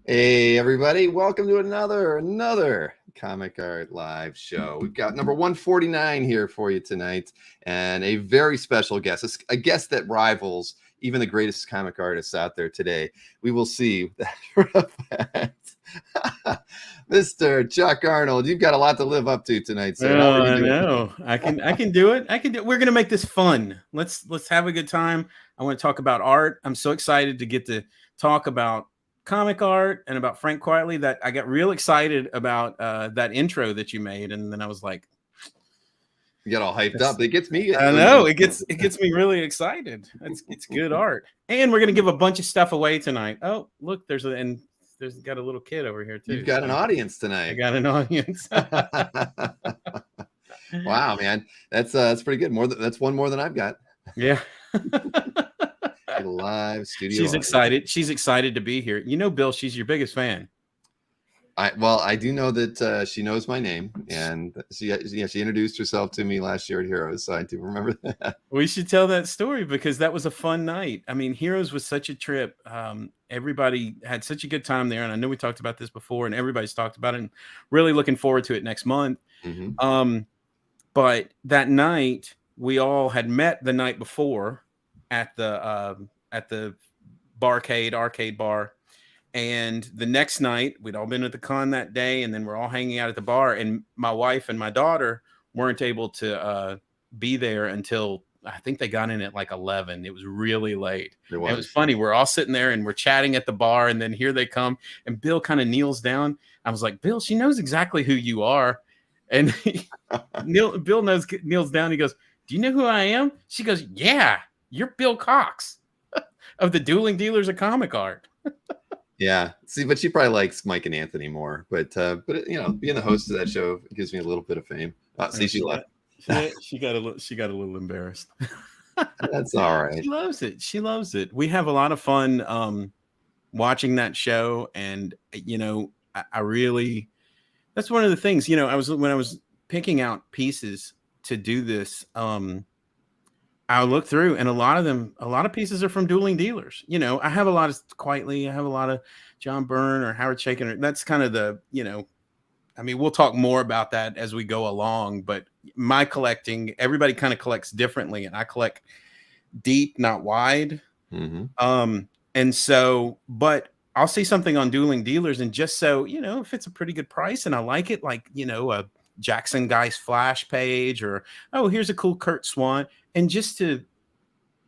Hey everybody, welcome to another Comic Art Live show. We've got number 149 here for you tonight, and a very special guest, a guest that rivals even the greatest comic artists out there today. We will see that for a fact. Mr. Chuck Arnold, you've got a lot to live up to tonight, sir. How are you doing? No, I can do it. I can do it. We're gonna make this fun. Let's have a good time. I want to talk about art. I'm so excited to get to talk about comic art and about Frank Quietly that I got real excited about that intro that you made, and then I was like, you got all hyped up. It gets me. I know it gets me really excited. It's good art, and we're gonna give a bunch of stuff away tonight. Oh, look, there's got a little kid over here too. You've got an audience tonight. I got an audience. Wow, man, that's pretty good. That's one more than I've got. Yeah. Live studio. She's excited. She's excited to be here. You know, Bill, she's your biggest fan. I do know that she knows my name, and she introduced herself to me last year at Heroes, so I do remember that. We should tell that story because that was a fun night. I mean, Heroes was such a trip. Everybody had such a good time there, and I know we talked about this before, and everybody's talked about it, and really looking forward to it next month. Mm-hmm. But that night, we all had met the night before at the arcade bar. And the next night, we'd all been at the con that day, and then we're all hanging out at the bar. And my wife and my daughter weren't able to be there until I think they got in at like 11. It was really late. It was funny. We're all sitting there and we're chatting at the bar, and then here they come. And Bill kind of kneels down. I was like, Bill, she knows exactly who you are. And Bill kneels down. He goes, do you know who I am? She goes, yeah, you're Bill Cox of the Dueling Dealers of Comic Art. Yeah, see, but she probably likes Mike and Anthony more. But you know, being the host of that show gives me a little bit of fame. See, she left. She got a little embarrassed. That's all right. She loves it. We have a lot of fun watching that show, and you know, I really, that's one of the things. You know, when I was picking out pieces to do this, I look through, and a lot of pieces are from Dueling Dealers. You know, I have a lot of Quietly. I have a lot of John Byrne or Howard Chaykin. That's kind of the, you know, I mean, we'll talk more about that as we go along. But my collecting, everybody kind of collects differently, and I collect deep, not wide. Mm-hmm. And so, but I'll see something on Dueling Dealers, and just so you know, if it's a pretty good price and I like it, like, you know, a Jackson Guy's Flash page, or oh, here's a cool Kurt Swan. And just to,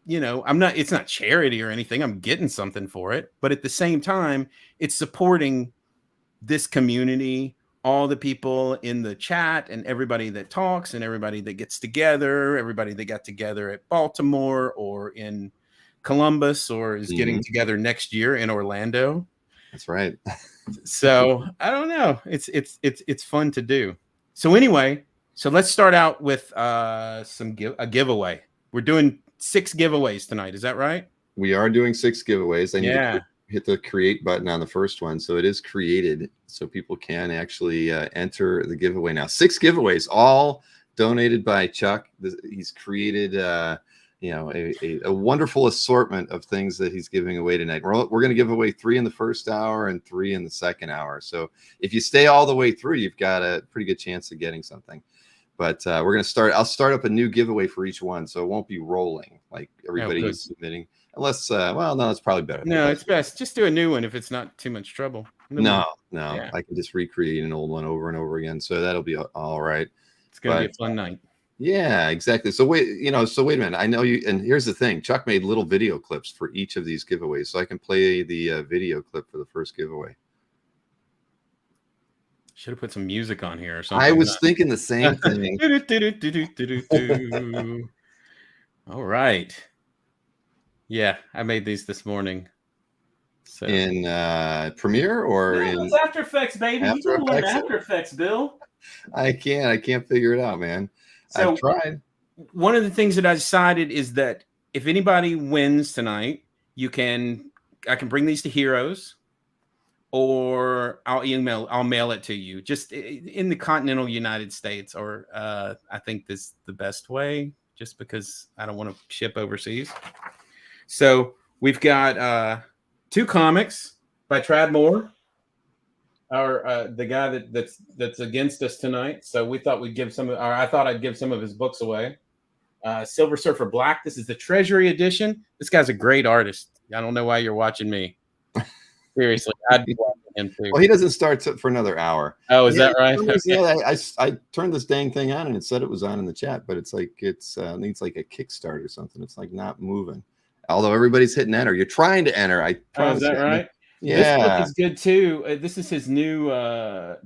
you know, it's not charity or anything. I'm getting something for it. But at the same time, it's supporting this community, all the people in the chat and everybody that talks and everybody that gets together, everybody that got together at Baltimore or in Columbus or is getting together next year in Orlando. That's right. So I don't know. It's fun to do. So anyway, so let's start out with a giveaway. We're doing 6 giveaways tonight. Is that right? We are doing 6 giveaways. I need to hit the create button on the first one. So it is created, so people can actually enter the giveaway now. 6 giveaways, all donated by Chuck. He's created you know, a wonderful assortment of things that he's giving away tonight. We're going to give away 3 in the first hour and 3 in the second hour. So if you stay all the way through, you've got a pretty good chance of getting something. But we're going to start. I'll start up a new giveaway for each one, so it won't be rolling like everybody is submitting. Unless, well, no, it's probably better. No, it's best. Just do a new one if it's not too much trouble. No. Yeah. I can just recreate an old one over and over again. So that'll be all right. It's going to be a fun night. Yeah, exactly. So wait a minute. I know you, and here's the thing. Chuck made little video clips for each of these giveaways, so I can play the video clip for the first giveaway. Should have put some music on here or something. I was thinking the same thing. All right. Yeah, I made these this morning. So. In Premiere or it's After Effects, baby. You can learn After Effects, Bill. I can't figure it out, man. So I've tried. One of the things that I decided is that if anybody wins tonight, I can bring these to Heroes, or I'll mail it to you just in the continental United States, or I think this is the best way, just because I don't want to ship overseas. So we've got 2 comics by Tradd Moore. the guy that's against us tonight. So we thought we'd give some, or I thought I'd give some of his books away. Silver Surfer Black. This is the Treasury edition. This guy's a great artist. I don't know why you're watching me. Seriously, I'd be watching him too. Well, he doesn't start for another hour. Oh, is that right? Yeah, I turned this dang thing on and it said it was on in the chat, but it's like it needs like a kickstart or something. It's like not moving. Although everybody's hitting enter. You're trying to enter. I promise. Oh, is that right? Yeah. This book is good too. This is his new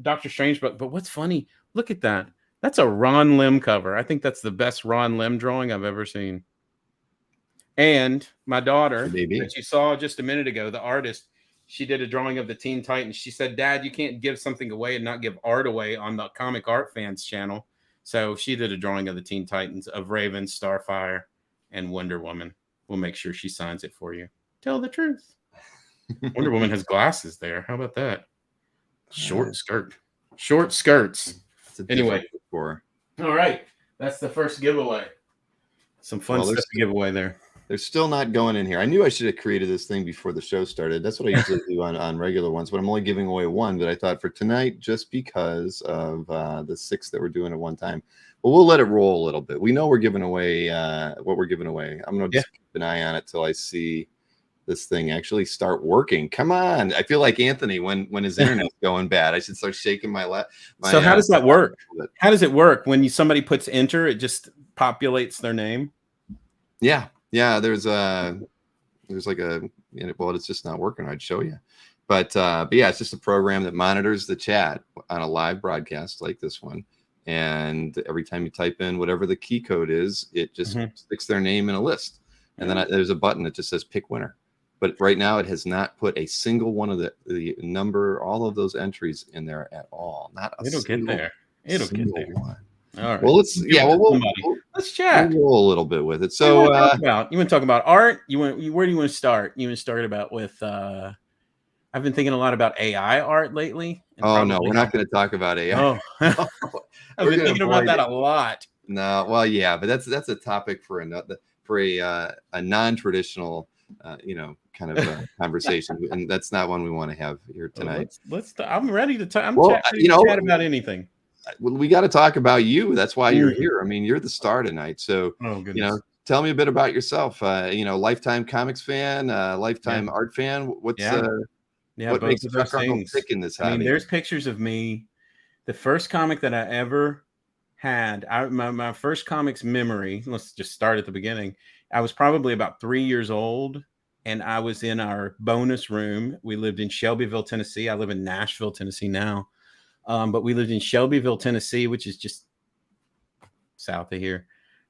Doctor Strange book. But what's funny? Look at that. That's a Ron Lim cover. I think that's the best Ron Lim drawing I've ever seen. And my daughter, that you saw just a minute ago, the artist, she did a drawing of the Teen Titans. She said, "Dad, you can't give something away and not give art away on the Comic Art Fans channel." So she did a drawing of the Teen Titans, of Raven, Starfire, and Wonder Woman. We'll make sure she signs it for you. Tell the truth. Wonder Woman has glasses there. How about that? Short skirt. Short skirts. Anyway. All right. That's the first giveaway. Some fun stuff to give away there. They're still not going in here. I knew I should have created this thing before the show started. That's what I usually do on regular ones, but I'm only giving away one. But I thought for tonight, just because of the 6 that we're doing at one time, but we'll let it roll a little bit. We know we're giving away what we're giving away. I'm going to just keep an eye on it till I see this thing actually start working. Come on. I feel like Anthony when his internet's going bad. I should start shaking my lap. So how does that work? How does it work when somebody puts enter, it just populates their name? Yeah. There's like a, well, it's just not working. I'd show you, but yeah, it's just a program that monitors the chat on a live broadcast like this one. And every time you type in whatever the key code is, it just sticks their name in a list. And then there's a button that just says pick winner. But right now it has not put a single one of the number, all of those entries in there at all. Not a It'll get there. It'll get there. One. All right. Well, let's let's chat. We'll roll a little bit with it. So you want to talk about art? Where do you want to start? You want to start about with I've been thinking a lot about AI art lately. Oh no, we're not going to talk about AI. Oh. I've been thinking about that a lot. No, well, yeah, but that's a topic for a non-traditional kind of conversation, and that's not one we want to have here tonight. I'm ready to talk. Chat about anything. We got to talk about you. That's why you're here. I mean, you're the star tonight. So, tell me a bit about yourself. Lifetime comics fan, lifetime art fan. What makes Chuck Arnold tick in this hobby? I mean, there's pictures of me. The first comic that I ever had, my first comics memory. Let's just start at the beginning. I was probably about 3 years old, and I was in our bonus room. We lived in Shelbyville, Tennessee. I live in Nashville, Tennessee now. But we lived in Shelbyville, Tennessee, which is just south of here.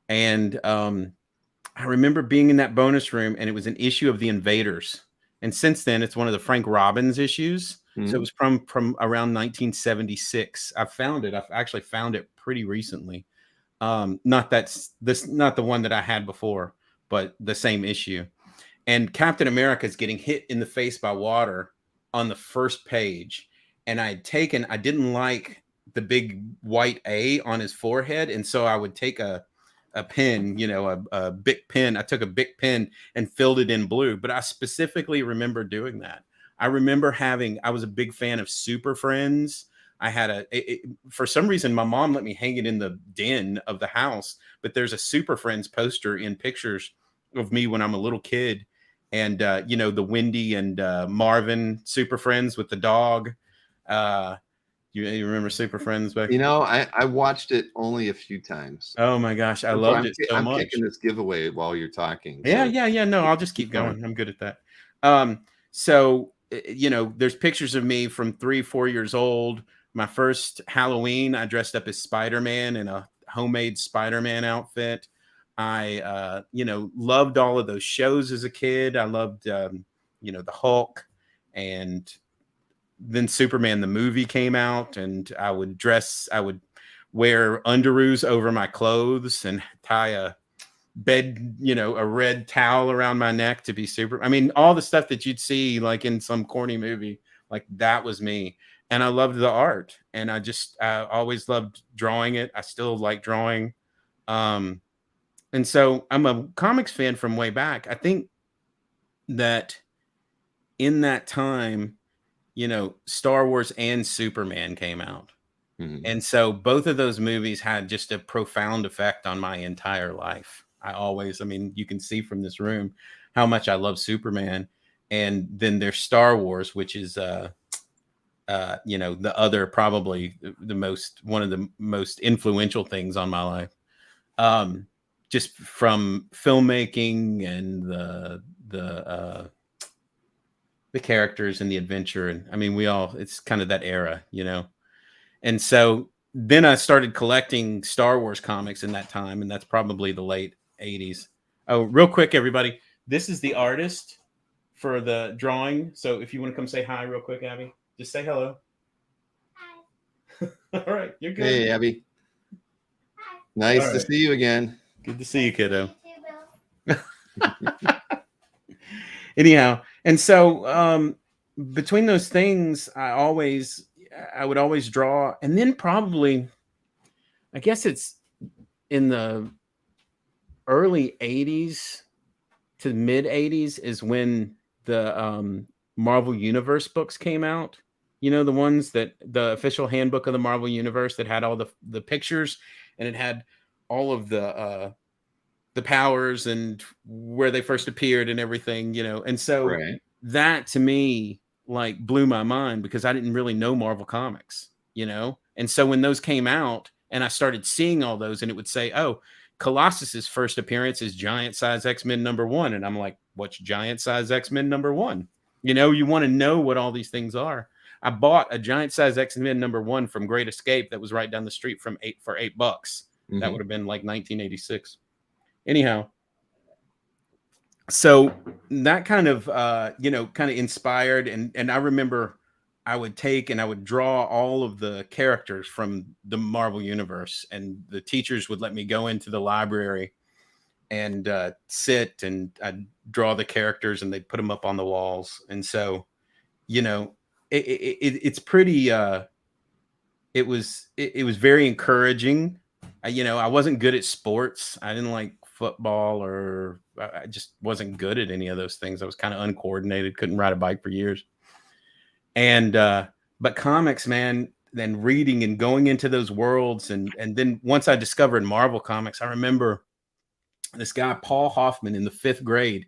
And I remember being in that bonus room, and it was an issue of The Invaders. And since then, it's one of the Frank Robbins issues. So it was from around 1976. I've actually found it pretty recently. Not the one that I had before, but the same issue. And Captain America is getting hit in the face by water on the first page. And I didn't like the big white A on his forehead. And so I would take a pen, a Bic pen. I took a Bic pen and filled it in blue. But I specifically remember doing that. I remember I was a big fan of Super Friends. I had for some reason, my mom let me hang it in the den of the house. But there's a Super Friends poster in pictures of me when I'm a little kid. And, the Wendy and Marvin Super Friends with the dog. You remember Super Friends back? I watched it only a few times. Oh my gosh, I loved it so much. I'm kicking this giveaway while you're talking. Yeah. No, I'll just keep going. I'm good at that. So there's pictures of me from 3-4 years old. My first Halloween, I dressed up as Spider-Man in a homemade Spider-Man outfit. I loved all of those shows as a kid. I loved the Hulk, and then Superman the movie came out, and I would wear underoos over my clothes and tie a red towel around my neck to be super. I mean, all the stuff that you'd see like in some corny movie, like that was me. And I loved the art, and I always loved drawing it. I still like drawing. And so I'm a comics fan from way back. I think that in that time, Star Wars and Superman came out. Mhm. And so both of those movies had just a profound effect on my entire life. I mean, you can see from this room how much I love Superman. And then there's Star Wars, which is the other, probably one of the most influential things on my life. Just from filmmaking and the characters and the adventure. And I mean, it's kind of that era, And so then I started collecting Star Wars comics in that time, and that's probably the late 80s. Oh, real quick, everybody. This is the artist for the drawing. So if you want to come say hi real quick, Abby, just say hello. Hi. All right, you're good. Hey, Abby. Hi. Nice to see you again. Good to see you, kiddo. Anyhow, and so between those things, I would always draw. And then probably, I guess it's in the early 80s to mid 80s is when the Marvel Universe books came out. The ones that the official handbook of the Marvel Universe that had all the pictures, and it had all of the powers and where they first appeared and everything, And so that to me like blew my mind, because I didn't really know Marvel Comics, And so when those came out and I started seeing all those, and it would say, oh, Colossus's first appearance is Giant Size X-Men #1. And I'm like, what's Giant Size X-Men #1? You want to know what all these things are. I bought a Giant Size X-Men #1 from Great Escape that was right down the street for $8. Mm-hmm. That would have been like 1986. Anyhow, so that kind of inspired, and I remember I would take and I would draw all of the characters from the Marvel Universe, and the teachers would let me go into the library and sit, and I'd draw the characters, and they'd put them up on the walls. And so, it's pretty. It was very encouraging. I wasn't good at sports. I didn't like football, or I just wasn't good at any of those things. I was kind of uncoordinated, couldn't ride a bike for years. And but comics, man, then reading and going into those worlds, and then once I discovered Marvel Comics, I remember this guy Paul Hoffman in the 5th grade.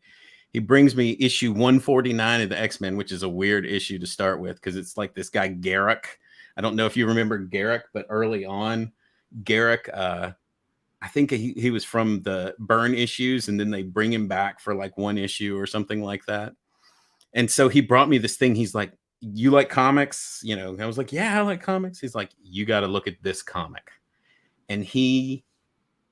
He brings me issue 149 of the X-Men, which is a weird issue to start with, because it's like this guy Garrick. I don't know if you remember Garrick, but early on, Garrick, I think he was from the Byrne issues, and then they bring him back for like one issue or something like that. And so he brought me this thing. He's like, you like comics? I was like, yeah, I like comics. He's like, you got to look at this comic. And he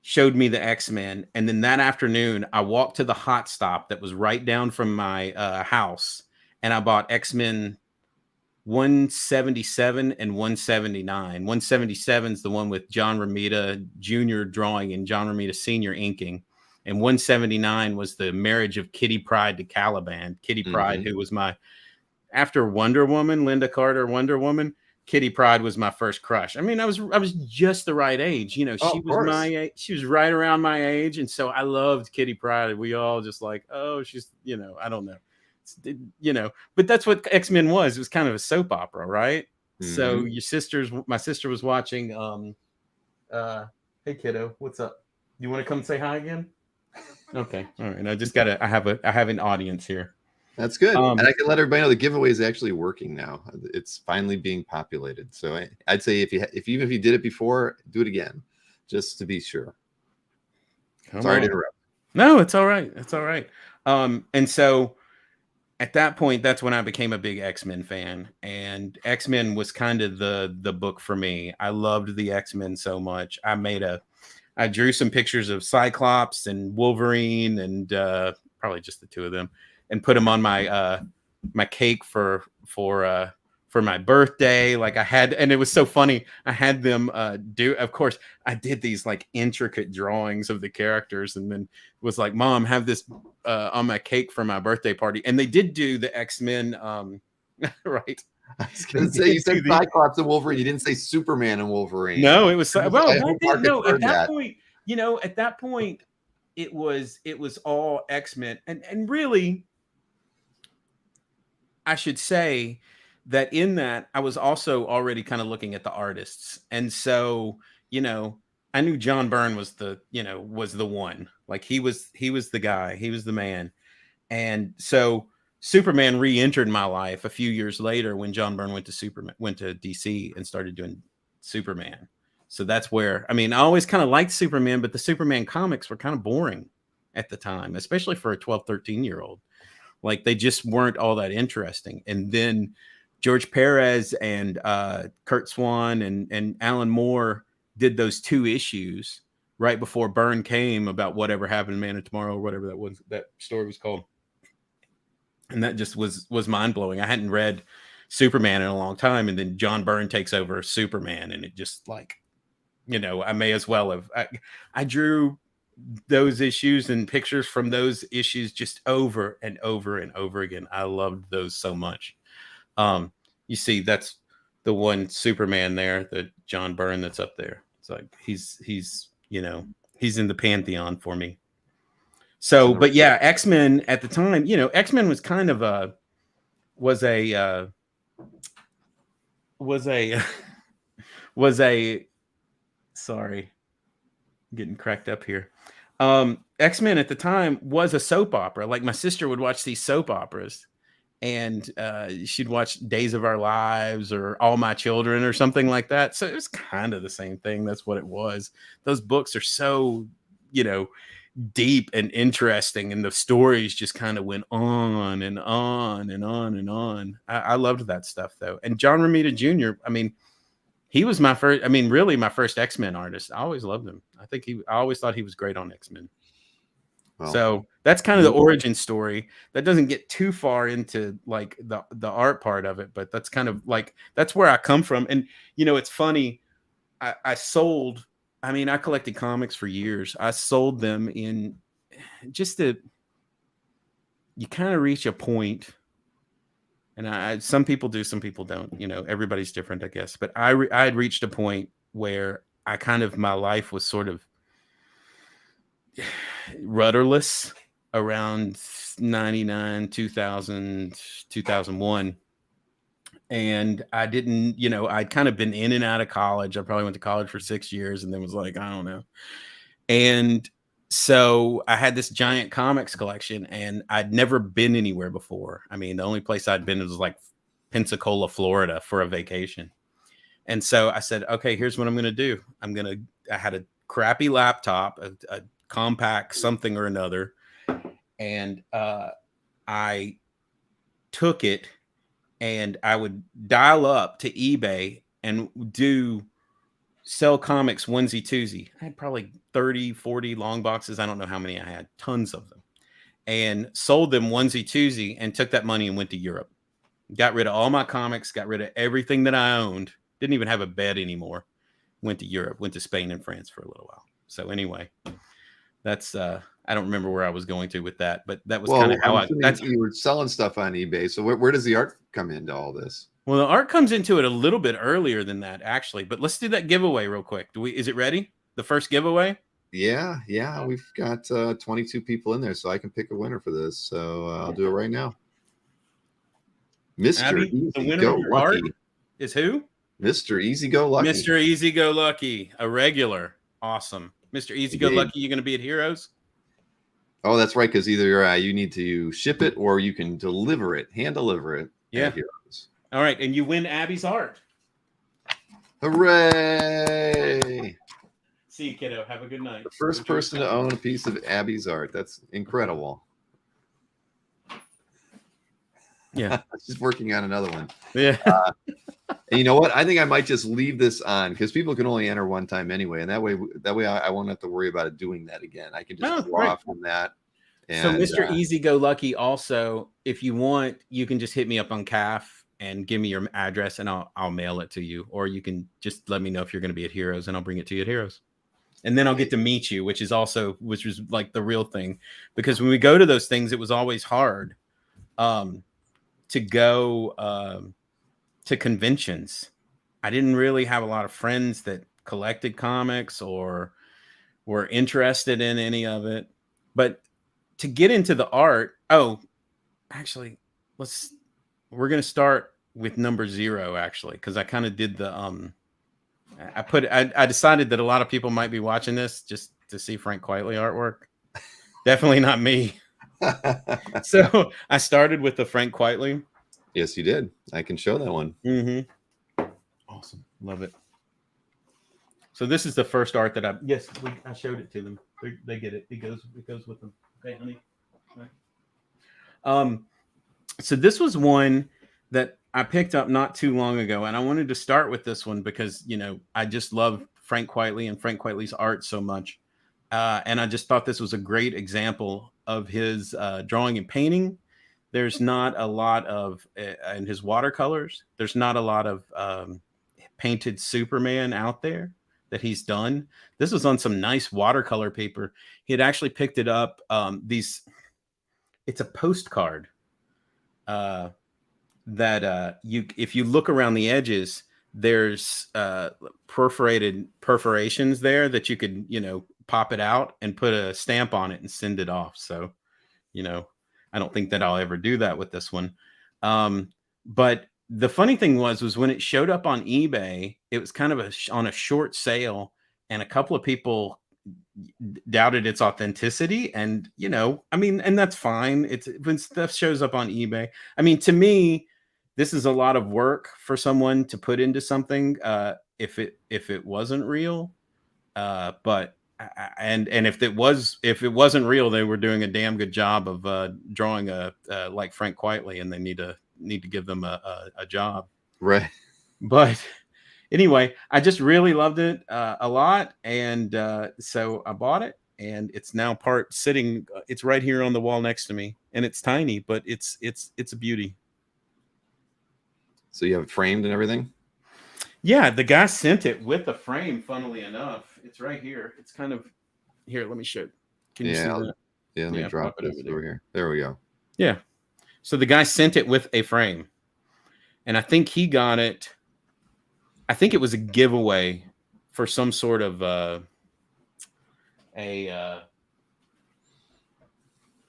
showed me the X-Men. And then that afternoon, I walked to the Hot Stop that was right down from my house, and I bought X-Men 177 and 179. 177 is the one with John Romita Jr. drawing and John Romita Sr. inking. And 179 was the marriage of Kitty Pryde to Caliban. Kitty Pryde, who was after Wonder Woman, Linda Carter, Wonder Woman, Kitty Pryde was my first crush. I mean, I was just the right age. She was my age. She was right around my age. And so I loved Kitty Pryde. We all just like, oh, she's, I don't know. But that's what X-Men was. It was kind of a soap opera, right? Mm-hmm. So my sister was watching. Hey kiddo, what's up? You want to come say hi again? Okay, all right. I have an audience here. That's good, and I can let everybody know the giveaway is actually working now. It's finally being populated. So I'd say even if you did it before, do it again, just to be sure. Sorry to interrupt. No, it's all right. It's all right. And so at that point, that's when I became a big X-Men fan, and X-Men was kind of the book for me. I loved the X-Men so much. I drew some pictures of Cyclops and Wolverine, and probably just the two of them, and put them on my my cake for my birthday. Like and it was so funny. I had them of course, I did these like intricate drawings of the characters, and then was like, Mom, have this on my cake for my birthday party. And they did do the X-Men, right? I was going to say, you said Cyclops and Wolverine. You didn't say Superman and Wolverine. No, it was at that point, it was all X-Men, and really, I should say that in that I was also already kind of looking at the artists. And so, I knew John Byrne was was the one. Like he was the guy, he was the man. And so Superman re-entered my life a few years later when John Byrne went to DC and started doing Superman. So that's where, I always kind of liked Superman, but the Superman comics were kind of boring at the time, especially for a 12, 13-year-old. Like they just weren't all that interesting. And then George Perez and Kurt Swan and Alan Moore did those 2 issues right before Byrne came, about Whatever Happened to Man of Tomorrow, or whatever that story was called. And that just was mind-blowing. I hadn't read Superman in a long time, and then John Byrne takes over Superman, and it just like, I may as well have. I drew those issues and pictures from those issues just over and over and over again. I loved those so much. You see, that's the one Superman there, the John Byrne that's up there. It's like he's he's in the pantheon for me. So, but yeah, X-Men at the time, X-Men was kind of was a sorry, I'm getting cracked up here. X-Men at the time was a soap opera. Like my sister would watch these soap operas, and she'd watch Days of Our Lives or All My Children or something like that. So it was kind of the same thing. That's what it was. Those books are so, deep and interesting, and the stories just kind of went on and on and on and on. I loved that stuff though. And John Romita Jr., he was my first, really my first X-Men artist. I always loved him. I always thought he was great on X-Men. Well, so that's kind of the origin story. That doesn't get too far into like the art part of it, but that's kind of like, that's where I come from. And, it's funny. I sold, I collected comics for years. I sold them in just you kind of reach a point, and some people do, some people don't, everybody's different, I guess. But I had reached a point where my life was sort of rudderless around 99, 2000, 2001. And I didn't, I'd kind of been in and out of college. I probably went to college for 6 years and then was like, I don't know. And so I had this giant comics collection, and I'd never been anywhere before. The only place I'd been was like Pensacola, Florida for a vacation. And so I said, okay, here's what I'm going to do. I had a crappy laptop, a compact something or another. And I took it, and I would dial up to eBay and sell comics onesie twosie. I had probably 30, 40 long boxes. I don't know how many I had, tons of them, and sold them onesie twosie, and took that money and went to Europe. Got rid of all my comics, got rid of everything that I owned. Didn't even have a bed anymore. Went to Europe, went to Spain and France for a little while. So anyway, that's, I don't remember where I was going to with that, but that was kind of how you were selling stuff on eBay. So where does the art come into all this? Well, the art comes into it a little bit earlier than that, actually. But let's do that giveaway real quick. Is it ready? The first giveaway? Yeah. We've got 22 people in there, so I can pick a winner for this. So I'll do it right now. Mr. Abby, the winner of your art is who? Mr. Easy Go Lucky. Mr. Easy Go Lucky, a regular. Awesome. Mr. Easy Go Lucky, you going to be at Heroes? Oh, that's right, because either you need to ship it or you can deliver it, hand deliver it. Yeah. All right, and you win Abby's art. Hooray! See you, kiddo. Have a good night. The first person to own a piece of Abby's art. That's incredible. Yeah. She's working on another one. Yeah. And you know what? I think I might just leave this on, because people can only enter one time anyway. And that way I won't have to worry about it doing that again. I can just draw from that. And, so Mr. Easy Go Lucky, also, if you want, you can just hit me up on CAF and give me your address, and I'll mail it to you. Or you can just let me know if you're going to be at Heroes, and I'll bring it to you at Heroes. And then I'll get to meet you, which was like the real thing. Because when we go to those things, it was always hard to go to conventions. I didn't really have a lot of friends that collected comics or were interested in any of it. But to get into the art, actually, we're going to start with number 0 actually, because I kind of did the I decided that a lot of people might be watching this just to see Frank Quitely artwork. Definitely not me. So I started with the Frank Quitely. Yes, you did. I can show that one. Mm-hmm. Awesome. Love it. So this is the first art that I showed it to them. They get it. It goes with them. Okay, honey. Right. So this was one that I picked up not too long ago, and I wanted to start with this one because, you know, I just love Frank Quitely and Frank Quitely's art so much. And I just thought this was a great example of his drawing and painting. There's not a lot of, in his watercolors, there's not a lot of painted Superman out there that he's done. This was on some nice watercolor paper. He had actually picked it up. It's a postcard that if you look around the edges, there's perforations there that you could, you know, pop it out and put a stamp on it and send it off. So, you know, I don't think that I'll ever do that with this one. But the funny thing was when it showed up on eBay, it was kind of on a short sale, and a couple of people doubted its authenticity. And, you know, I mean, and that's fine. It's when stuff shows up on eBay. I mean, to me, this is a lot of work for someone to put into something if it wasn't real. But if it wasn't real, they were doing a damn good job of drawing like Frank Quitely, and they need to give them a job. Right. But anyway, I just really loved it a lot, and so I bought it, and it's now sitting. It's right here on the wall next to me, and it's tiny, but it's a beauty. So you have it framed and everything? Yeah, the guy sent it with a frame, funnily enough. It's right here. It's kind of here. Let me show. Can you see that? Yeah, let me drop it over here. There we go. Yeah. So the guy sent it with a frame. And I think he got it. I think it was a giveaway for some sort of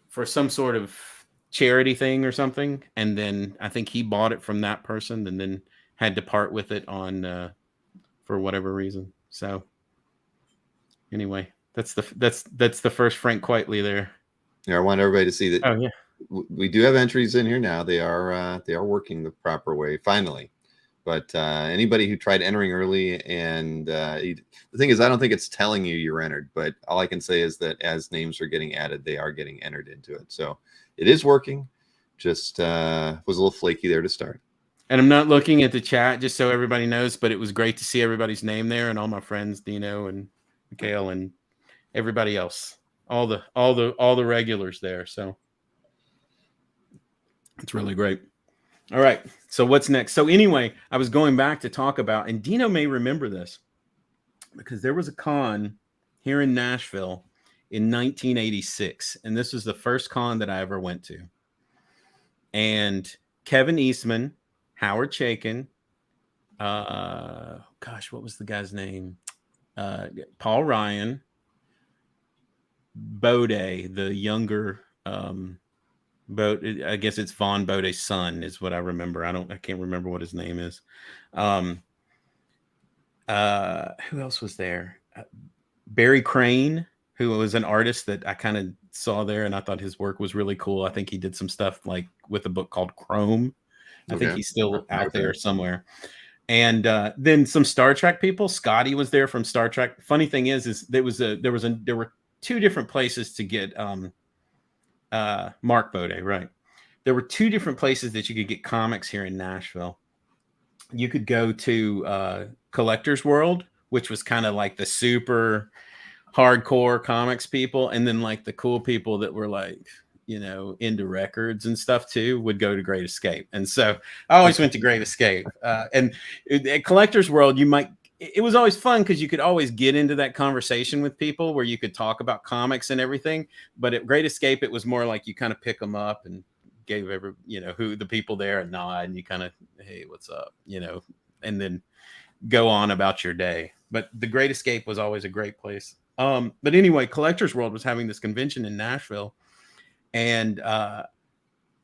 for some sort of charity thing or something. And then I think he bought it from that person and then had to part with it on for whatever reason. So anyway, that's the first Frank Quitely there. Yeah, I want everybody to see that. Oh yeah, we do have entries in here now. They are working the proper way finally. But anybody who tried entering early, and the thing is, I don't think it's telling you you're entered. But all I can say is that as names are getting added, they are getting entered into it. So it is working. Just was a little flaky there to start. And I'm not looking at the chat just so everybody knows, but it was great to see everybody's name there and all my friends, Dino and Mikhail and everybody else, all the regulars there. So it's really great. All right. So what's next? So anyway, I was going back to talk about, and Dino may remember this because there was a con here in Nashville in 1986. And this was the first con that I ever went to. And Kevin Eastman, Howard Chaykin, gosh, what was the guy's name? Paul Ryan, Bode, the younger, I guess it's Vaughn Bode's son is what I remember. I can't remember what his name is. Who else was there? Barry Crane, who was an artist that I kind of saw there, and I thought his work was really cool. I think he did some stuff like with a book called Chrome. I think he's still out there somewhere. And then some Star Trek people. Scotty was there from Star Trek. Funny thing is there were two different places to get Mark Bode, right? There were two different places that you could get comics here in Nashville. You could go to Collector's World, which was kind of like the super hardcore comics people, and then like the cool people that were like, you know, into records and stuff too would go to Great Escape. And so I always went to Great Escape. And at Collector's World, it was always fun because you could always get into that conversation with people where you could talk about comics and everything. But at Great Escape, it was more like you kind of pick them up and gave who the people there a nod, and you kind of, hey, what's up, and then go on about your day. But the Great Escape was always a great place. But anyway, Collector's World was having this convention in Nashville, and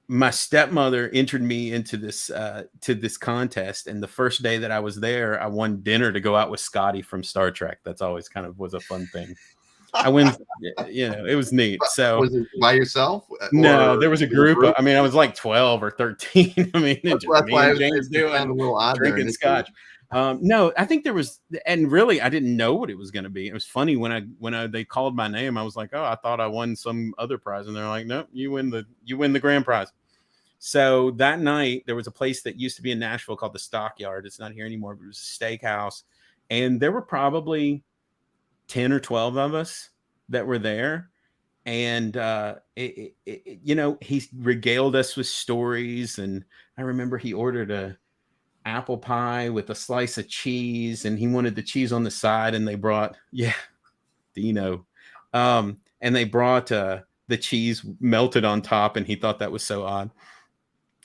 my stepmother entered me into this to this contest, and the first day that I was there, I won dinner to go out with Scotty from Star Trek. That's always kind of was a fun thing. I win, it was neat. So was it by yourself? No, there was a group. I mean, I was like 12 or 13. I mean, that's just me why and James doing a little odd drinking scotch. No, I think there was, and really, I didn't know what it was going to be. It was funny when they called my name. I was like, oh, I thought I won some other prize, and they're like, no, you win the grand prize. So that night, there was a place that used to be in Nashville called the Stockyard. It's not here anymore, but it was a steakhouse, and there were probably 10 or 12 of us that were there. And he regaled us with stories. And I remember he ordered a apple pie with a slice of cheese, and he wanted the cheese on the side. And they brought, Dino, and they brought the cheese melted on top, and he thought that was so odd.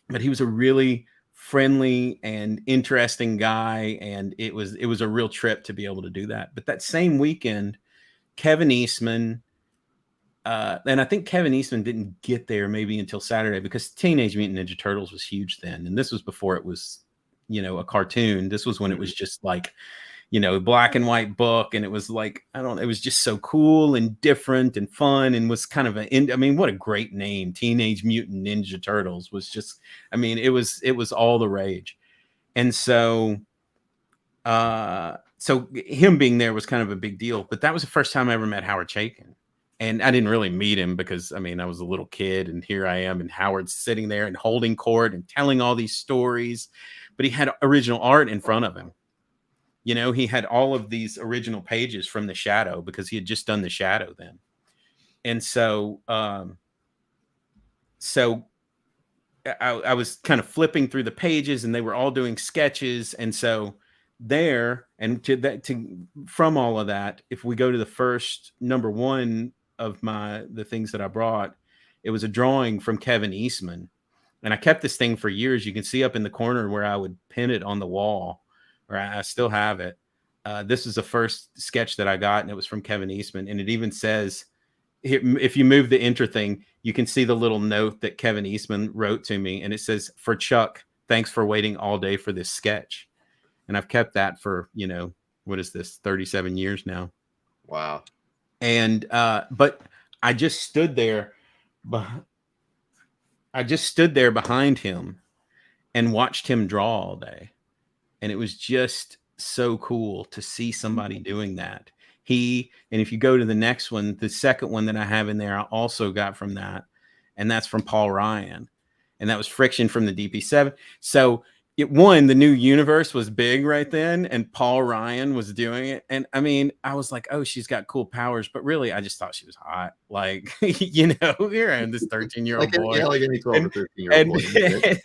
But he was a really friendly and interesting guy, and it was a real trip to be able to do that. But that same weekend, Kevin Eastman. And I think Kevin Eastman didn't get there maybe until Saturday, because Teenage Mutant Ninja Turtles was huge then. And this was before it was, a cartoon. This was when it was just like, black and white book. And it was like, it was just so cool and different and fun, and was kind of what a great name. Teenage Mutant Ninja Turtles was just, it was all the rage. And so him being there was kind of a big deal. But that was the first time I ever met Howard Chaykin. And I didn't really meet him because, I was a little kid, and here I am, and Howard's sitting there and holding court and telling all these stories. But he had original art in front of him. He had all of these original pages from The Shadow, because he had just done The Shadow then. And so, I was kind of flipping through the pages, and they were all doing sketches. And so there, and from all of that, if we go to the first number one of the things that I brought, it was a drawing from Kevin Eastman. And I kept this thing for years. You can see up in the corner where I would pin it on the wall, or I still have it. This is the first sketch that I got, and it was from Kevin Eastman. And it even says, if you move the enter thing, you can see the little note that Kevin Eastman wrote to me. And it says, "For Chuck, thanks for waiting all day for this sketch." And I've kept that for, what is this, 37 years now. Wow. And, but I just stood there. Behind him and watched him draw all day. And it was just so cool to see somebody doing that. And if you go to the next one, the second one that I have in there, I also got from that. And that's from Paul Ryan. And that was Friction from the DP7. So the new universe was big right then, and Paul Ryan was doing it. And I was like, oh, she's got cool powers. But really, I just thought she was hot. Like, here I am, this 13-year-old boy. Yeah, like any 12 or 13-year-old boy.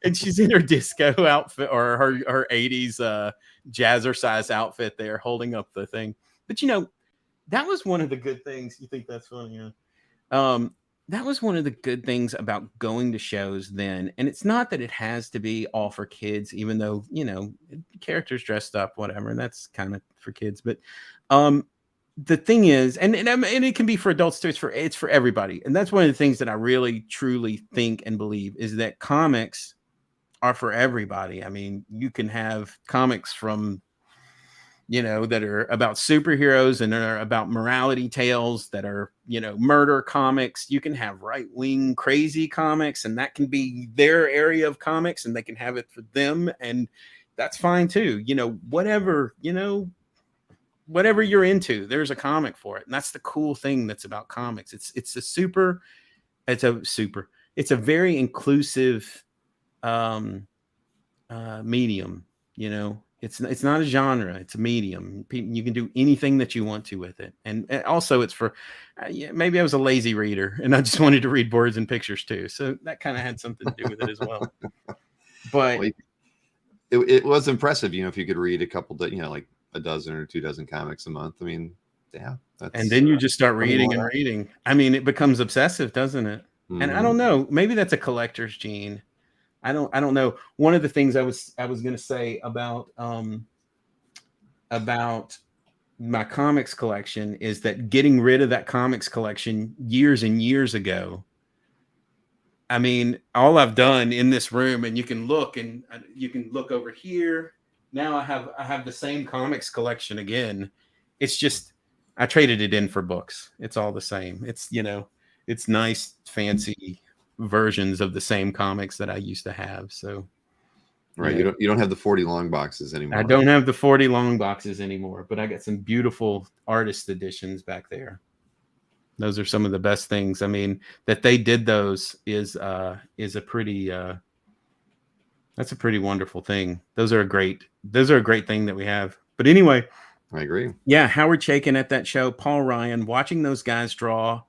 And she's in her disco outfit, or her 80s jazzercise outfit there, holding up the thing. But, that was one of the good things. You think that's funny, yeah? That was one of the good things about going to shows then. And it's not that it has to be all for kids, even though, characters dressed up, whatever, and that's kind of for kids. But the thing is, and it can be for adults too, it's for everybody. And that's one of the things that I really, truly think and believe, is that comics are for everybody. You can have comics from, that are about superheroes and are about morality tales, that are, murder comics. You can have right-wing crazy comics, and that can be their area of comics, and they can have it for them. And that's fine too. Whatever you're into, there's a comic for it. And that's the cool thing that's about comics. It's a very inclusive medium, It's not a genre. It's a medium. You can do anything that you want to with it. And also it's for, maybe I was a lazy reader and I just wanted to read words and pictures too. So that kind of had something to do with it as well. But it was impressive, if you could read a couple, like a dozen or 2 dozen comics a month. Yeah. And then you just start reading and reading. It becomes obsessive, doesn't it? Mm-hmm. And I don't know, maybe that's a collector's gene. I don't know. One of the things I was going to say about my comics collection is that getting rid of that comics collection years and years ago I mean, all I've done in this room, and you can look over here. Now I have the same comics collection again. It's just I traded it in for books. It's all the same. It's, it's nice, fancy versions of the same comics that I used to have. So Right. You don't have the 40 long boxes anymore. I don't have the 40 long boxes anymore, but I got some beautiful artist editions back there. Those are some of the best things. I mean, that they did those is a pretty that's a pretty wonderful thing. Those are a great thing that we have. But anyway, I agree. Yeah, Howard Chaykin at that show, Paul Ryan, watching those guys draw,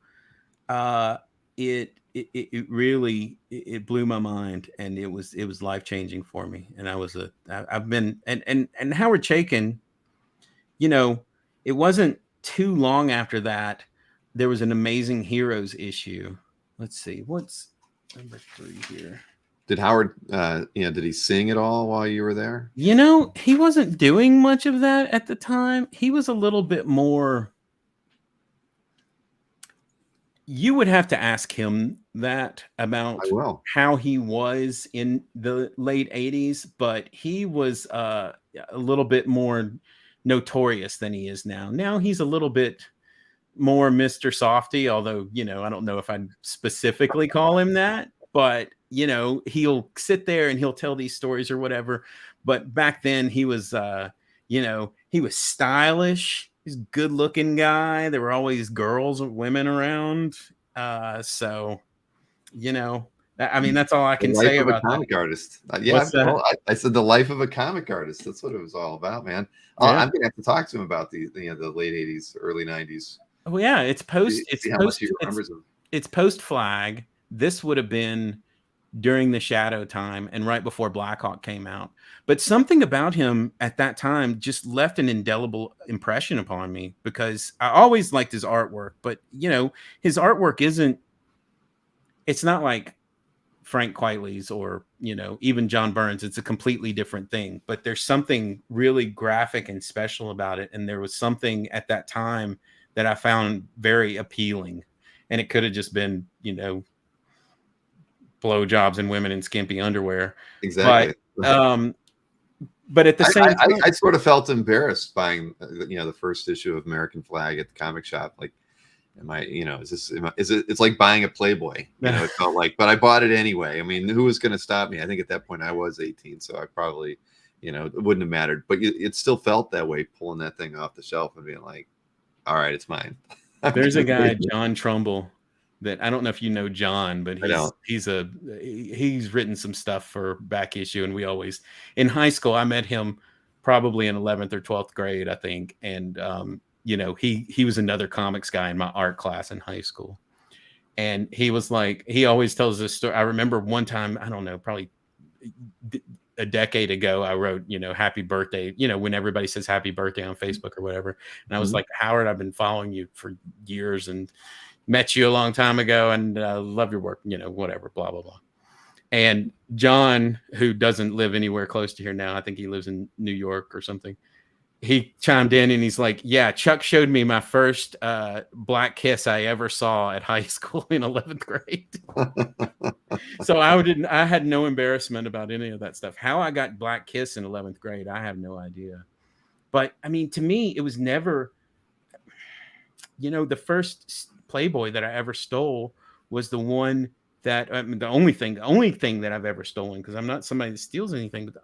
it really blew my mind, and it was life-changing for me. And I've been and Howard Chaykin, it wasn't too long after that there was an Amazing Heroes issue. Let's see, what's number 3 here? Did Howard, did he sing at all while you were there? He wasn't doing much of that at the time. He was a little bit more. You would have to ask him that about how he was in the late 80s, but he was a little bit more notorious than he is now. Now he's a little bit more Mr. Softy, although, I don't know if I'd specifically call him that, but he'll sit there and he'll tell these stories or whatever. But back then he was, he was stylish. He's a good looking guy. There were always girls and women around. I mean, that's all I can say about a comic artist. I said the life of a comic artist. That's what it was all about, man. Yeah. I'm gonna have to talk to him about the late 80s, early 90s. Oh yeah, it's post Flag. This would have been during the Shadow time and right before Blackhawk came out. But something about him at that time just left an indelible impression upon me, because I always liked his artwork, but his artwork it's not like Frank Quitely's or, even John Burns. It's a completely different thing, but there's something really graphic and special about it. And there was something at that time that I found very appealing, and it could have just been, blowjobs and women in skimpy underwear. Exactly. But at the same time, I sort of felt embarrassed buying, the first issue of American Flag at the comic shop. Like, it's like buying a Playboy, it felt like, but I bought it anyway. I mean, who was going to stop me? I think at that point I was 18, so I probably, it wouldn't have mattered, but it still felt that way, pulling that thing off the shelf and being like, all right, it's mine. There's a guy, John Trumbull, that I don't know if you know John, but he's written some stuff for Back Issue, and we always, in high school, I met him probably in 11th or 12th grade, I think, and he was another comics guy in my art class in high school, and he was like, he always tells this story. I remember one time, I don't know, probably a decade ago, I wrote, happy birthday, when everybody says happy birthday on Facebook or whatever, and I was like, Howard, I've been following you for years and met you a long time ago, and love your work, whatever, blah, blah, blah. And John, who doesn't live anywhere close to here now, I think he lives in New York or something, he chimed in and he's like, yeah, Chuck showed me my first black kiss I ever saw at high school in 11th grade. So I had no embarrassment about any of that stuff. How I got black kiss in 11th grade, I have no idea. But I mean, to me, it was never, the first Playboy that I ever stole was the one that the only thing that I've ever stolen, because I'm not somebody that steals anything, but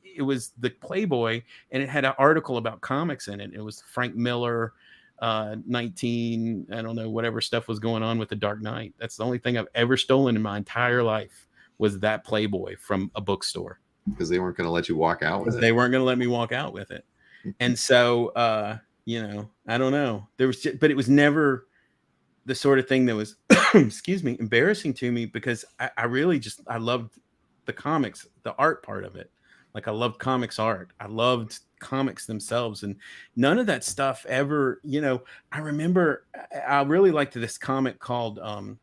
it was the Playboy, and it had an article about comics in it. It was Frank Miller, 19, I don't know, whatever stuff was going on with the Dark Knight. That's the only thing I've ever stolen in my entire life, was that Playboy from a bookstore. Because they weren't going to let you walk out with it. They weren't going to let me walk out with it. And so, I don't know. But it was never the sort of thing that was, excuse me, embarrassing to me, because I really I loved the comics, the art part of it. Like, I loved comics art. I loved comics themselves, and none of that stuff ever, I remember I really liked this comic called I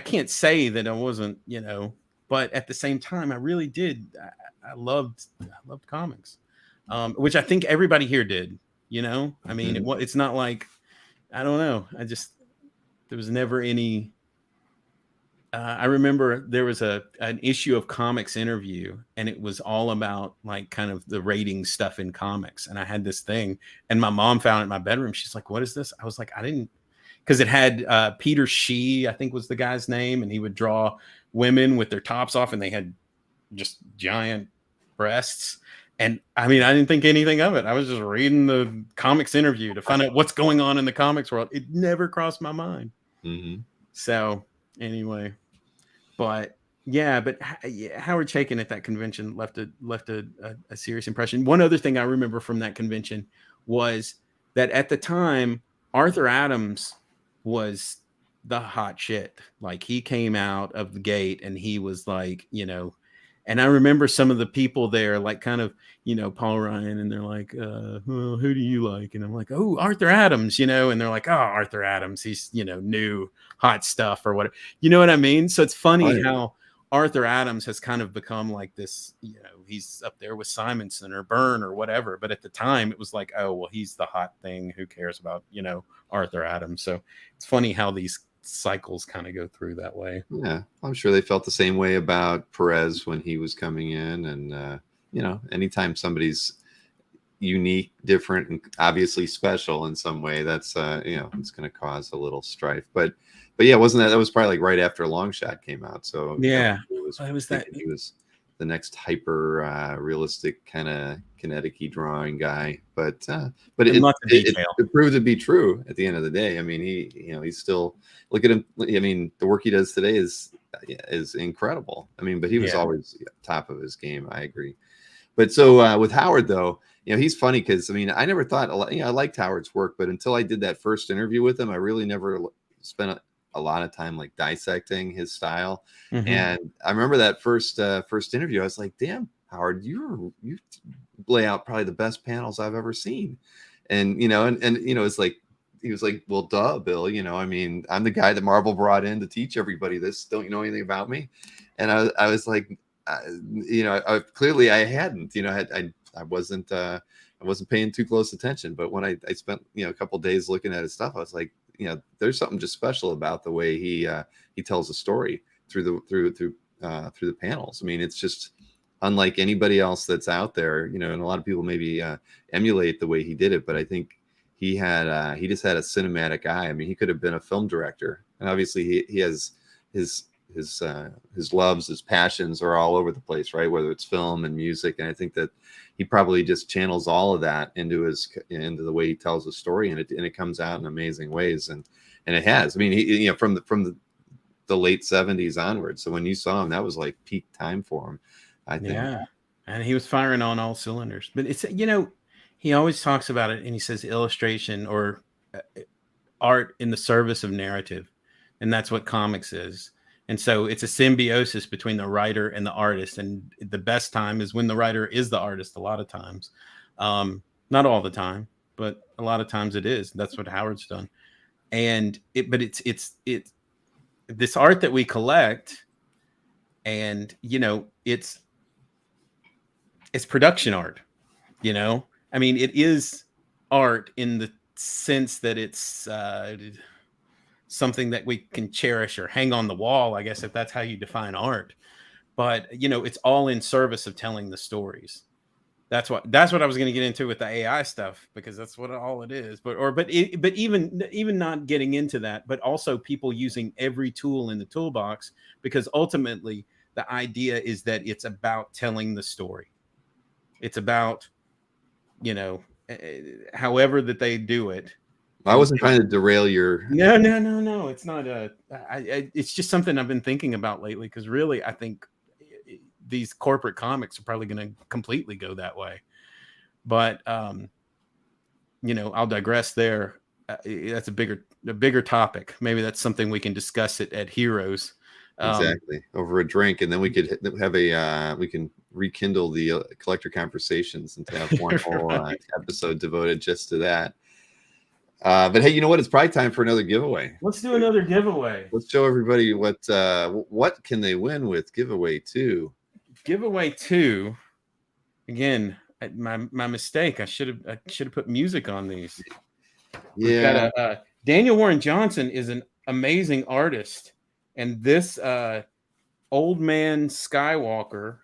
can't say that I wasn't, but at the same time, I really did. I loved comics, which I think everybody here did. I mean, it's not like, I don't know. There was never any. I remember there was an issue of Comics Interview, and it was all about like kind of the rating stuff in comics. And I had this thing, and my mom found it in my bedroom. She's like, "What is this?" I was like, "I didn't," because it had Peter Shee, I think was the guy's name, and he would draw women with their tops off, and they had just giant breasts. And I mean, I didn't think anything of it. I was just reading the Comics Interview to find out what's going on in the comics world. It never crossed my mind. Mm-hmm. So anyway, but yeah, but Howard Chaykin at that convention left a serious impression. One other thing I remember from that convention was that at the time, Arthur Adams was the hot shit. Like he came out of the gate and he was like, and I remember some of the people there, like kind of, Paul Ryan, and they're like, well, who do you like? And I'm like, oh, Arthur Adams, and they're like, oh, Arthur Adams, he's, new hot stuff or whatever. You know what I mean? So it's funny how Arthur Adams has kind of become like this, he's up there with Simonson or Byrne or whatever. But at the time it was like, oh, well, he's the hot thing. Who cares about, Arthur Adams? So it's funny how these cycles kind of go through that way. Yeah, I'm sure they felt the same way about Perez when he was coming in. And, anytime somebody's unique, different, and obviously special in some way, that's, it's going to cause a little strife. But yeah, that was probably like right after Longshot came out. So yeah, he was the next hyper realistic kind of kinetic-y drawing guy, but it proved to be true at the end of the day. I mean, he's still, look at him. I mean, the work he does today is incredible. I mean, but he was always top of his game. I agree. But so with Howard though, he's funny because I mean, I never thought I liked Howard's work, but until I did that first interview with him, I really never spent a lot of time like dissecting his style. Mm-hmm. And I remember that first interview, I was like, damn, Howard, you lay out probably the best panels I've ever seen. And it's like, he was like, well, duh, Bill, I mean, I'm the guy that Marvel brought in to teach everybody this. Don't you know anything about me? And I was like, clearly I hadn't, I wasn't paying too close attention. But when I spent, a couple of days looking at his stuff, I was like, there's something just special about the way he tells a story through the panels. I mean, it's just unlike anybody else that's out there, and a lot of people maybe emulate the way he did it, but I think he just had a cinematic eye. I mean, he could have been a film director, and obviously he has his loves, his passions are all over the place, right? Whether it's film and music, and I think that he probably just channels all of that into the way he tells a story, and it comes out in amazing ways, and it has. I mean, he from the late 70s onwards. So when you saw him, that was like peak time for him, I think. Yeah, and he was firing on all cylinders. But it's he always talks about it, and he says illustration or art in the service of narrative, and that's what comics is. And so it's a symbiosis between the writer and the artist. And the best time is when the writer is the artist a lot of times. Not all the time, but a lot of times it is. That's what Howard's done. And it's this art that we collect, and it's production art. I mean, it is art in the sense that it's something that we can cherish or hang on the wall, I guess, if that's how you define art. But it's all in service of telling the stories. That's what I was going to get into with the AI stuff, because that's what all it is. But even not getting into that, but also people using every tool in the toolbox, because ultimately the idea is that it's about telling the story. It's about however that they do it. I wasn't trying to derail your. No. It's not it's just something I've been thinking about lately, because really I think these corporate comics are probably going to completely go that way. But I'll digress there. That's a bigger topic. Maybe that's something we can discuss at Heroes. Exactly, over a drink, and then we could have we can rekindle the collector conversations and have one whole episode devoted just to that. But hey, you know what? It's probably time for another giveaway. Let's do another giveaway. Let's show everybody what can they win with giveaway 2. Giveaway 2. Again, my mistake. I should have put music on these. Yeah. We've got Daniel Warren Johnson is an amazing artist, and this Old Man Skywalker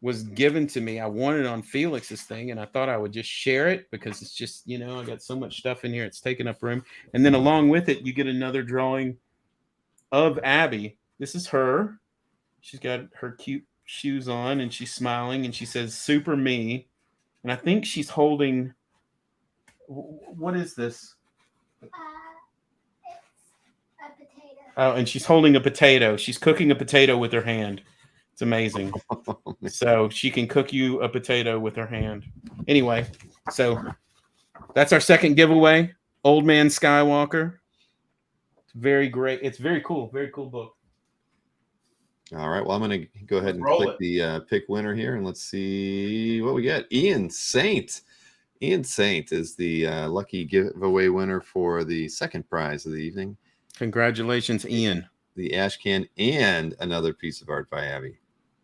was given to me. I wanted it on Felix's thing, and I thought I would just share it because it's just, you know, I got so much stuff in here, it's taking up room. And then along with it, you get another drawing of Abby. This is her. She's got her cute shoes on, and she's smiling, and she says, "Super me." And I think she's holding, what is this? It's a potato. Oh, and she's holding a potato. She's cooking a potato with her hand. It's amazing. So she can cook you a potato with her hand. Anyway, so that's our second giveaway. Old Man Skywalker. It's very great. It's very cool. Very cool book. All right. Well, I'm going to go ahead and click the pick winner here, and let's see what we get. Ian Saint. Ian Saint is the lucky giveaway winner for the second prize of the evening. Congratulations, Ian. The ash can and another piece of art by Abby.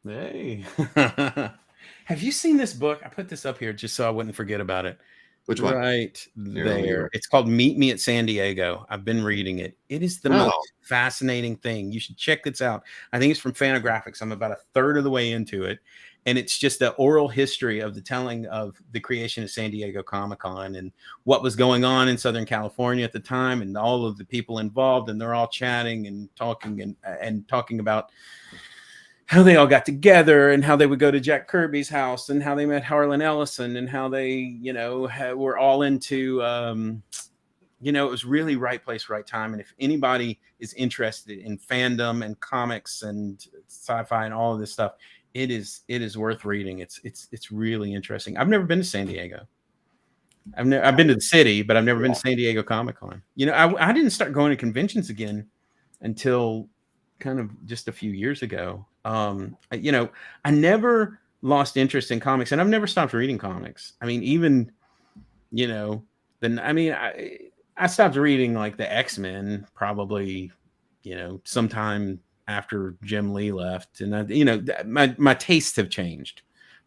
Hey. Have you seen this book? I put this up here just so I wouldn't forget about it. Which one? Right there. It's called Meet Me at San Diego. I've been reading it. It is the most fascinating thing. You should check this out. I think it's from Fantagraphics. I'm about a third of the way into it. And it's just the oral history of the telling of the creation of San Diego Comic-Con and what was going on in Southern California at the time and all of the people involved. And they're all chatting and talking and talking about how they all got together and how they would go to Jack Kirby's house and how they met Harlan Ellison and how they, you know, were all into, you know, it was really right place, right time. And if anybody is interested in fandom and comics and sci-fi and all of this stuff, it is worth reading. It's really interesting. I've never been to San Diego. I've been to the city, but I've never been to San Diego Comic-Con. You know, I didn't start going to conventions again until kind of just a few years ago. You know, I never lost interest in comics, and I've never stopped reading comics. I mean, even, you know, I stopped reading like the X-Men probably, you know, sometime after Jim Lee left, and you know, my tastes have changed,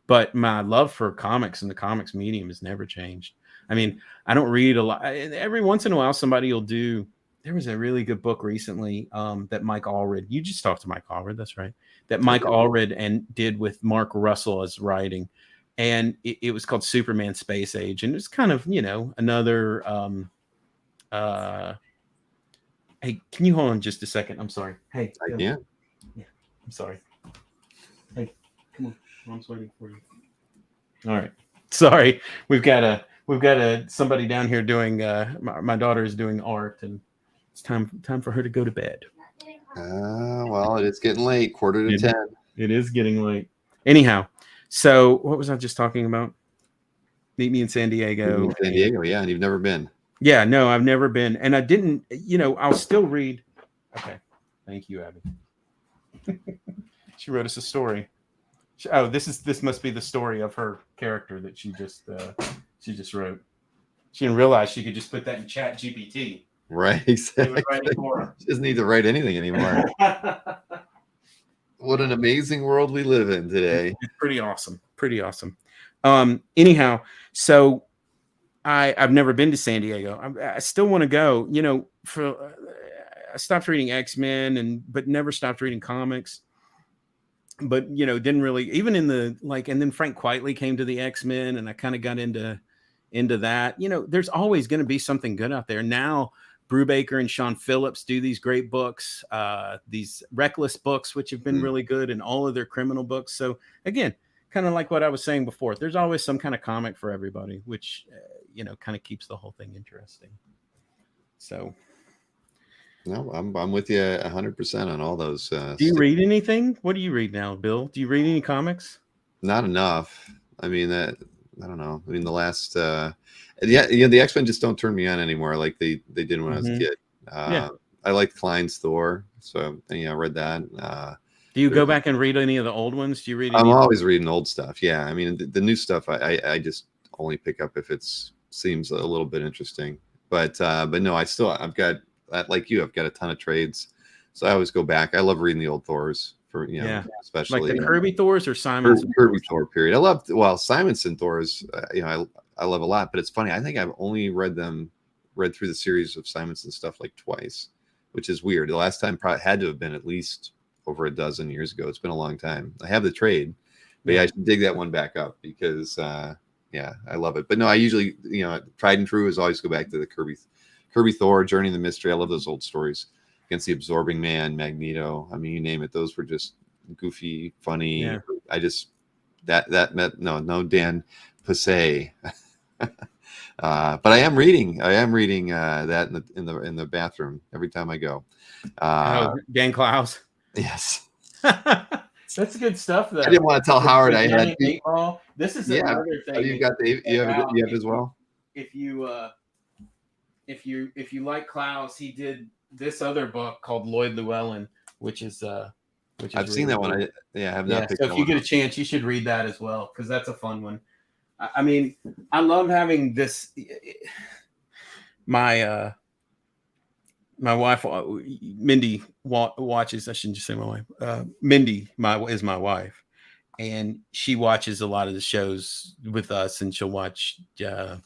but my love for comics and the comics medium has never changed. I mean, I don't read a lot. Every once in a while, somebody will do. There was a really good book recently that Mike Allred. You just talked to Mike Allred, that's right. That Mike Allred did with Mark Russell as writing, and it was called Superman Space Age, and it's kind of, you know, another. Hey, can you hold on just a second? I'm sorry. Hey, Yeah, I'm sorry. Hey, come on, Mom's waiting for you. All right, sorry. We've got somebody down here doing. My daughter is doing art, and it's time for her to go to bed. well, it is getting late, 9:45. It is getting late. Anyhow, so what was I just talking about? Meet Me in San Diego. San Diego, yeah, and you've never been. Yeah, no, I've never been, and I didn't. You know, I'll still read. Okay, thank you, Abby. She wrote us a story. Oh, this must be the story of her character that she just wrote. She didn't realize she could just put that in Chat GPT. Right, exactly. She doesn't need to write anything anymore. What an amazing world we live in today. It's pretty awesome. Pretty awesome. Anyhow, so I've never been to San Diego. I still want to go. You know, I stopped reading X-Men but never stopped reading comics. But, you know, didn't really, even in the, like, and then Frank Quitely came to the X-Men, and I kind of got into that. You know, there's always going to be something good out there. Now, Brubaker and Sean Phillips do these great books, these Reckless books, which have been really good, and all of their criminal books. So, again, kind of like what I was saying before, there's always some kind of comic for everybody, which, you know, kind of keeps the whole thing interesting. So. No, I'm with you 100% on all those. Do you read anything? What do you read now, Bill? Do you read any comics? Not enough. I mean, I don't know. I mean, the last, the X-Men just don't turn me on anymore like they did when I was a kid. I liked Klein's Thor, so I read that. Do you go back and read any of the old ones? Do you read? I'm always reading old stuff. Yeah, I mean, the new stuff I just only pick up if it seems a little bit interesting. But no, I've got. Like you, I've got a ton of trades, so I always go back. I love reading the old Thors especially like the Kirby Thors or Simonson Kirby Thor period. I love Simonson Thors. I love a lot, but it's funny. I think I've only read them read through the series of Simonson stuff like twice, which is weird. The last time probably had to have been at least over a dozen years ago. It's been a long time. I have the trade, but yeah, I should dig that one back up because yeah, I love it. But no, I usually, you know, tried and true is always go back to the Kirby Thor, Journey in the Mystery. I love those old stories. Against the Absorbing Man, Magneto. I mean, you name it. Those were just goofy, funny. Yeah. I just that meant no Dan Passay. But I am reading that in the bathroom every time I go. Dan Klaus. Yes. That's good stuff, though. I didn't want to tell Howard I had 8 Ball. This is another thing. Oh, you got you have as well. If you like Klaus, he did this other book called Lloyd Llewellyn, which is I've really seen that one. I have not. So if you get a chance, you should read that as well because that's a fun one. I mean, I love having this. My wife, Mindy, watches. I shouldn't just say my wife. Mindy, is my wife, and she watches a lot of the shows with us, and she'll watch, Dueling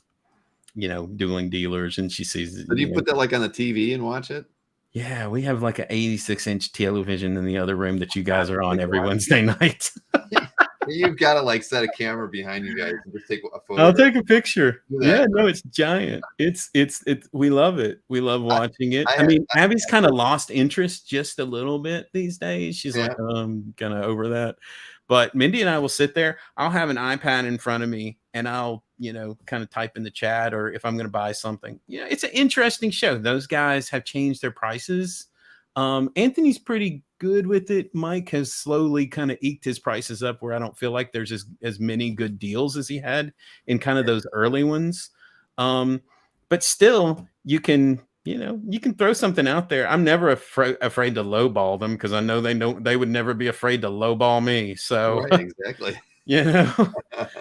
Dealers, and she sees. So do you put that like on the TV and watch it? Yeah, we have like an 86-inch television in the other room that you guys are on every Wednesday night. You've got to like set a camera behind you guys and just take a photo. I'll take a picture. Yeah, no, it's giant. It's we love it. We love watching it. I mean, Abby's kind of lost interest just a little bit these days. She's like, I'm kind of over that. But Mindy and I will sit there. I'll have an iPad in front of me and I'll, kind of type in the chat, or if I'm going to buy something. It's an interesting show. Those guys have changed their prices. Anthony's pretty good with it. Mike has slowly kind of eked his prices up where I don't feel like there's as many good deals as he had in kind of those early ones. But still, you can throw something out there. I'm never afraid to lowball them because I know they would never be afraid to lowball me. So right, exactly.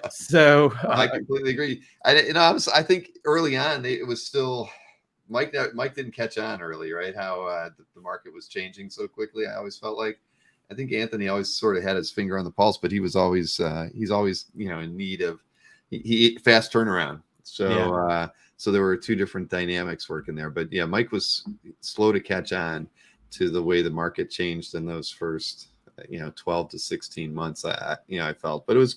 So I completely agree. I think early on it was still Mike didn't catch on early, right? How the market was changing so quickly. I always felt like, I think Anthony always sort of had his finger on the pulse, but he was always he's always in need of he fast turnaround. So so there were two different dynamics working there. But yeah, Mike was slow to catch on to the way the market changed in those first 12 to 16 months. I felt, but it was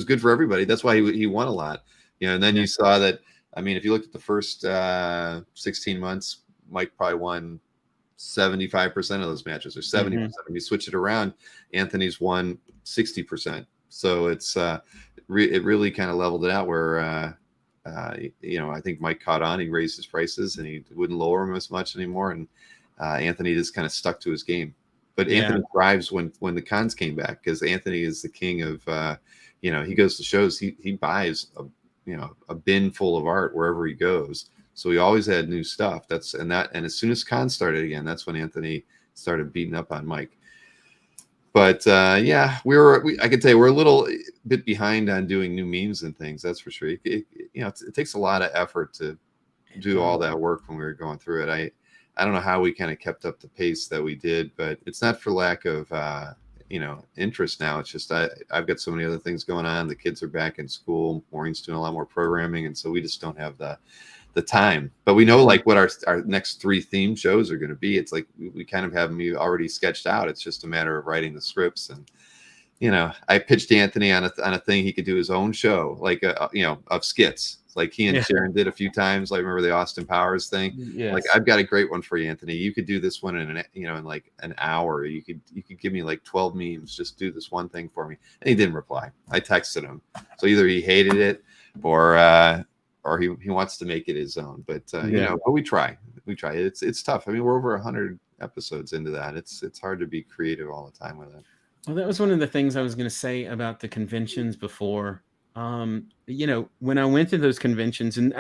good for everybody. That's why he won a lot. And then you saw that. I mean, if you looked at the first 16 months, Mike probably won 75% of those matches, or 70%. If you switch it around, Anthony's won 60%. So it really kind of leveled it out where, I think Mike caught on. He raised his prices and he wouldn't lower them as much anymore. And Anthony just kind of stuck to his game. But Anthony thrives when the cons came back, because Anthony is the king of, he goes to shows, he buys a bin full of art wherever he goes. So he always had new stuff. And as soon as cons started again, that's when Anthony started beating up on Mike. But I can tell you we're a little bit behind on doing new memes and things. That's for sure. It takes a lot of effort to do all that work when we were going through it. I don't know how we kind of kept up the pace that we did, but it's not for lack of interest now. It's just I've got so many other things going on. The kids are back in school. Maureen's doing a lot more programming, and so we just don't have the time. But we know like what our next 3 theme shows are going to be. It's like we kind of have them already sketched out. It's just a matter of writing the scripts. And I pitched Anthony on a thing he could do his own show, like of skits. Like he and Sharon did a few times. Like remember the Austin Powers thing? Yes. Like I've got a great one for you, Anthony. You could do this one in like an hour. You could give me like 12 memes. Just do this one thing for me. And he didn't reply. I texted him. So either he hated it or he wants to make it his own. But but we try. It's tough. I mean, we're over 100 episodes into that. It's hard to be creative all the time with it. Well, that was one of the things I was going to say about the conventions before. When I went to those conventions, and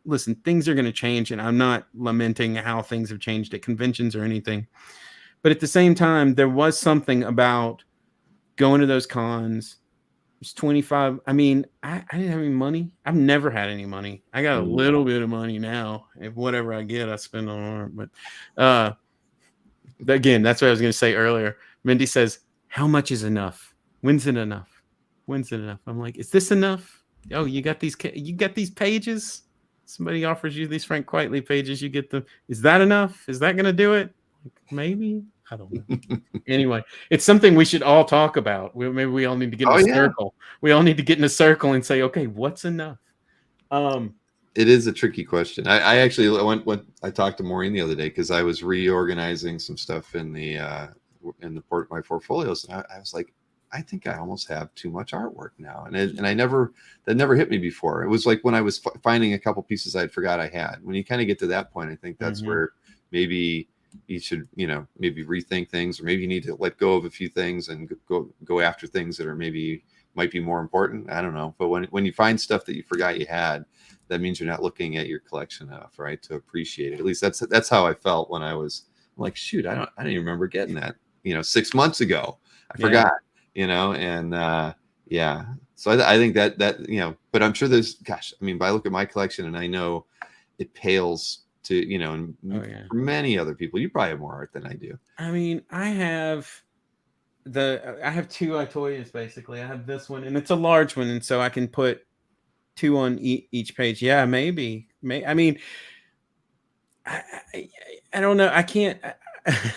listen, things are going to change, and I'm not lamenting how things have changed at conventions or anything, but at the same time, there was something about going to those cons. It's 25. I mean, I didn't have any money. I've never had any money. I got a little bit of money now. If whatever I get, I spend on art. But again, that's what I was going to say earlier. Mindy says, "How much is enough? When's it enough? When's it enough?" I'm like, "Is this enough? Oh, you got these pages? somebody offers you these Frank Quitely pages, you get them. Is that enough? Is that going to do it? Like, maybe. I don't know. Anyway, it's something we should all talk about. Maybe we all need to get in a circle. We all need to get in a circle and say, okay, what's enough? It is a tricky question. I actually went I talked to Maureen the other day because I was reorganizing some stuff in my portfolios, and I was like, I think I almost have too much artwork now, and that never hit me before. It was like when I was finding a couple pieces I forgot I had. When you kind of get to that point, I think that's where maybe you should, maybe rethink things, or maybe you need to let go of a few things and go after things that are might be more important. I don't know. But when you find stuff that you forgot you had, that means you're not looking at your collection enough, right, to appreciate it. At least that's how I felt when I was like, shoot, I don't even remember getting that, 6 months ago. I forgot, and yeah. So I think that but I'm sure there's, gosh, I mean, but I look at my collection and I know it pales to, and for many other people, you probably have more art than I do. I mean, I have two Itoyas basically. I have this one, and it's a large one, and so I can put two on each page. Yeah, maybe. I mean, I don't know. I can't. I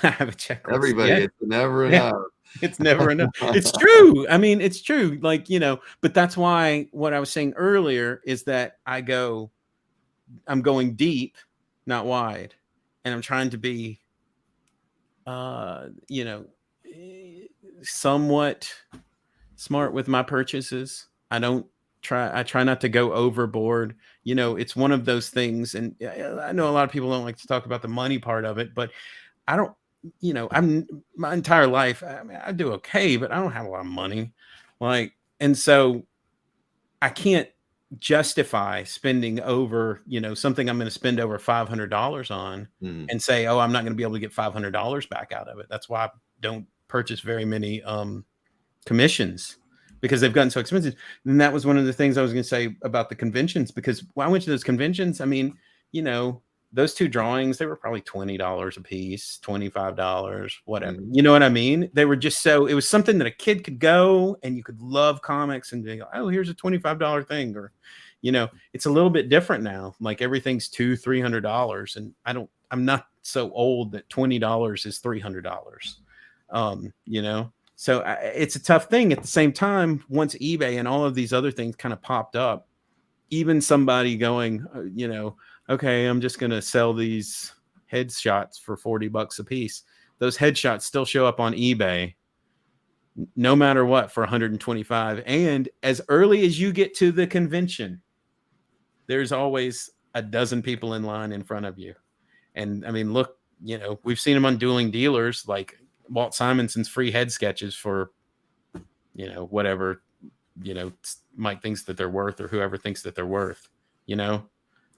have a checklist. Everybody, it's never enough. It's never enough. It's true. I mean, it's true. Like, but that's why what I was saying earlier is that I'm going deep, not wide, and I'm trying to be, somewhat smart with my purchases. I try not to go overboard. It's one of those things. And I know a lot of people don't like to talk about the money part of it, but I don't, I'm my entire life, I mean, I do okay, but I don't have a lot of money. And so I can't justify spending over, something I'm going to spend over $500 on and say, oh, I'm not going to be able to get $500 back out of it. That's why I don't purchase very many commissions, because they've gotten so expensive. And that was one of the things I was going to say about the conventions, because when I went to those conventions, I mean, those two drawings, they were probably $20 a piece, $25, whatever. You know what I mean? They were just it was something that a kid could go and you could love comics and be like, oh, here's a $25 thing. Or, it's a little bit different now. Like everything's $200-$300. And I'm not so old that $20 is $300. So it's a tough thing. At the same time, once eBay and all of these other things kind of popped up, even somebody going, okay, I'm just going to sell these headshots for $40 a piece. Those headshots still show up on eBay no matter what for $125. And as early as you get to the convention, there's always a dozen people in line in front of you. And I mean, look, we've seen them on Dueling Dealers, like Walt Simonson's free head sketches for, whatever, Mike thinks that they're worth, or whoever thinks that they're worth,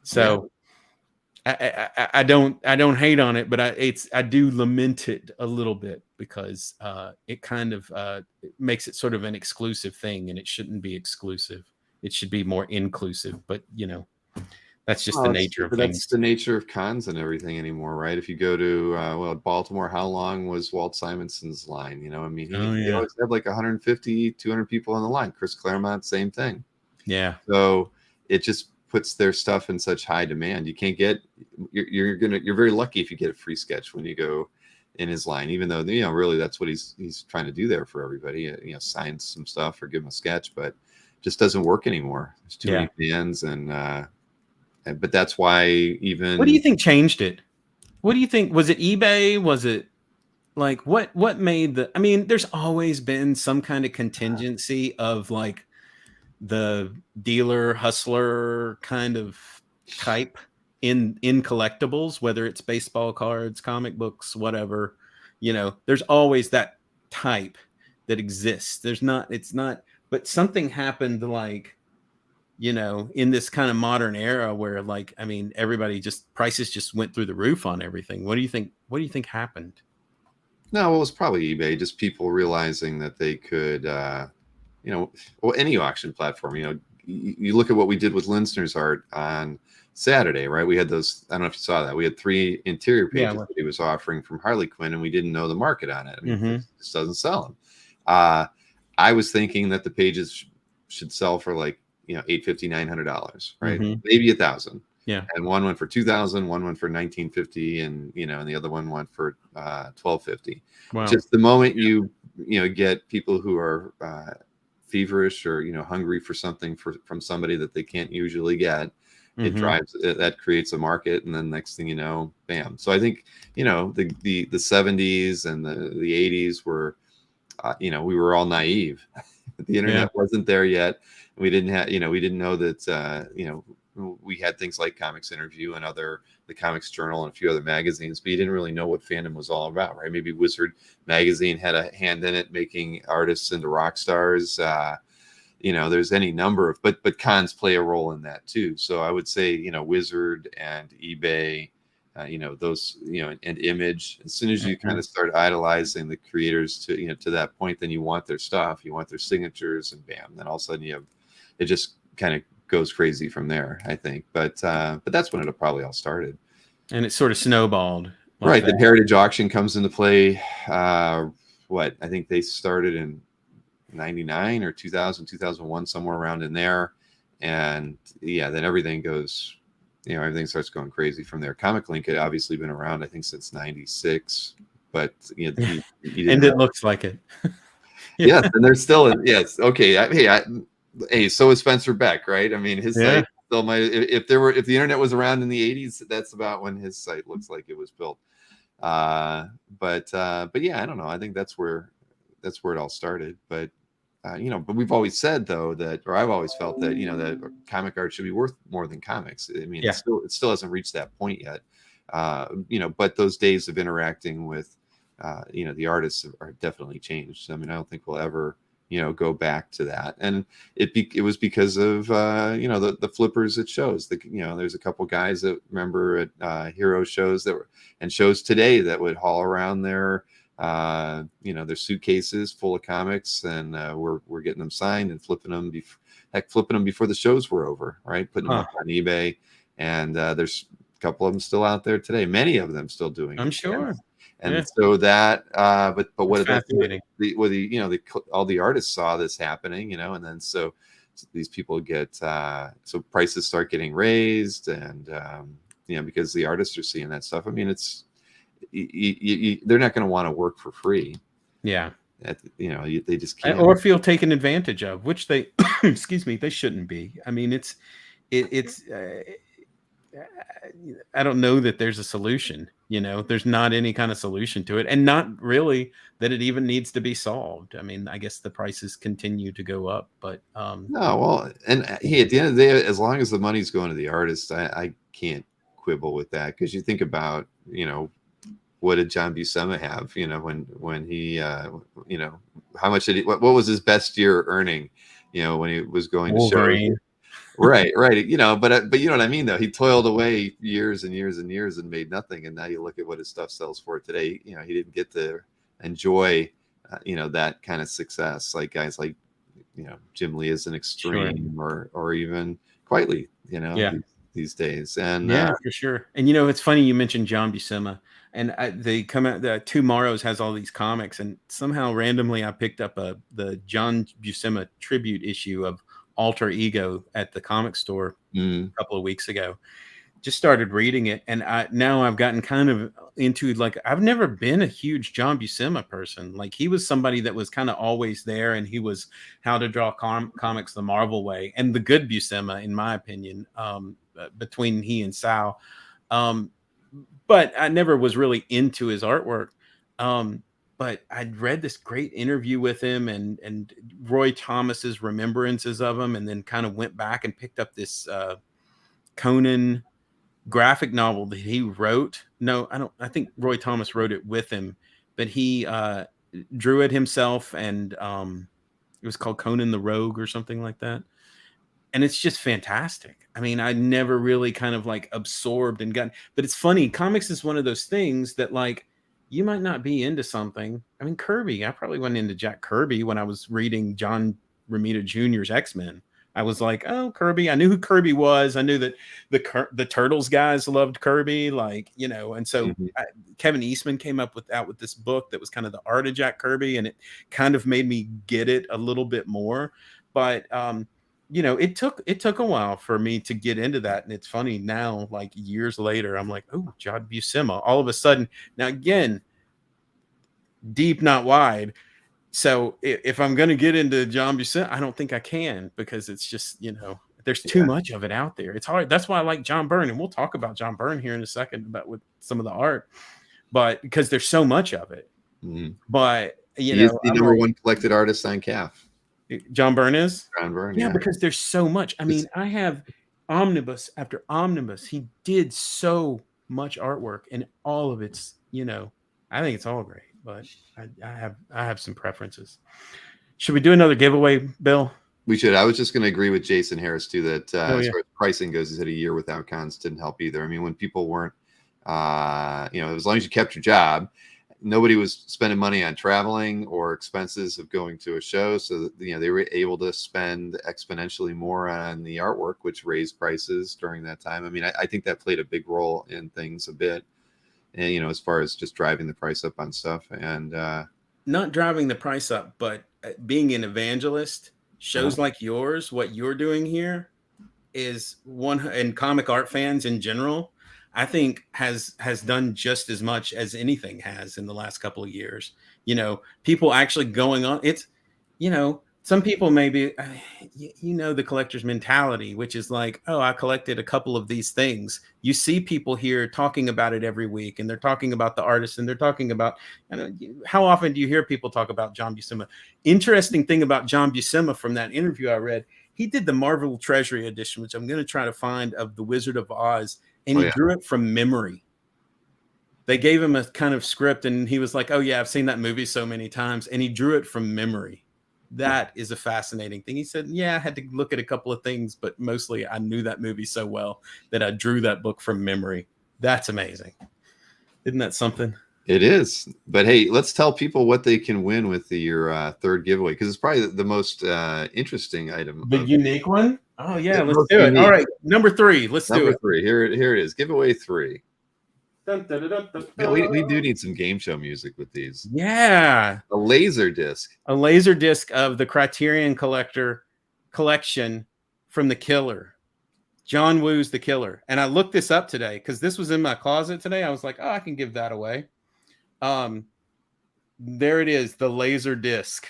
So I don't hate on it, but I do lament it a little bit, because it kind of it makes it sort of an exclusive thing, and it shouldn't be exclusive. It should be more inclusive, but that's just the nature of things. That's the nature of cons and everything anymore, right? If you go to Baltimore, how long was Walt Simonson's line? He always had like 150, 200 people on the line. Chris Claremont, same thing. Yeah. So it just puts their stuff in such high demand. You can't get, you're very lucky if you get a free sketch when you go in his line, even though, really that's what he's trying to do there for everybody, sign some stuff or give them a sketch, but just doesn't work anymore. There's too many fans, but that's why even. What do you think changed it? What do you think? Was it eBay? Was it like what made I mean, there's always been some kind of contingency of like the dealer hustler kind of type in collectibles, whether it's baseball cards, comic books, whatever, there's always that type that exists. But something happened like, in this kind of modern era where, like, I mean, everybody prices just went through the roof on everything. What do you think happened? No, it was probably eBay, just people realizing that they could, any auction platform, you look at what we did with Linsner's art on Saturday, right? We had those, I don't know if you saw that. We had 3 interior pages that he was offering from Harley Quinn, and we didn't know the market on it. I mean, it just doesn't sell them. I was thinking that the pages should sell for like, $850, $900, right? Maybe $1,000. Yeah. And one went for 2,000, one went for 1950, and and the other one went for 1250. Wow. Just the moment you get people who are feverish or hungry for something from somebody that they can't usually get, it drives that creates a market, and then next thing you know, bam. So I think the 70s and the 80s were we were all naive. The internet wasn't there yet. We didn't have we didn't know that we had things like Comics Interview and the Comics Journal and a few other magazines, but you didn't really know what fandom was all about, right? Maybe Wizard magazine had a hand in it, making artists into rock stars. There's any number of, but cons play a role in that too. So I would say, Wizard and eBay, those, and Image, as soon as you kind of start idolizing the creators to that point, then you want their stuff, you want their signatures, and bam, then all of a sudden it just kind of goes crazy from there, I think. But that's when it probably all started. And it sort of snowballed. Right. The Heritage Auction comes into play. I think they started in 99 or 2000, 2001, somewhere around in there. And then everything goes, everything starts going crazy from there. Comic Link had obviously been around, I think, since 96, but you and it looks like it. Yes. And there's still, yes. Okay. Hey, so is Spencer Beck, right? I mean, his site still might, if the internet was around in the 80s, that's about when his site looks like it was built. But yeah, I don't know. I think that's where it all started. But but we've always said though or I've always felt that that comic art should be worth more than comics. I mean, it still hasn't reached that point yet. But those days of interacting with the artists are definitely changed. I mean, I don't think we'll ever go back to that. And it was because of the flippers at shows. There's a couple guys that remember at hero shows and shows today that would haul around their their suitcases full of comics, and we're getting them signed and flipping them before the shows were over, right? Putting them up on eBay, and there's a couple of them still out there today. Many of them still doing it. I'm sure. And so that, but what all the artists saw this happening, and then so these people get so prices start getting raised, and because the artists are seeing that stuff. I mean, it's they're not going to want to work for free. Yeah. They just can't, or feel taken advantage of, which they excuse me, they shouldn't be. I mean, it's I don't know that there's a solution. There's not any kind of solution to it, and not really that it even needs to be solved. I mean, I guess the prices continue to go up, but no. Well, and hey, at the end of the day, as long as the money's going to the artist, I can't quibble with that, because you think about what did John Buscema have? When he how much did he? What was his best year earning? When he was going Wolverine. to show. Right. But you know what I mean, though. He toiled away years and years and years and made nothing. And now you look at what his stuff sells for today. He didn't get to enjoy, that kind of success like guys like, Jim Lee is an Extreme, or even Quietly, these days. And for sure. And it's funny you mentioned John Buscema, and they come out. The Tomorrows has all these comics, and somehow randomly I picked up the John Buscema tribute issue of Alter Ego at the comic store a couple of weeks ago. Just started reading it, and now I've gotten kind of into, like, I've never been a huge John Buscema person. Like, he was somebody that was kind of always there, and he was How to Draw Comics the Marvel Way, and the good Buscema, in my opinion, between he and Sal. But I never was really into his artwork. But I'd read this great interview with him and Roy Thomas's remembrances of him, and then kind of went back and picked up this Conan graphic novel that he wrote. No, I think Roy Thomas wrote it with him, but he drew it himself, and it was called Conan the Rogue or something like that. And it's just fantastic. I mean, I never really kind of like absorbed and gotten, but it's funny. Comics is one of those things that, like, you might not be into something. I mean, Kirby, I probably went into Jack Kirby when I was reading John Romita Jr.'s X-Men. I was like, oh, Kirby. I knew who Kirby was. I knew that the Turtles guys loved Kirby, like, and so Kevin Eastman came out with this book that was kind of the art of Jack Kirby, and it kind of made me get it a little bit more. But you know, it took a while for me to get into that. And it's funny now, like years later, I'm like, oh, John Buscema. All of a sudden, now again, deep, not wide. So if I'm going to get into John Buscema, I don't think I can, because it's just, you know, there's too much of it out there. It's hard. That's why I like John Byrne. And we'll talk about John Byrne here in a second about with some of the art, but because there's so much of it. Mm-hmm. But, you he know, is the number one collected artist on CAF. John Byrne is? John Byrne, yeah, because there's so much. I mean, I have omnibus after omnibus. He did so much artwork, and all of it's, you know, I think it's all great, but I have some preferences. Should we do another giveaway, Bill? We should. I was just going to agree with Jason Harris too, that as far as pricing goes, he said a year without cons didn't help either. I mean, when people weren't, you know, as long as you kept your job, nobody was spending money on traveling or expenses of going to a show. So that, you know, they were able to spend exponentially more on the artwork, which raised prices during that time. I mean, I think that played a big role in things a bit. And, you know, as far as just driving the price up on stuff, and not driving the price up, but being an evangelist, shows like yours, what you're doing here is one, and comic art fans in general, I think has done just as much as anything has in the last couple of years. You know, people actually going on. It's, you know, some people maybe, you know, the collector's mentality, which is like, oh, I collected a couple of these things. You see people here talking about it every week, and they're talking about the artist, and they're talking about, how often do you hear people talk about John Buscema? Interesting thing about John Buscema from that interview I read, he did the Marvel Treasury edition, which I'm going to try to find, of The Wizard of Oz. And he drew it from memory. They gave him a kind of script, and he was like, oh yeah, I've seen that movie so many times. And he drew it from memory. That is a fascinating thing. He said, yeah, I had to look at a couple of things, but mostly I knew that movie so well that I drew that book from memory. That's amazing. Isn't that something? It is. But hey, let's tell people what they can win with your third giveaway, because it's probably the most interesting item. The unique one? Oh yeah, let's do it. All right, number 3. Let's do it. Number 3. Here it is. Giveaway 3. Dun, dun, dun, dun, dun. Yeah, we do need some game show music with these. Yeah. A laser disc. A laser disc of the Criterion Collector collection from The Killer. John Woo's The Killer. And I looked this up today because this was in my closet today. I was like, oh, I can give that away. There it is, the laser disc.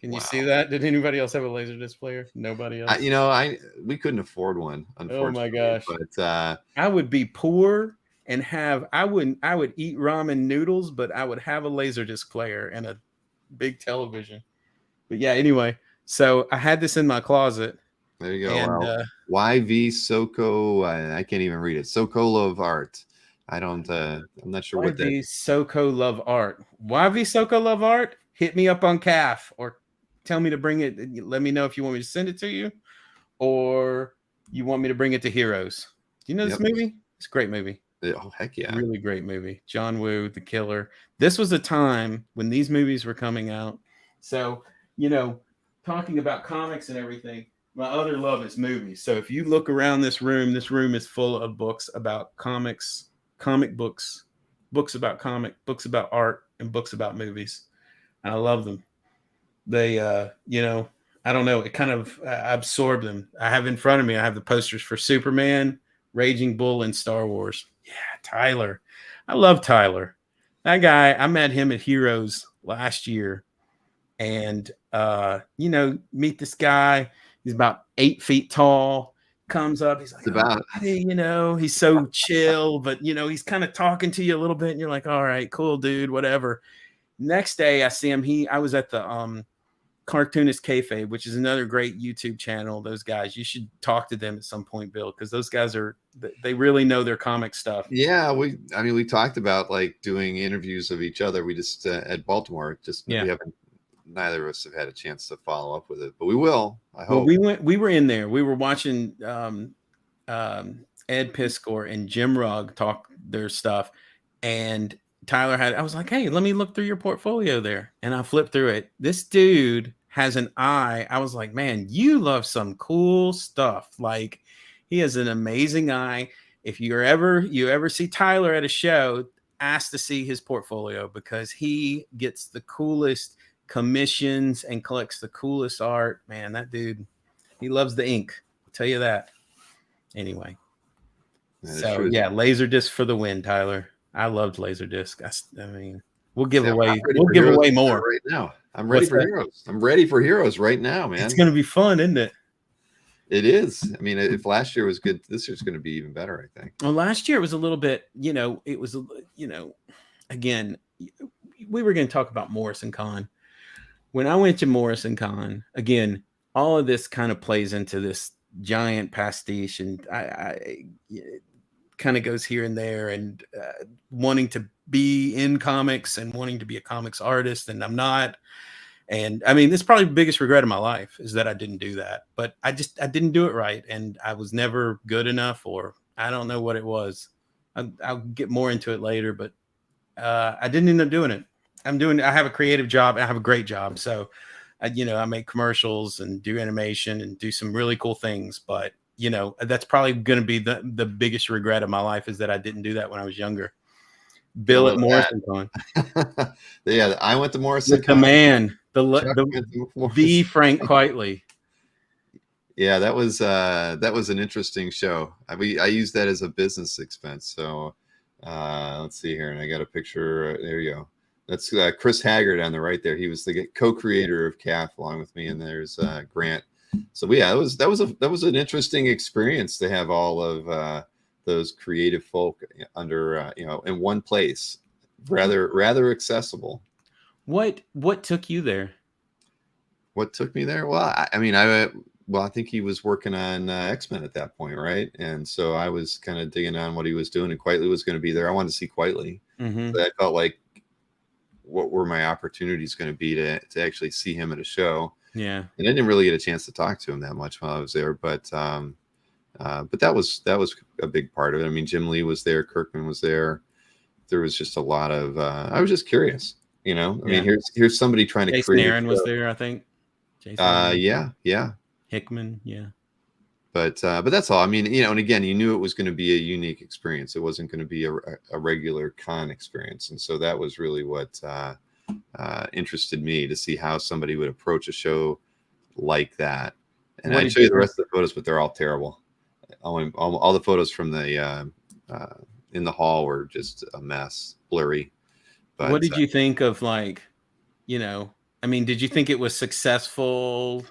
Can you see that? Did anybody else have a laser disc player? Nobody else. You know, we couldn't afford one, unfortunately. Oh my gosh! But I would be poor and I would eat ramen noodles, but I would have a laser disc player and a big television. But yeah, anyway, so I had this in my closet. There you go. And, YV Soko, I can't even read it. Soko Love Art. I don't. I'm not sure what that. YV Soko Love Art. YV Soko Love Art. Hit me up on CAF or tell me to bring it. Let me know if you want me to send it to you, or you want me to bring it to Heroes. Do you know this movie? It's a great movie. Oh heck yeah! Really great movie. John Woo, The Killer. This was a time when these movies were coming out. So, you know, talking about comics and everything, my other love is movies. So if you look around this room is full of books about comics, comic books, books about books about art, and books about movies. And I love them. They, you know, I don't know. It kind of absorbed them. I have in front of me, I have the posters for Superman, Raging Bull, and Star Wars. Yeah, Tyler. I love Tyler. That guy, I met him at Heroes last year. And, you know, meet this guy. He's about 8 feet tall. Comes up. He's like, hey, you know, he's so chill, but, you know, he's kind of talking to you a little bit. And you're like, all right, cool, dude, whatever. Next day I see him. I was at the Cartoonist Kayfabe, which is another great YouTube channel. Those guys, you should talk to them at some point, Bill, because those guys they really know their comic stuff. Yeah, we talked about like doing interviews of each other. We just at Baltimore, we haven't. Neither of us have had a chance to follow up with it, but we will. I hope. Well, we were in there. We were watching Ed Piskor and Jim Rugg talk their stuff, and Tyler I was like, hey, let me look through your portfolio there. And I flipped through it. This dude has an eye. I was like, man, you love some cool stuff. Like, he has an amazing eye. If you ever see Tyler at a show, ask to see his portfolio, because he gets the coolest commissions and collects the coolest art. Man, that dude, He loves the ink. I'll tell you that. Anyway. So true. yeah, Laserdisc for the win, Tyler. I loved Laserdisc. I mean, we'll give away more right now. I'm ready What's for that? Heroes. I'm ready for Heroes right now, man. It's going to be fun, isn't it? It is. I mean, if last year was good, this year's going to be even better, I think. Well, last year was a little bit, it was, again, we were going to talk about MorrissonCon. When I went to MorrissonCon, again, all of this kind of plays into this giant pastiche, and I kind of goes here and there, and wanting to be in comics and wanting to be a comics artist, and I'm not. And I mean, this is probably the biggest regret of my life is that I didn't do that, but I didn't do it right. And I was never good enough, or I don't know what it was. I'll get more into it later, but I didn't end up doing it. I have a creative job. I have a great job. So, I make commercials and do animation and do some really cool things, but that's probably going to be the biggest regret of my life is that I didn't do that when I was younger. Bill at MorrissonCon. Yeah, I went to MorrissonCon. The man, the Frank Quitely. Yeah, that was an interesting show. I used that as a business expense. So let's see here, and I got a picture. There you go. That's Chris Haggard on the right there. He was the co-creator of CAF along with me, and there's Grant. So yeah, that was an interesting experience to have all of those creative folk under in one place, rather accessible. What took you there? What took me there? Well, I think he was working on X-Men at that point, right? And so I was kind of digging on what he was doing, and Quitely was going to be there. I wanted to see Quitely. Mm-hmm. So I felt like, what were my opportunities going to be to actually see him at a show? Yeah, and I didn't really get a chance to talk to him that much while I was there, but that was a big part of it. I mean, Jim Lee was there, Kirkman was there. There was just a lot of. I was just curious, I mean, here's somebody trying to Jason create. Aaron was there, I think. Jason yeah. Hickman, yeah. But that's all. I mean, and again, you knew it was going to be a unique experience. It wasn't going to be a regular con experience, and so that was really what interested me, to see how somebody would approach a show like that. And I'd show you the rest of the photos, but they're all terrible. All the photos from the in the hall were just a mess, blurry. But what did you think of, like, I mean, did you think it was successful,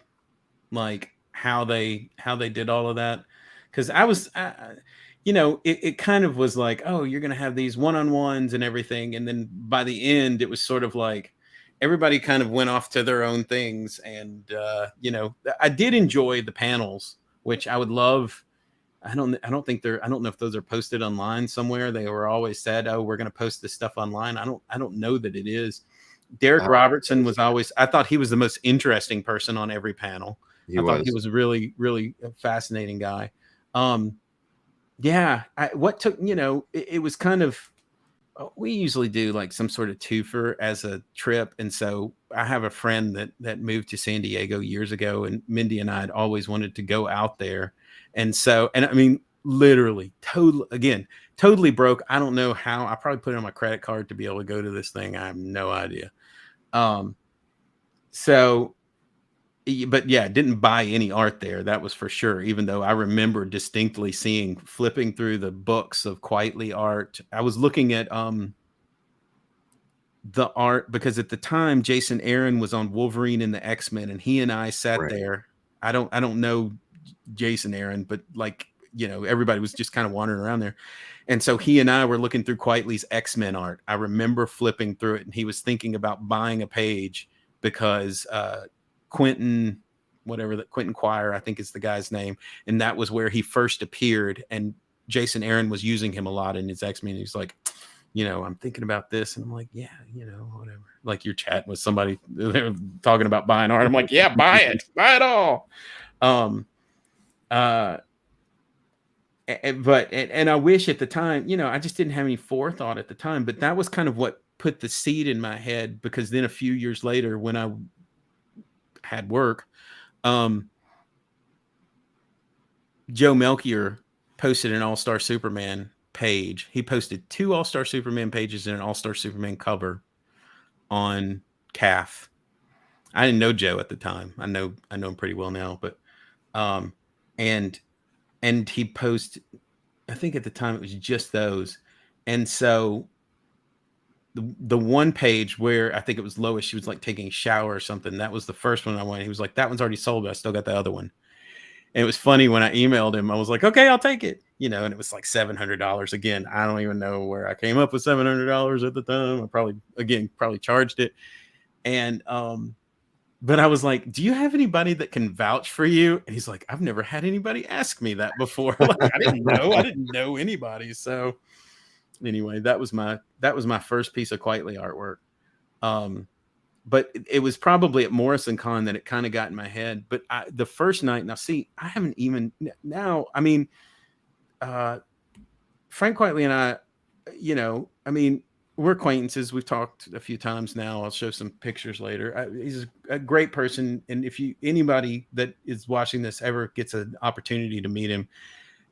like how they did all of that? Because I was, it kind of was like, oh, you're going to have these one-on-ones and everything. And then by the end, it was sort of like everybody kind of went off to their own things. And, I did enjoy the panels, which I would love. I don't know if those are posted online somewhere. They were always said, oh, we're going to post this stuff online. I don't know that it is. Derek Robertson was I thought he was the most interesting person on every panel. I thought he was a really, really fascinating guy. What took, it was kind of, we usually do like some sort of twofer as a trip. And so I have a friend that moved to San Diego years ago, and Mindy and I had always wanted to go out there. And so, and I mean, literally totally broke. I don't know how. I probably put it on my credit card to be able to go to this thing. I have no idea. But yeah, didn't buy any art there. That was for sure. Even though I remember distinctly flipping through the books of Quitely art. I was looking at the art because at the time Jason Aaron was on Wolverine and the X-Men, and he and I sat there. I don't know Jason Aaron, but like, everybody was just kind of wandering around there. And so he and I were looking through Quitely's X-Men art. I remember flipping through it, and he was thinking about buying a page because Quentin Quire, I think is the guy's name. And that was where he first appeared. And Jason Aaron was using him a lot in his X-Men. He's like, I'm thinking about this. And I'm like, yeah, whatever. Like, you're chatting with somebody, they're talking about buying art. I'm like, yeah, buy it all. And I wish at the time, I just didn't have any forethought at the time, but that was kind of what put the seed in my head, because then a few years later when I had work, Joe Melchior posted an All-Star Superman page. He posted 2 All-Star Superman pages and an All-Star Superman cover on CAF. I didn't know Joe at the time. I know him pretty well now, but Um, and he posted, I think at the time it was just those. And so the one page where I think it was Lois, she was like taking a shower or something. That was the first one I went. He was like, that one's already sold, but I still got the other one. And it was funny when I emailed him, I was like, okay, I'll take it. And it was like $700 again. I don't even know where I came up with $700 at the time. I probably charged it. And, but I was like, do you have anybody that can vouch for you? And he's like, I've never had anybody ask me that before. Like, I didn't know anybody. So anyway, that was my first piece of Quietly artwork. But it was probably at MorrissonCon that it kind of got in my head. But the first night, now see, I haven't even now. I mean, Frank Quietly and I, I mean, we're acquaintances. We've talked a few times now. I'll show some pictures later. He's a great person, and if anybody that is watching this ever gets an opportunity to meet him,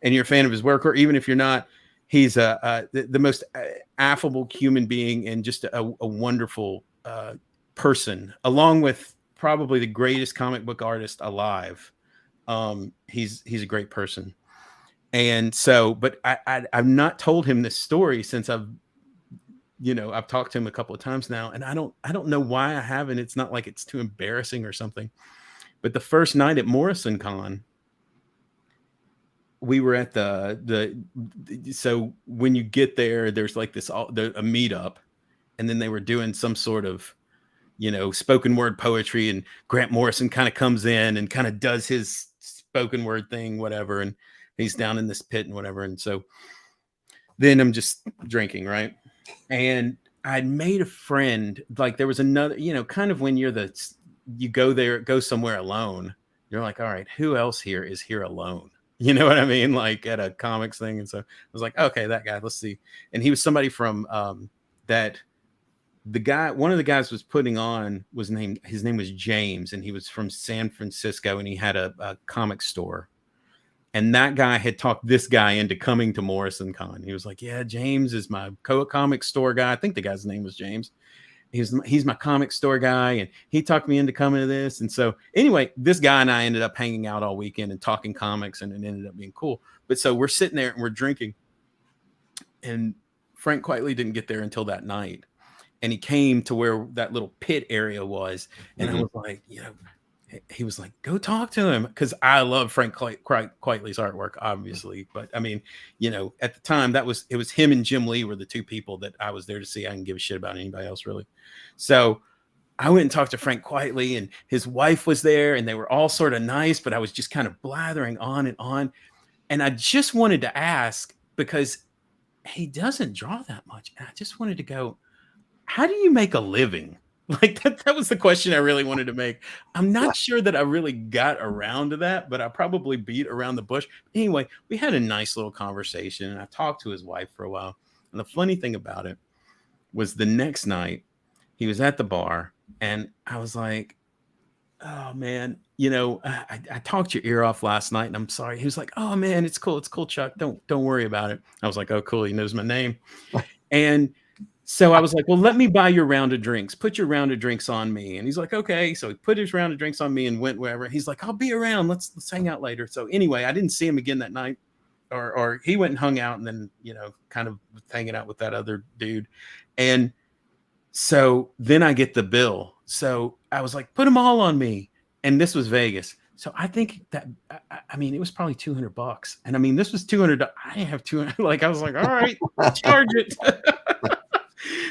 and you're a fan of his work, or even if you're not, he's the most affable human being and just a wonderful person, along with probably the greatest comic book artist alive. He's a great person. And so, but I've not told him this story since I've talked to him a couple of times now, and I don't know why I haven't. It's not like it's too embarrassing or something. But the first night at MorrissonCon, we were at so when you get there, there's like a meetup, and then they were doing some sort of spoken word poetry, and Grant Morrison kind of comes in and kind of does his spoken word thing, whatever, and he's down in this pit and whatever. And so then I'm just drinking, right? And I'd made a friend, like there was another, kind of when you go somewhere alone, you're like, all right, who else here is here alone? You know what I mean? Like at a comics thing. And so I was like, okay, that guy, let's see. And he was somebody from one of the guys was putting on his name was James, and he was from San Francisco, and he had a comic store. And that guy had talked this guy into coming to MorrissonCon. He was like, yeah, James is my comic store guy. I think the guy's name was James. He's my comic store guy, and he talked me into coming to this. And so anyway, this guy and I ended up hanging out all weekend and talking comics, and it ended up being cool. But so we're sitting there and we're drinking, and Frank Quietly didn't get there until that night. And he came to where that little pit area was. And I was like, he was like, go talk to him. Cause I love Frank Quietly's artwork, obviously. But I mean, at the time it was him and Jim Lee were the two people that I was there to see. I didn't give a shit about anybody else really. So I went and talked to Frank Quietly, and his wife was there, and they were all sort of nice, but I was just kind of blathering on and on. And I just wanted to ask, because he doesn't draw that much. And I just wanted to go, how do you make a living? Like that was the question I really wanted to make. I'm not sure that I really got around to that, but I probably beat around the bush. Anyway, we had a nice little conversation, and I talked to his wife for a while. And the funny thing about it was the next night he was at the bar, and I was like, oh man, I talked your ear off last night, and I'm sorry. He was like, oh man, it's cool, Chuck. Don't worry about it. I was like, oh cool, he knows my name. And so I was like, well, let me buy your round of drinks. Put your round of drinks on me. And he's like, okay. So he put his round of drinks on me and went wherever. He's like, I'll be around. Let's hang out later. So anyway, I didn't see him again that night, or he went and hung out, and then, kind of hanging out with that other dude. And so then I get the bill. So I was like, put them all on me. And this was Vegas. So I think that, I mean, it was probably $200. And I mean, this was $200. I didn't have 200. Like, I was like, all right, charge it.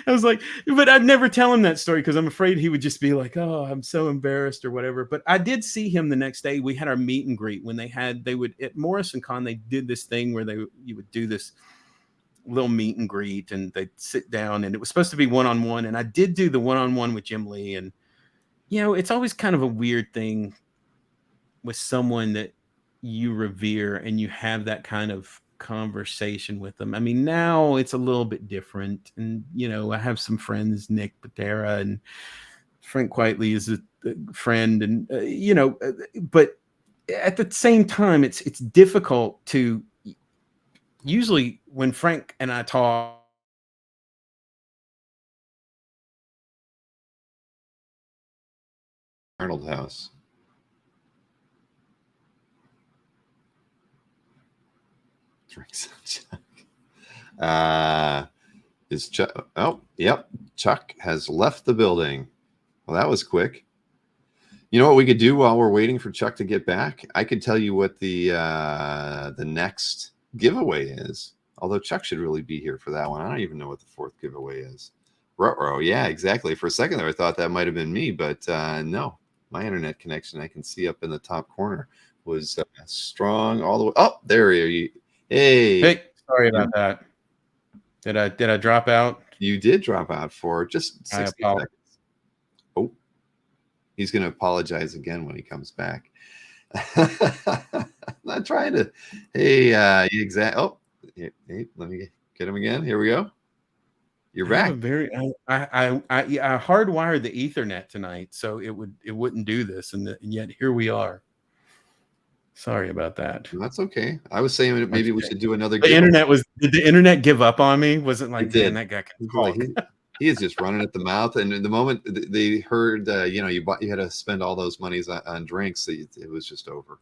I was like, but I'd never tell him that story because I'm afraid he would just be like, oh, I'm so embarrassed or whatever. But I did see him the next day. We had our meet and greet when they would at MorrissonCon, they did this thing where you would do this little meet and greet, and they'd sit down, and it was supposed to be one-on-one. And I did do the one-on-one with Jim Lee. And, it's always kind of a weird thing with someone that you revere and you have that kind of conversation with them. I mean, now it's a little bit different, and I have some friends, Nick Patera and Frank Quietly is a friend, and but at the same time, it's difficult to. Usually, when Frank and I talk, Arnold House. Drinks on Chuck. Is Chuck? Oh, yep. Chuck has left the building. Well, that was quick. You know what we could do while we're waiting for Chuck to get back? I could tell you what the next giveaway is. Although Chuck should really be here for that one. I don't even know what the fourth giveaway is. Ruh-roh. Yeah, exactly. For a second there, I thought that might have been me, but no. My internet connection, I can see up in the top corner, was strong all the way. Oh, there you are. Hey, sorry about that. Did I drop out? You did drop out for just 60 seconds. Oh, he's going to apologize again when he comes back. I'm not trying to. Hey, Oh, hey, let me get him again. Here we go. You're back. I hardwired the Ethernet tonight, so it wouldn't do this, and yet here we are. Sorry about that. That's okay. I was saying maybe we should do another. Did the internet give up on me? Was it like, man, that guy can talk? He is just running at the mouth. And the moment they heard, you had to spend all those monies on drinks, it was just over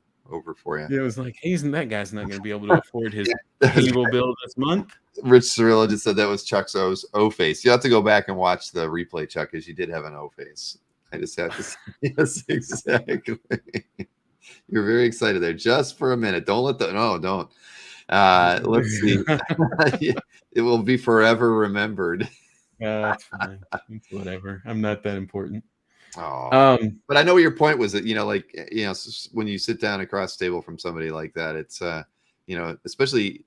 for you. It was like, that guy's not going to be able to afford his cable bill this month. Rich Cirillo just said that was Chuck's O face. You have to go back and watch the replay, Chuck, because you did have an O face. I just have to say, yes, exactly. You're very excited there just for a minute. Don't. Let's see. It will be forever remembered. That's fine. It's whatever. I'm not that important. Oh, but I know what your point was that, when you sit down across the table from somebody like that, it's, especially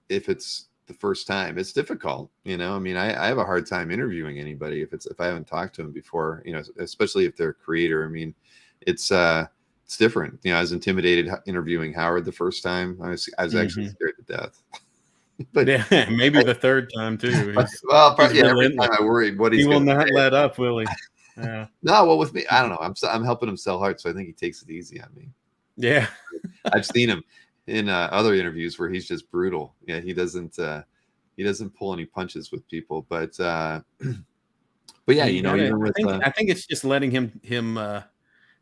if it's the first time, it's difficult. I have a hard time interviewing anybody if I haven't talked to them before, especially if they're a creator. It's different. I was intimidated interviewing Howard the first time. I was actually scared to death. But yeah, maybe the third time too. Every time I worry what he will not let up, will he? Yeah. No, well, with me, I don't know. I'm helping him sell hard, so I think he takes it easy on me. Yeah, I've seen him in other interviews where he's just brutal. Yeah, he doesn't pull any punches with people, but yeah, I think it's just letting him.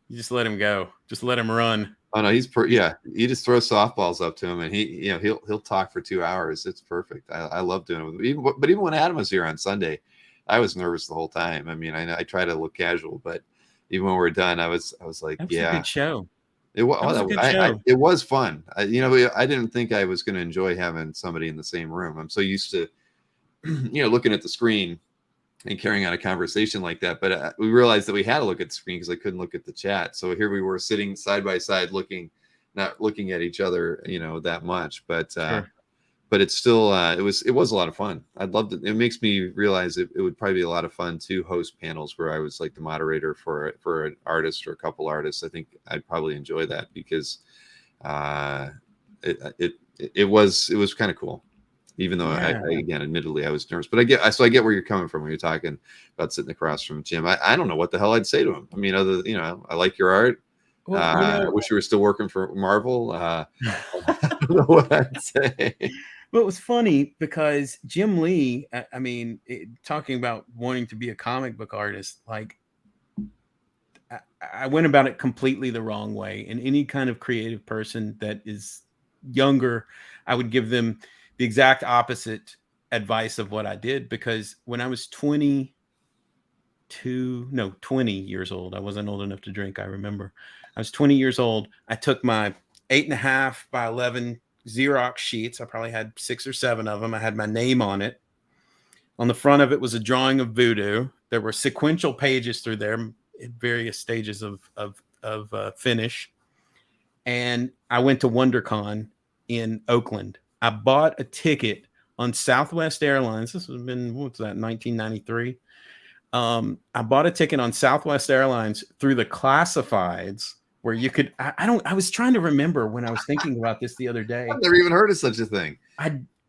You just let him go. Just let him run. Oh no, you just throw softballs up to him, and he'll talk for 2 hours. It's perfect. I love doing it with him. But even when Adam was here on Sunday, I was nervous the whole time. I try to look casual, but even when we're done, I was like, that was a good show. It was. It was fun. I didn't think I was going to enjoy having somebody in the same room. I'm so used to, looking at the screen and carrying on a conversation like that. But we realized that we had to look at the screen because I couldn't look at the chat. So here we were sitting side by side, not looking at each other, that much. But sure. But it's still it was a lot of fun. I'd love to. It makes me realize it would probably be a lot of fun to host panels where I was like the moderator for an artist or a couple artists. I think I'd probably enjoy that because it was kind of cool. Even though again, admittedly, I was nervous, but I get where you're coming from when you're talking about sitting across from Jim. I don't know what the hell I'd say to him. Other than, I like your art. Well, I wish you were still working for Marvel. I don't know what I'd say. Well, it was funny because Jim Lee, talking about wanting to be a comic book artist, like I went about it completely the wrong way. And any kind of creative person that is younger, I would give them the exact opposite advice of what I did, because when I was 20 years old, I wasn't old enough to drink. I remember I was 20 years old. I took my 8.5 by 11 Xerox sheets. I probably had 6 or 7 of them. I had my name on it. On the front of it was a drawing of voodoo. There were sequential pages through there at various stages of finish. And I went to WonderCon in Oakland. I bought a ticket on Southwest Airlines. This has been, 1993. I bought a ticket on Southwest Airlines through the classifieds where you could, I was trying to remember when I was thinking about this the other day. I've never even heard of such a thing.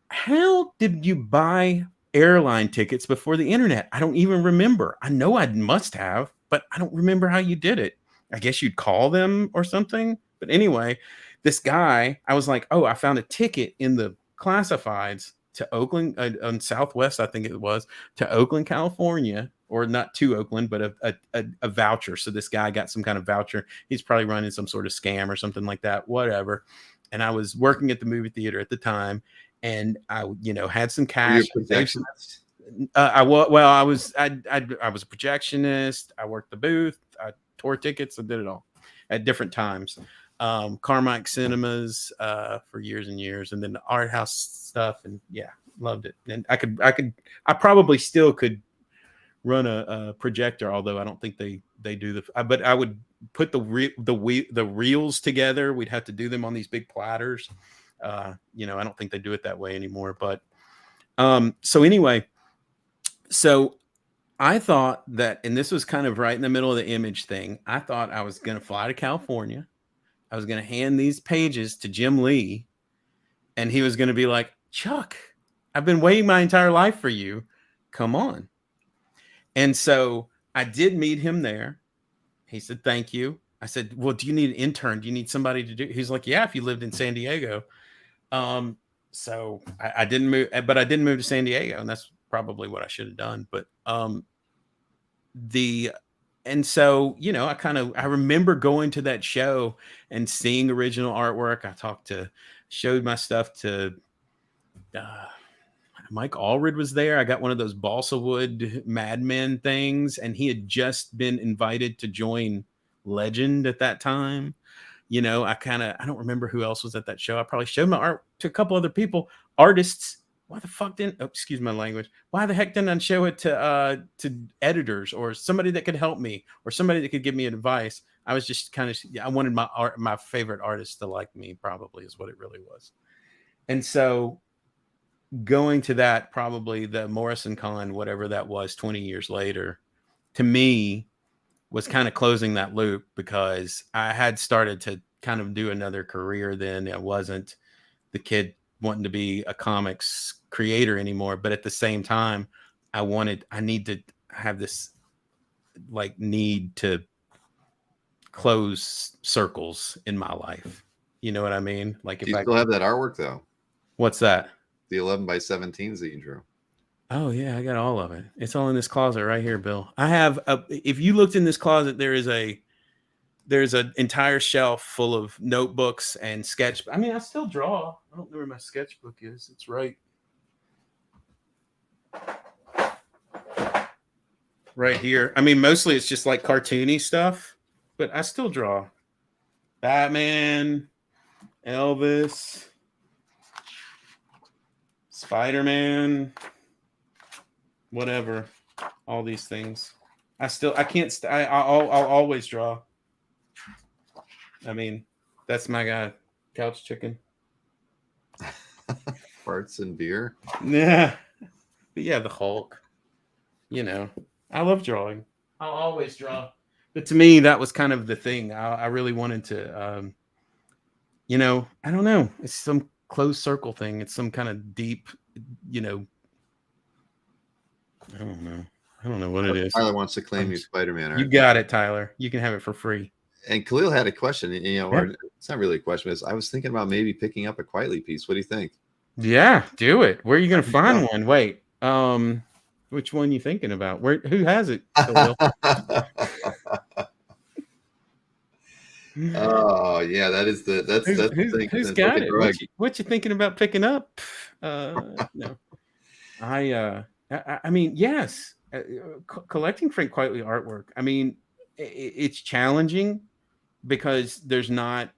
How did you buy airline tickets before the internet? I don't even remember. I know I must have, but I don't remember how you did it. I guess you'd call them or something. But anyway, this guy, I was like, I found a ticket in the classifieds to Oakland, on Southwest, I think it was, to Oakland, California, or not to Oakland, but a voucher. So this guy got some kind of voucher. He's probably running some sort of scam or something like that, whatever. and I was working at the movie theater at the time, and I, had some Were you cash. a projectionist? I was a projectionist. I worked the booth. I tore tickets. I did it all at different times. Carmike Cinemas for years and years, and then the art house stuff, and yeah, loved it. And I probably still could run a projector, although I don't think they do but I would put the reels together. We'd have to do them on these big platters. I don't think they do it that way anymore. But so anyway, so I thought that, and this was kind of right in the middle of the image thing, I thought I was going to fly to California. I was going to hand these pages to Jim Lee, and he was going to be like, Chuck, I've been waiting my entire life for you. Come on. And so I did meet him there. He said, thank you. I said, well, do you need an intern? Do you need somebody to do? He's like, yeah, if you lived in San Diego. So I didn't move, but I didn't move to San Diego, and that's probably what I should have done. But and so, I remember going to that show and seeing original artwork. Showed my stuff to Mike Allred was there. I got one of those balsa wood Mad Men things, and he had just been invited to join Legend at that time. I don't remember who else was at that show. I probably showed my art to a couple other people, artists. Why the fuck didn't, excuse my language. Why the heck didn't I show it to editors or somebody that could help me or somebody that could give me advice? I was just I wanted my favorite artist to like me, probably is what it really was. And so going to that, probably the MorrissonCon, whatever that was 20 years later, to me was kind of closing that loop, because I had started to kind of do another career then. I wasn't the kid wanting to be a comics creator anymore, but at the same time, I need to have this need to close circles in my life. You know what I mean? Like, do you still have that artwork though? What's that? The 11 by 17s that you drew. Oh yeah, I got all of it. It's all in this closet right here, Bill. I have if you looked in this closet, there's an entire shelf full of notebooks and sketch. I mean, I still draw. I don't know where my sketchbook is. It's right here. I mean, mostly it's just like cartoony stuff, but I still draw. Batman, Elvis, Spider-Man, whatever, all these things. I'll always draw. I mean, that's my guy, Couch Chicken. Farts and beer. Yeah. But yeah, the Hulk. I love drawing. I'll always draw. But to me, that was kind of the thing. I really wanted to, I don't know. It's some closed circle thing. It's some kind of deep, I don't know. I don't know what it is. Tyler wants to claim you Spider-Man art. You got it, Tyler. You can have it for free. And Khalil had a question. Yeah. It's not really a question. It's, I was thinking about maybe picking up a McQuitely piece. What do you think? Yeah, do it. Where are you going to find one? Wait, which one are you thinking about? Who has it? Oh yeah, that's the thing. Who's got it? What you thinking about picking up? No, I mean, yes, collecting Frank Quitely artwork. I mean, it's challenging because there's not.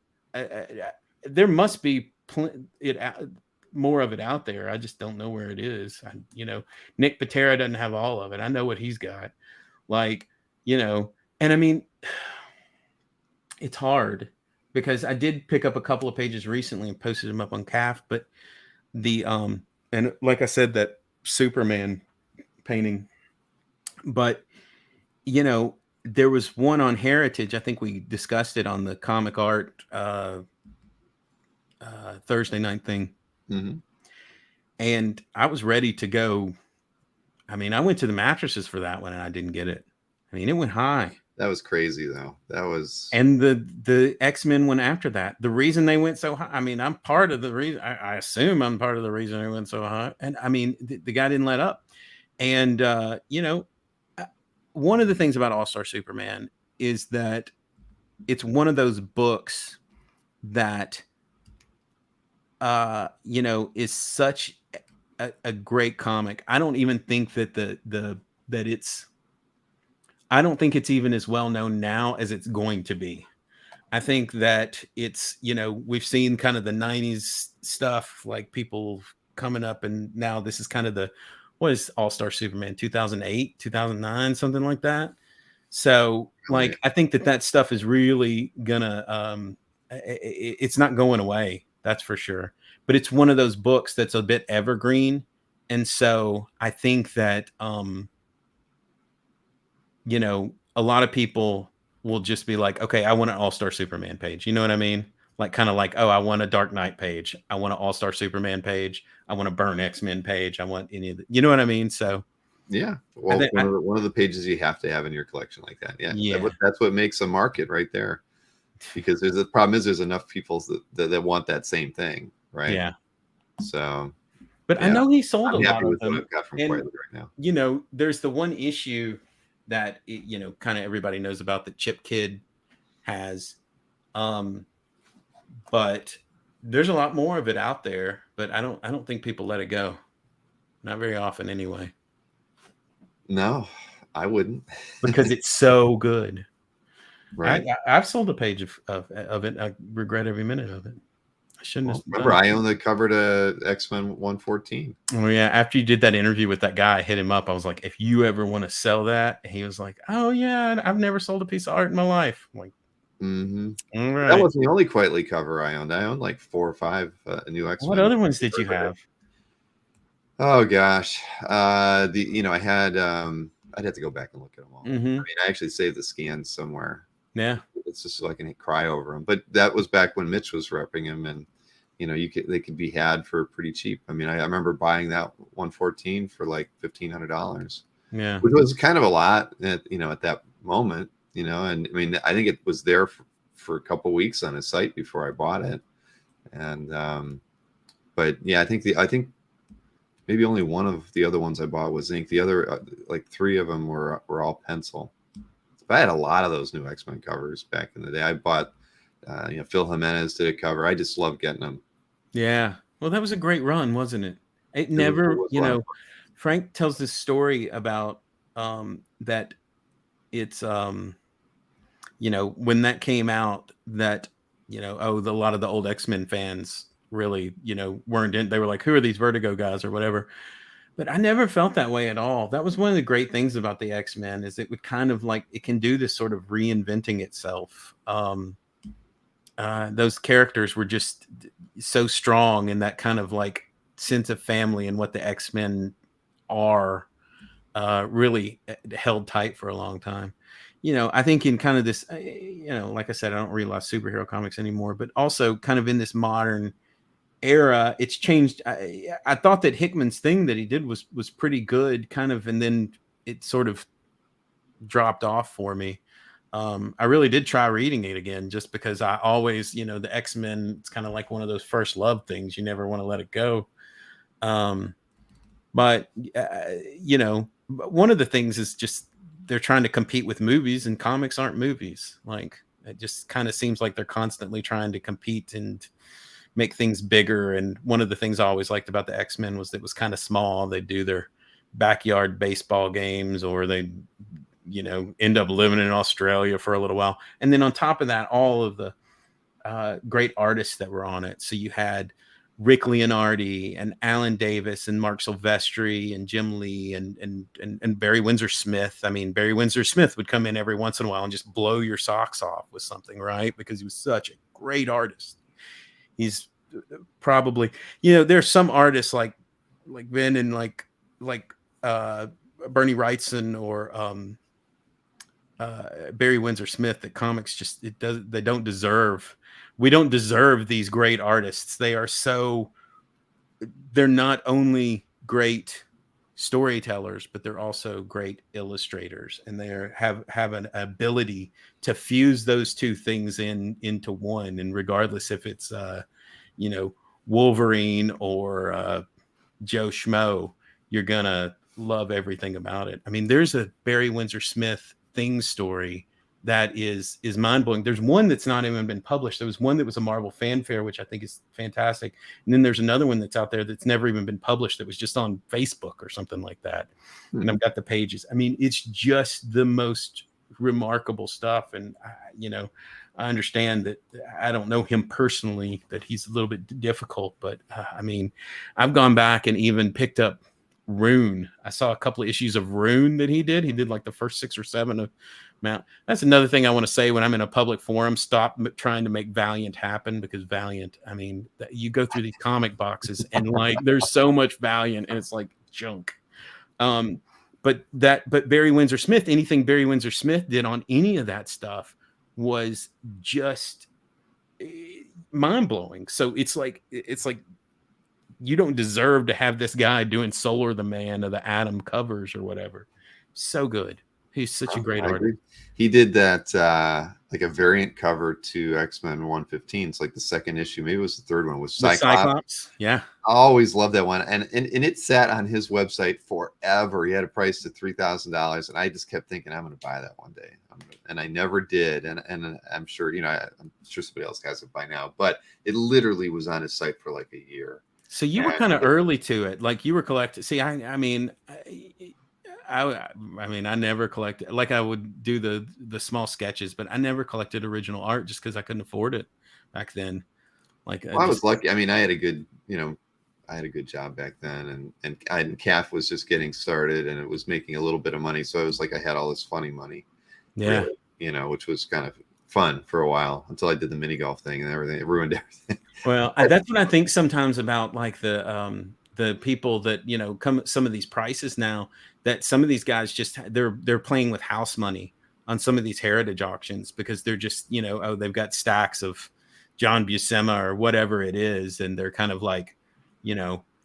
There must be more of it out there. I just don't know where it is. Nick Patera doesn't have all of it. I know what he's got. And I mean, it's hard because I did pick up a couple of pages recently and posted them up on CAF, but and like I said, that Superman painting, but there was one on Heritage. I think we discussed it on the comic art Thursday night thing. Mm-hmm. And I was ready to go. I mean, I went to the mattresses for that one and I didn't get it. I mean, it went high. That was crazy though. That was, and the X-Men one after that. The reason they went so high, I mean, I'm part of the reason. I assume I'm part of the reason they went so high. And I mean, the guy didn't let up. And one of the things about All-Star Superman is that it's one of those books that you know, is such a great comic. I don't even think that that it's I don't think it's even as well known now as it's going to be. I think that it's, you know, we've seen kind of the 90s stuff, like people coming up, and now this is kind of the, what is All-Star Superman, 2008, 2009, something like that. So, Right. like, I think that that stuff is really gonna, it's not going away. That's for sure. But it's one of those books that's a bit evergreen. And so I think that, you know, a lot of people will just be like, okay, I want an All-Star Superman page. You know what I mean? Like, kind of like, oh, I want a Dark Knight page. I want an All-Star Superman page. I want a Burn X-Men page. I want any of the, you know what I mean? So Yeah. I Well, think, one of the pages you have to have in your collection like that. Yeah. yeah, That's what makes a market right there. Because there's the problem is there's enough people that want that same thing. Right. yeah. So But I yeah, know he sold a I'm lot happy of with what them. I've got from And, Quietly right now. you know, there's the one issue that, you know, kind of everybody knows about that Chip Kid has. Um, but there's a lot more of it out there, but I don't think people let it go. Not very often anyway, No, I wouldn't. because it's so good. Right. I've sold a page of it. I regret every minute of it. I shouldn't Well, have remember, done it. I own the cover to X-Men 114. Oh yeah, after you did that interview with that guy, I hit him up. I was like, if you ever want to sell that, and he was like, oh yeah, I've never sold a piece of art in my life. I'm like, Mm-hmm. all That right. wasn't the only Quietly cover I owned. I owned like 4 or 5 new What X-Men. other ones did you have? Oh gosh, I had I'd have to go back and look at them all. I Mm-hmm. mean, I actually saved the scans somewhere. Yeah. It's just so I can cry over them. But that was back when Mitch was repping him, and they could be had for pretty cheap. I mean, I remember buying that 114 for like $1,500, Yeah. which was kind of a lot at that moment. And I mean, I think it was there for a couple weeks on his site before I bought it, and but yeah, I think maybe only one of the other ones I bought was ink. The other, like 3 of them were all pencil. But I had a lot of those new X-Men covers back in the day. I bought, Phil Jimenez did a cover. I just loved getting them. Yeah. Well, that was a great run, wasn't it? It It never, was a you lot of know, Frank tells this story about that it's you know, when that came out, that, you know, a lot of the old X-Men fans really, you know, weren't in, they were like, who are these Vertigo guys or whatever. But I never felt that way at all. That was one of the great things about the X-Men, is it would kind of like, it can do this sort of reinventing itself. Those characters were just so strong in that kind of like sense of family, and what the X-Men are, really held tight for a long time. You know, I think in kind of this, you know, like I said, I don't read a lot of superhero comics anymore, but also kind of in this modern era, it's changed. I thought that Hickman's thing that he did was pretty good, kind of, and then it sort of dropped off for me. I really did try reading it again, just because I always, you know, the X-Men, it's kind of like one of those first love things. You never want to let it go. But you know, one of the things is just they're trying to compete with movies, and comics aren't movies. Like, it just kind of seems like they're constantly trying to compete and make things bigger. And one of the things I always liked about the X-Men was that it was kind of small. They do their backyard baseball games, or they, you know, end up living in Australia for a little while. And then on top of that, all of the great artists that were on it. So you had Rick Leonardi and Alan Davis and Mark Silvestri and Jim Lee and Barry Windsor Smith. I mean, Barry Windsor Smith would come in every once in a while and just blow your socks off with something, right? Because he was such a great artist. He's probably, you know, there's some artists like Ben and like Bernie Wrightson or Barry Windsor Smith, that comics just, they don't deserve. We don't deserve these great artists. They're not only great storytellers, but they're also great illustrators, and they have an ability to fuse those two things into one. And regardless if it's you know, Wolverine or Joe Schmo, you're gonna love everything about it. I mean, there's a Barry Windsor Smith Thing story that is mind-blowing. There's one that's not even been published. There was one that was a Marvel fanfare, which I think is fantastic. And then there's another one that's out there that's never even been published, that was just on Facebook or something like that. And I've got the pages. I mean, it's just the most remarkable stuff. And I understand that I don't know him personally, that he's a little bit difficult, but I mean, I've gone back and even picked up Rune. I saw a couple of issues of Rune that he did like the first 6 or 7 of Mount. That's another thing I want to say when I'm in a public forum. Stop trying to make Valiant happen, because Valiant, I mean, you go through these comic boxes and like there's so much Valiant and it's like junk. But Barry Windsor Smith, anything Barry Windsor Smith did on any of that stuff was just mind-blowing. So it's like you don't deserve to have this guy doing Solar the Man or the Atom covers or whatever. So good. He's such a great artist. He did that like a variant cover to X-Men 115. It's like the second issue, maybe it was the third one, with Cyclops. Yeah, I always loved that one, and it sat on his website forever. He had a price to $3,000, and I just kept thinking, I'm going to buy that one day, and I never did. And I'm sure I'm sure somebody else has it by now, but it literally was on his site for like a year. So you were kind of early to it, like you were collecting. See, I mean, I never collected, like I would do the small sketches, but I never collected original art just because I couldn't afford it back then. Like I was lucky. I mean, I had a good, I had a good job back then, and CAF was just getting started, and it was making a little bit of money. So it was like I had all this funny money, yeah, really, which was kind of fun for a while until I did the mini golf thing and everything. It ruined everything. Well, that's what I think sometimes about like the people that come some of these prices now, that some of these guys just they're playing with house money on some of these heritage auctions, because they're just they've got stacks of John Buscema or whatever it is, and they're kind of like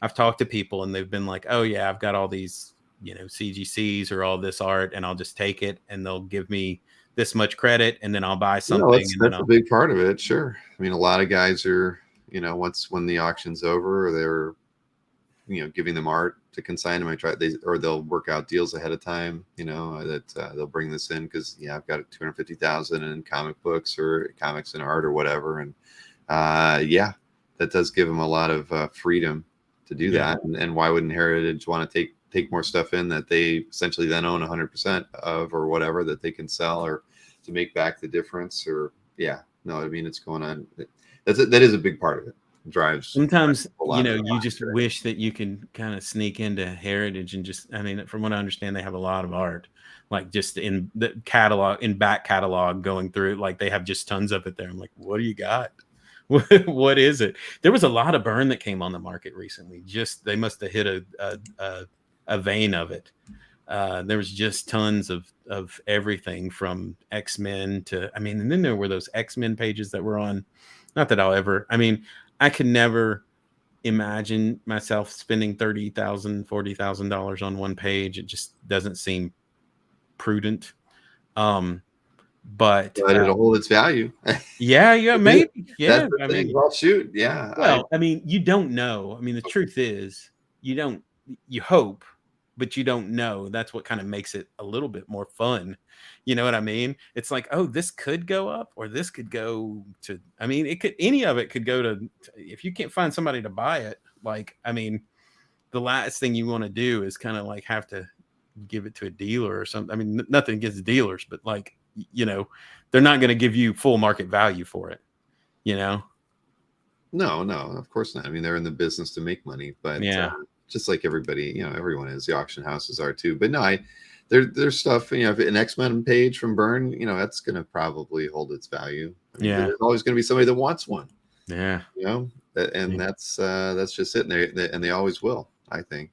I've talked to people and they've been like, oh yeah, I've got all these CGCs or all this art, and I'll just take it and they'll give me this much credit and then I'll buy something. That's a big part of it. Sure. I mean, a lot of guys are when the auction's over, they're giving them art to consign them. Or they'll work out deals ahead of time, that they'll bring this in because I've got 250,000 in comic books or comics and art or whatever, and that does give them a lot of freedom to do that. And why wouldn't Heritage want to take more stuff in that they essentially then own 100% of, or whatever, that they can sell or to make back the difference? Or I mean, it's going on. That is a big part of it. Drives sometimes you just wish that you can kind of sneak into Heritage and just, I mean, from what I understand, they have a lot of art, like just in the catalog, in back catalog, going through, like they have just tons of it there. I'm like, what do you got? What is it? There was a lot of Byrne that came on the market recently. Just they must have hit a vein of it. There was just tons of everything from X-Men to, I mean, and then there were those X-Men pages that were on. Not that I'll ever, I mean, I could never imagine myself spending $30,000, $40,000 on one page. It just doesn't seem prudent. But it'll hold its value. Yeah, maybe. Yeah, I mean, well, shoot, yeah. Well, I mean, you don't know. I mean, the truth is, you hope, but you don't know. That's what kind of makes it a little bit more fun. You know what I mean? It's like, oh, this could go up, or this could go to, I mean, any of it could go to, if you can't find somebody to buy it, like, I mean, the last thing you want to do is kind of like have to give it to a dealer or something. I mean, nothing against dealers, but like, they're not going to give you full market value for it, No, of course not. I mean, they're in the business to make money, but just like everybody, everyone is. The auction houses are too. But no, there's stuff, if an X-Men page from Byrne, that's going to probably hold its value. I mean, there's always going to be somebody that wants one. Yeah. That's just it. And they always will, I think.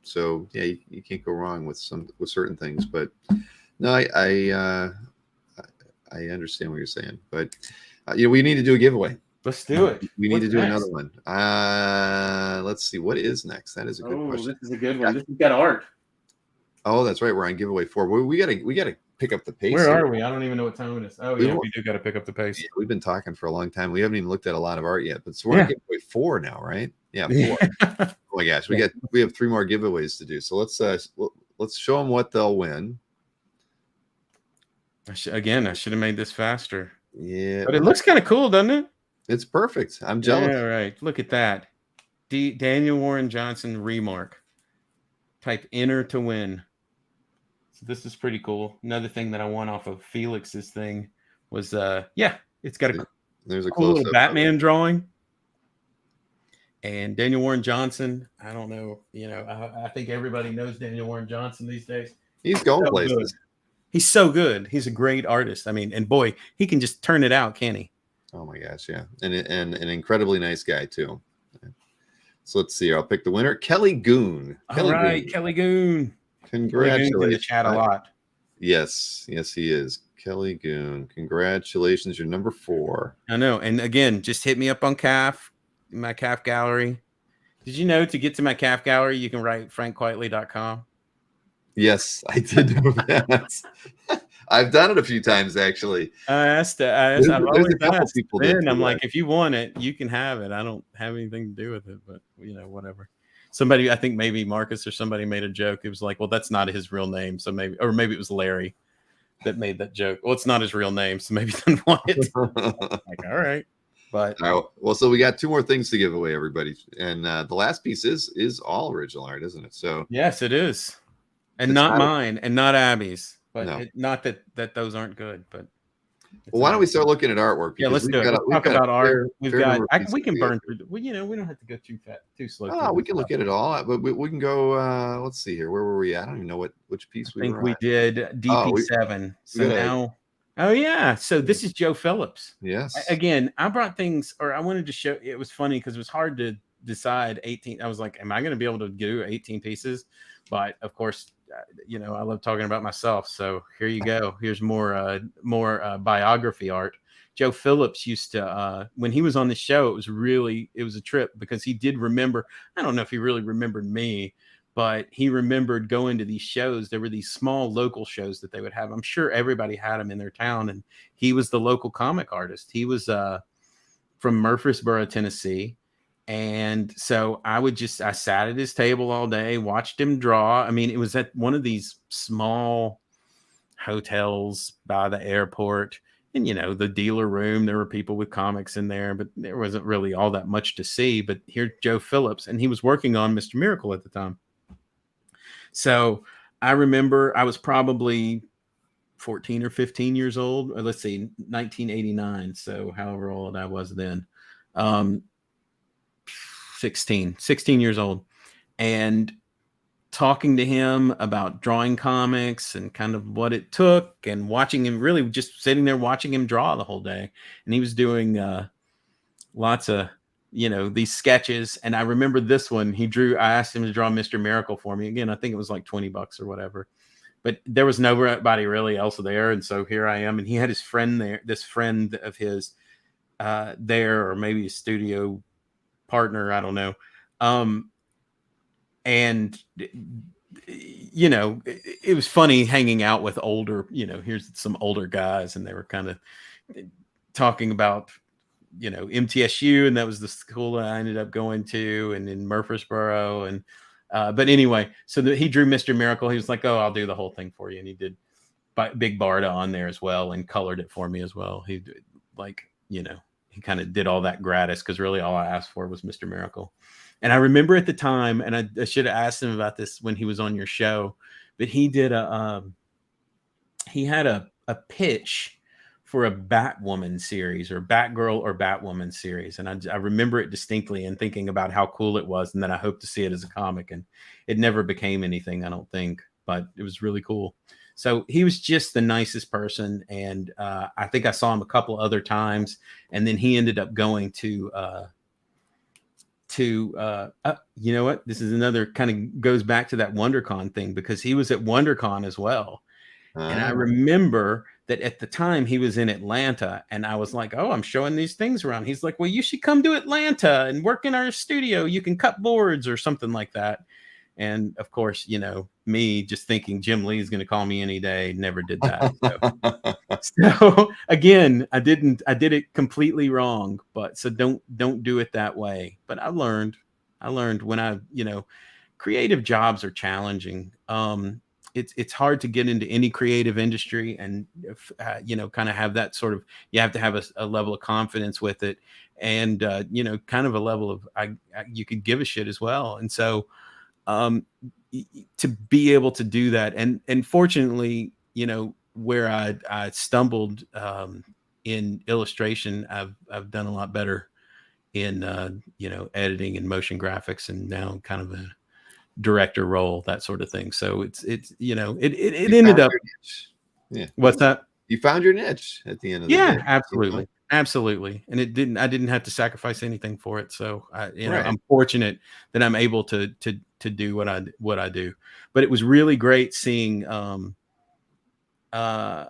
So you can't go wrong with certain things. But no, I understand what you're saying. But we need to do a giveaway. Let's do it. We need to do another one. Let's see. What is next? That is a good question. This is a good one. This has got art. Oh, that's right. We're on giveaway 4. We gotta pick up the pace. Where are we? I don't even know what time it is. Oh, we do got to pick up the pace. Yeah, we've been talking for a long time. We haven't even looked at a lot of art yet. But so we're on giveaway 4 now, right? Yeah, 4. Oh my gosh, we have 3 more giveaways to do. So let's show them what they'll win. I should have made this faster. Yeah, But it looks kind of cool, doesn't it? it's perfect. I'm Yeah, jealous. right. Look at that. Daniel Warren Johnson remark. Type enter to win. So this is pretty cool. Another thing that I want off of Felix's thing was yeah, it's got a There's a cool little close-up. Batman drawing. And Daniel Warren Johnson, I don't know, I think everybody knows Daniel Warren Johnson these days. He's going so places. Good. He's so good. He's a great artist. I mean, and boy, he can just turn it out, can't he? Oh my gosh, yeah. And an incredibly nice guy too. So let's see. I'll pick the winner, Kelly Goon. All right, Kelly Goon. Congratulations. In the chat a lot. Yes, he is. Kelly Goon. Congratulations. You're number 4. I know. And again, just hit me up on CAF, my CAF Gallery. Did you know to get to my CAF Gallery, you can write frankquitely.com? Yes, I did know that. I've done it a few times, actually. I've always done it. I'm like, if you want it, you can have it. I don't have anything to do with it, but whatever. Somebody, I think maybe Marcus or somebody made a joke. It was like, well, that's not his real name. So maybe it was Larry that made that joke. Well, it's not his real name. So maybe he didn't want it. Like, all right. But well, so we got 2 more things to give away, everybody. And the last piece is all original art, isn't it? So yes, it is. And not mine and not Abby's. But no. Not that those aren't good, but well, why don't we start looking at artwork? Yeah, let's do it. We'll talk about art. We can burn through. We don't have to go too slow. Oh, we can look at it all, but we can go. Let's see here. Where were we at? I don't even know which piece we were. I think we did DP7. So now, oh yeah. So this is Joe Phillips. Yes. Again, I brought things, or I wanted to show. It was funny because it was hard to decide 18. I was like, am I going to be able to do 18 pieces? But of course, I love talking about myself. So here you go. Here's more biography art. Joe Phillips used to, when he was on the show, it was a trip because he did remember. I don't know if he really remembered me, but he remembered going to these shows. There were these small local shows that they would have. I'm sure everybody had them in their town. And he was the local comic artist. He was from Murfreesboro, Tennessee. And so I sat at his table all day, watched him draw. I mean, it was at one of these small hotels by the airport. And, the dealer room, there were people with comics in there, but there wasn't really all that much to see. But here's Joe Phillips, and he was working on Mr. Miracle at the time. So I remember I was probably 14 or 15 years old, or let's see, 1989. So however old I was then. 16 years old, and talking to him about drawing comics and kind of what it took, and watching him, really just sitting there watching him draw the whole day. And he was doing lots of these sketches. And I remember this one I asked him to draw Mr. Miracle for me. Again, I think it was like $20 or whatever, but there was nobody really else there. And so here I am, and he had his friend there, this friend of his there, or maybe a studio partner, I don't know. And it was funny hanging out with older, here's some older guys, and they were kind of talking about, MTSU, and that was the school that I ended up going to, and in Murfreesboro. And but anyway, so he drew Mr. Miracle. He was like, oh, I'll do the whole thing for you. And he did Big Barda on there as well, and colored it for me as well. He did, he kind of did all that gratis, because really all I asked for was Mr. Miracle. And I remember at the time, and I should have asked him about this when he was on your show, but he did he had a pitch for a Batwoman series, or Batgirl or Batwoman series. And I remember it distinctly, and thinking about how cool it was. And then I hoped to see it as a comic, and it never became anything, I don't think, but it was really cool. So he was just the nicest person. And I think I saw him a couple other times. And then he ended up going to you know what? This is another kind of goes back to that WonderCon thing, because he was at WonderCon as well. And I remember that at the time he was in Atlanta, and I was like, oh, I'm showing these things around. He's like, well, you should come to Atlanta and work in our studio. You can cut boards or something like that. And of course, me just thinking Jim Lee is going to call me any day, never did that. So again, I did it completely wrong, but so don't do it that way. But I learned when creative jobs are challenging. it's hard to get into any creative industry and you know, kind of have that sort of, you have to have a level of confidence with it, and you know, kind of a level of you could give a shit as well. And so um to be able to do that, and fortunately, you know, where I stumbled in illustration, I've done a lot better in you know, editing and motion graphics, and now kind of a director role, that sort of thing. So it's you know, it You ended found up. your niche. Yeah. What's that? You found your niche at the end of the Yeah, day. You know? absolutely. Absolutely. And I didn't have to sacrifice anything for it. So you know, Right. I'm fortunate that I'm able to do what I do. But it was really great uh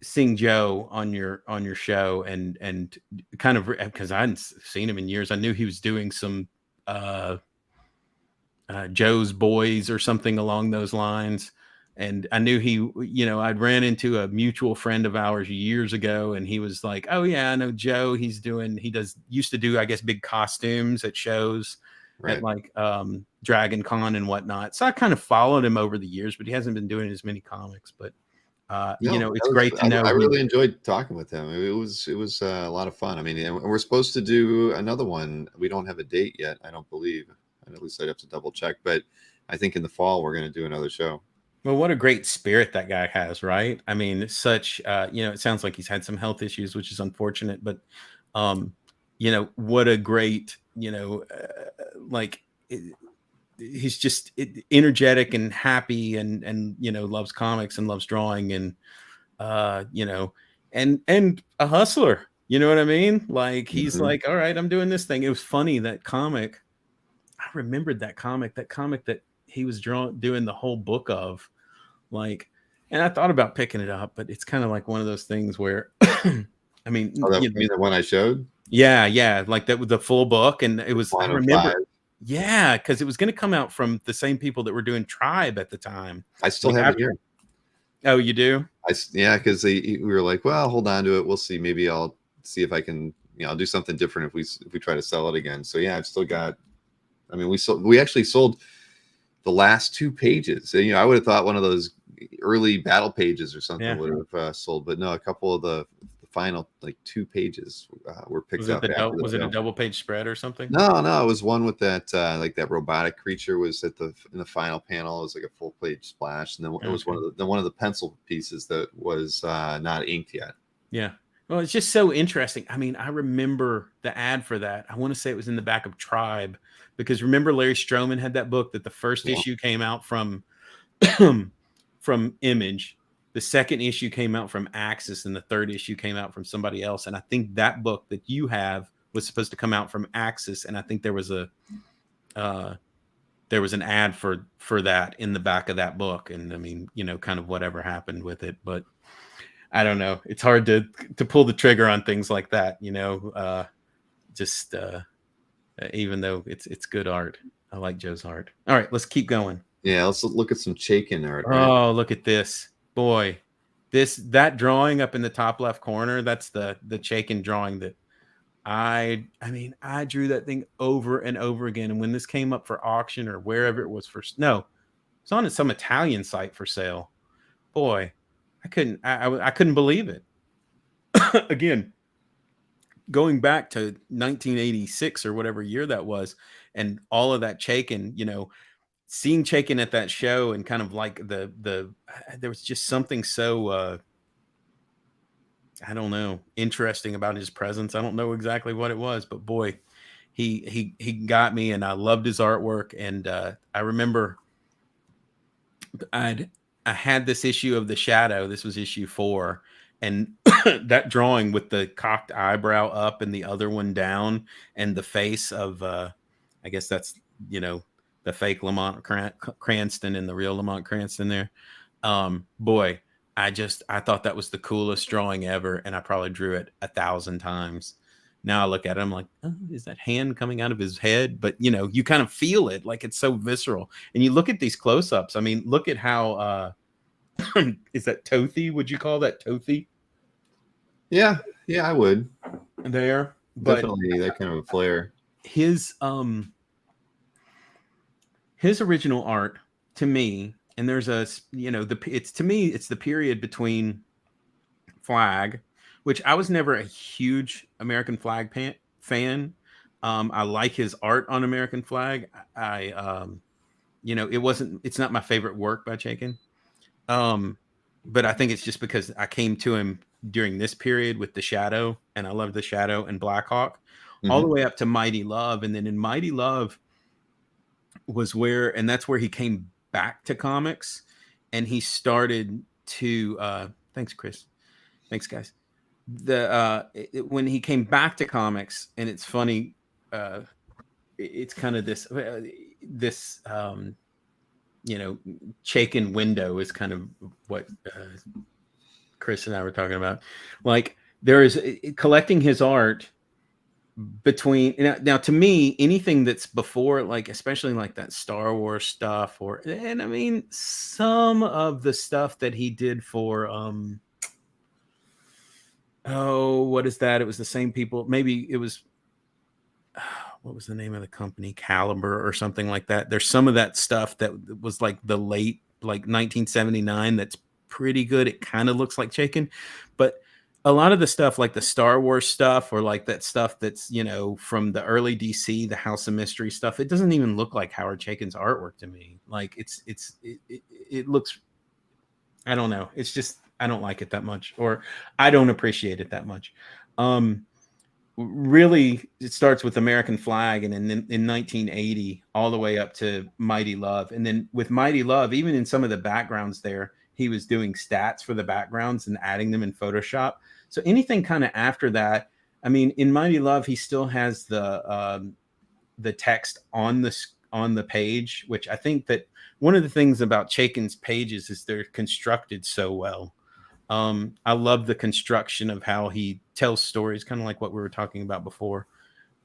seeing Joe on your show, and kind of, because I hadn't seen him in years. I knew he was doing some Joe's Boys or something along those lines. And I knew he, you know, I'd ran into a mutual friend of ours years ago, and he was like, "Oh yeah, I know Joe. He used to do, I guess, big costumes at shows at Right. like Dragon Con and whatnot." So I kind of followed him over the years, but he hasn't been doing as many comics. But you No, know, it's great to know I he. really enjoyed talking with him. It was a lot of fun. I mean, and we're supposed to do another one. We don't have a date yet, I don't believe. And at least I'd have to double check. But I think in the fall we're going to do another show. Well, what a great spirit that guy has, right? I mean, such you know, it sounds like he's had some health issues, which is unfortunate, but um, you know, what a great, you know, like he's just energetic and happy, and you know, loves comics and loves drawing, and you know, and a hustler. You know what I mean? Like he's Mhm. like, all right, I'm doing this thing. It was funny, that comic. I remembered that comic that he was doing the whole book of, like, and I thought about picking it up, but it's kind of like one of those things where, I mean, Oh, that, you you know, mean the one I showed? yeah, like that with the full book, and it The was, I Quantum remember, 5. yeah, because it was going to come out from the same people that were doing Tribe at the time. I still Like have it after, here. oh, you do? Yeah, because we were like, well, hold on to it. We'll see. Maybe I'll see if I can, you know, I'll do something different if we try to sell it again. So yeah, I've still got. I mean, we actually sold the last 2 pages. And, you know, I would have thought one of those early battle pages or something Yeah. would have sold, but no, a couple of the final like 2 pages were picked up after the Was it a show. double page spread or something? No, it was one with that like that robotic creature was in the final panel. It was like a full page splash, and then it was Okay. one of the pencil pieces that was not inked yet. Yeah. Well, it's just so interesting. I mean, I remember the ad for that. I want to say it was in the back of Tribe, because remember Larry Stroman had that book that the first Yeah. issue came out from from Image, the second issue came out from Axis, and the third issue came out from somebody else. And I think that book that you have was supposed to come out from Axis, and I think there was an ad for that in the back of that book. And I mean, you know, kind of whatever happened with it, but I don't know. It's hard to pull the trigger on things like that, you know. Just even though it's good art, I like Joe's art. All right, let's keep going. Yeah, let's look at some Chaikin art. Right? Oh, look at this, boy! That drawing up in the top left corner. That's the Chaikin drawing that I mean, I drew that thing over and over again. And when this came up for auction, or wherever it was no, it's on some Italian site for sale. Boy, I couldn't believe it. Again, going back to 1986 or whatever year that was, and all of that Chaikin, you know, seeing Chaikin at that show, and kind of like there was just something so I don't know, interesting about his presence. I don't know exactly what it was, but boy, he got me, and I loved his artwork. And I remember I had this issue of The Shadow. This was issue 4, and that drawing with the cocked eyebrow up and the other one down, and the face of I guess that's, you know, the fake Lamont Cranston and the real Lamont Cranston there. Boy, I thought that was the coolest drawing ever, and I probably drew it 1,000 times. Now I look at it, I'm like, oh, is that hand coming out of his head? But you know, you kind of feel it, like it's so visceral. And you look at these close-ups. I mean, look at how is that Tothy? Would you call that Tothy? Yeah, I would. There, but Definitely that kind of a flair. His original art, to me, and there's a, you know, it's, to me, it's the period between Flag, which I was never a huge American Flag fan. I like his art on American Flag. You know, it's not my favorite work by Chaikin. But I think it's just because I came to him during this period with The Shadow, and I love The Shadow and Black Hawk, all the way up to Mighty Love. And then in Mighty Love was where, and that's where he came back to comics, and he started to, thanks, Chris. Thanks, guys. When he came back to comics, and it's funny, it's kind of this, you know, Chaikin window is kind of what Chris and I were talking about. Like, there is collecting his art between now to me, anything that's before, like, especially like that Star Wars stuff, and I mean, some of the stuff that he did for what is that? It was the same people. Maybe it was, what was the name of the company? Caliber or something like that. There's some of that stuff that was like the late, like 1979. That's pretty good. It kind of looks like Chaikin, but a lot of the stuff, like the Star Wars stuff, or like that stuff that's, you know, from the early DC, the House of Mystery stuff, it doesn't even look like Howard Chaikin's artwork to me. Like it looks, I don't know. It's just, I don't like it that much, or I don't appreciate it that much. Really, it starts with American Flag, and in 1980 all the way up to Mighty Love. And then with Mighty Love, even in some of the backgrounds there, he was doing stats for the backgrounds and adding them in Photoshop. So anything kind of after that, I mean, in Mighty Love, he still has the text on the page, which I think that one of the things about Chaikin's pages is they're constructed so well. I love the construction of how he tells stories, kind of like what we were talking about before.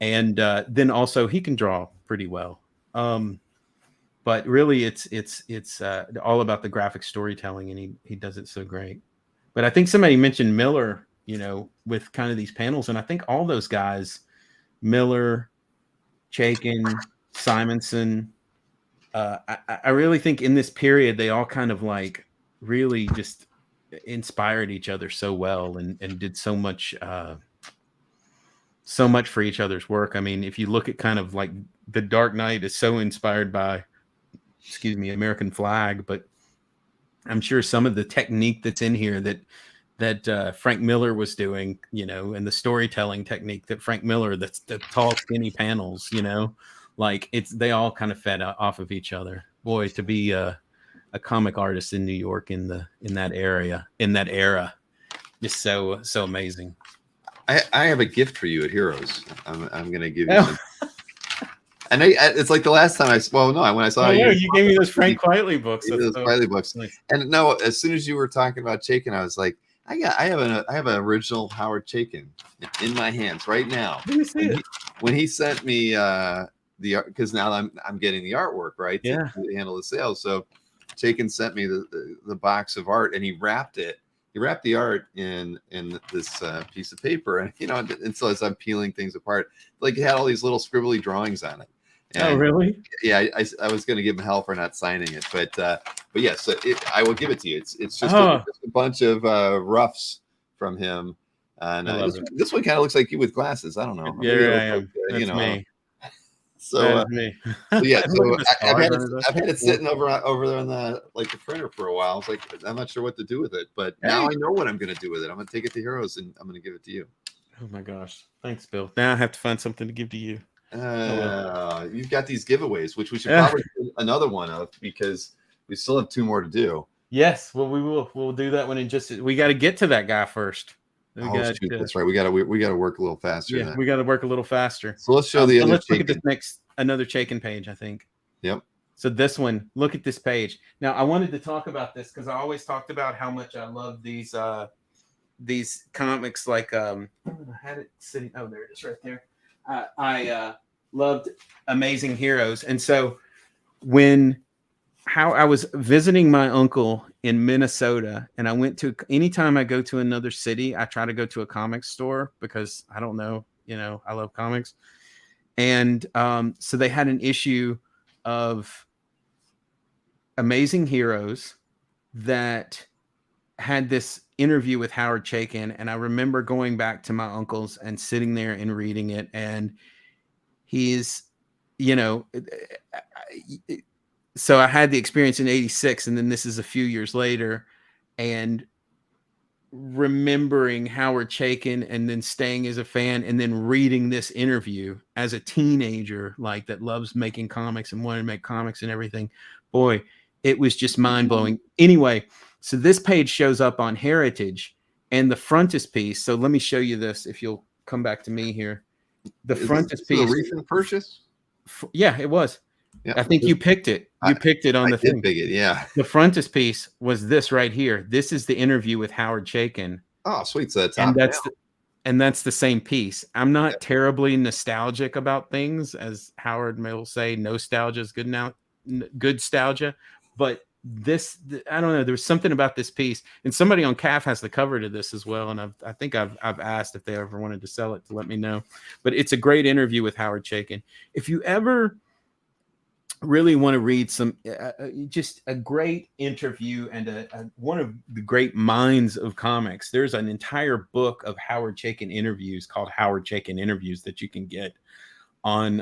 And then also he can draw pretty well. But really it's all about the graphic storytelling, and he does it so great. But I think somebody mentioned Miller, you know, with kind of these panels. And I think all those guys, Miller, Chaikin, Simonson, I really think in this period, they all kind of like really just inspired each other so well, and did so much for each other's work. I mean, if you look at kind of like The Dark Knight is so inspired by, American Flag, but I'm sure some of the technique that's in here that Frank Miller was doing, you know, and the storytelling technique that Frank Miller, that's the tall, skinny panels, you know, like they all kind of fed off of each other. Boy, to be a comic artist in New York in that era, just so amazing. I have a gift for you at Heroes. I'm going to give you some. And it's like the last time when I saw you gave me those Frank Quitely books. Those Quitely books. Nice. And no, as soon as you were talking about Chaikin, I was like, I have an original Howard Chaikin in my hands right now. Let me see it. When he sent me because now I'm getting the artwork, right? Yeah. To handle the sales. So Chaikin sent me the box of art, and he wrapped it. He wrapped the art in this piece of paper, and you know, and so as I'm peeling things apart, like it had all these little scribbly drawings on it. And, oh, really? Yeah, I was going to give him hell for not signing it, but yes, so I will give it to you. It's just a bunch of roughs from him, and this one kind of looks like you with glasses. I don't know. Yeah, I am. That's you know. Me. So, yeah, so I've had it cool. sitting over there on the printer for a while. I was like, I'm not sure what to do with it, but now I know what I'm going to do with it. I'm going to take it to Heroes, and I'm going to give it to you. Oh my gosh, thanks, Bill. Now I have to find something to give to you. You've got these giveaways, which we should probably do another one of, because we still have 2 more to do. Yes, well, we'll do that one in we got to get to that guy first. That's right. We got to work a little faster. Yeah, we got to work a little faster. So let's show the other. Let's look at this another Chaikin page, I think. Yep. So this one, look at this page. Now I wanted to talk about this because I always talked about how much I love these comics. Like I had it sitting. Oh, there it is, right there. I loved Amazing Heroes, and so how I was visiting my uncle in Minnesota, and I went to, anytime I go to another city, I try to go to a comic store because I don't know, you know, I love comics. And so they had an issue of Amazing Heroes that had this interview with Howard Chaykin, and I remember going back to my uncle's and sitting there and reading it, and he's, so I had the experience in 86, and then this is a few years later, and remembering Howard Chaykin and then staying as a fan and then reading this interview as a teenager, like that loves making comics and wanted to make comics and everything. Boy, it was just mind blowing. Anyway, so this page shows up on Heritage and the frontispiece. So let me show you this if you'll come back to me here. The frontispiece. A recent purchase? Yeah, it was. Yeah, I think you picked it. You picked it on the thing. Pick it, yeah. The frontispiece was this right here. This is the interview with Howard Chaykin. Oh, sweet. So that's the same piece. I'm not terribly nostalgic about things, as Howard will say. Nostalgia is good now, good nostalgia. But this, I don't know. There's something about this piece, and somebody on CAF has the cover to this as well. And I think I've asked if they ever wanted to sell it to let me know. But it's a great interview with Howard Chaykin. If you ever really want to read some just a great interview and one of the great minds of comics, there's an entire book of Howard Chaykin interviews called Howard Chaykin Interviews that you can get on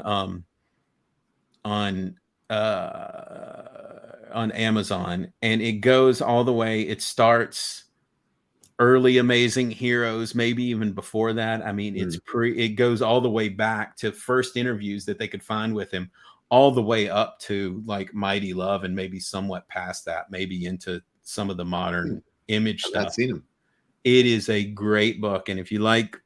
Amazon, and it goes all the way. It starts early Amazing Heroes, maybe even before that. I mean, it goes all the way back to first interviews that they could find with him, all the way up to like Mighty Love, and maybe somewhat past that, maybe into some of the modern Image stuff. I've seen him. It is a great book, and if you like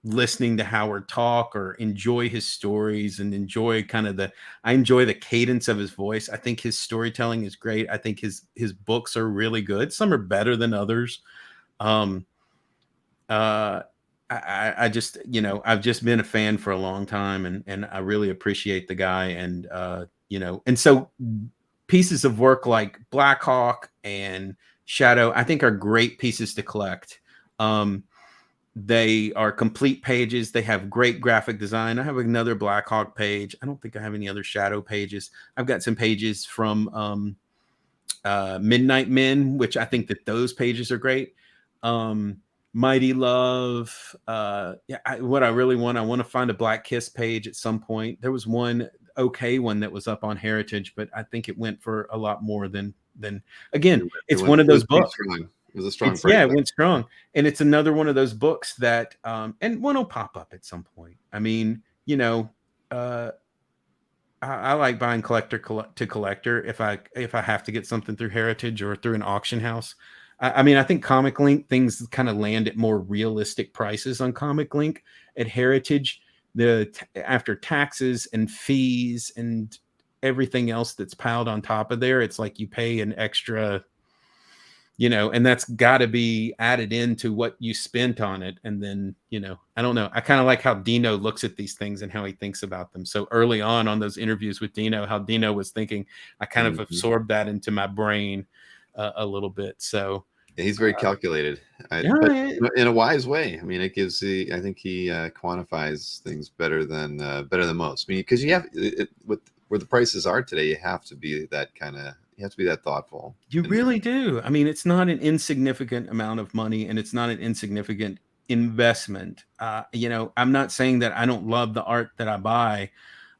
listening to Howard talk or enjoy his stories and enjoy I enjoy the cadence of his voice. I think his storytelling is great. I think his books are really good. Some are better than others. I just, I've just been a fan for a long time, and I really appreciate the guy. And, and so pieces of work like Black Hawk and Shadow, I think are great pieces to collect. They are complete pages. They have great graphic design. I have another Black Hawk page. I don't think I have any other Shadow pages. I've got some pages from Midnight Men, which I think that those pages are great. Mighty Love. What I really want, I want to find a Black Kiss page at some point. There was one that was up on Heritage, but I think it went for a lot more than again, it's one of those books. It was a strong it went strong. And it's another one of those books that and one will pop up at some point. I mean, I like buying collector to collector if I have to get something through Heritage or through an auction house. I mean, I think Comic Link things kind of land at more realistic prices on Comic Link. At Heritage, after taxes and fees and everything else that's piled on top of there, it's like you pay an extra, and that's got to be added into what you spent on it. And then, I don't know. I kind of like how Dino looks at these things and how he thinks about them. So early on those interviews with Dino, how Dino was thinking, I kind of absorbed that into my brain a little bit. So yeah, he's very calculated, in a wise way. I mean, I think he quantifies things better than most. I mean, because you have where the prices are today, you have to be that thoughtful. You really do. I mean, it's not an insignificant amount of money, and it's not an insignificant investment. I'm not saying that I don't love the art that I buy,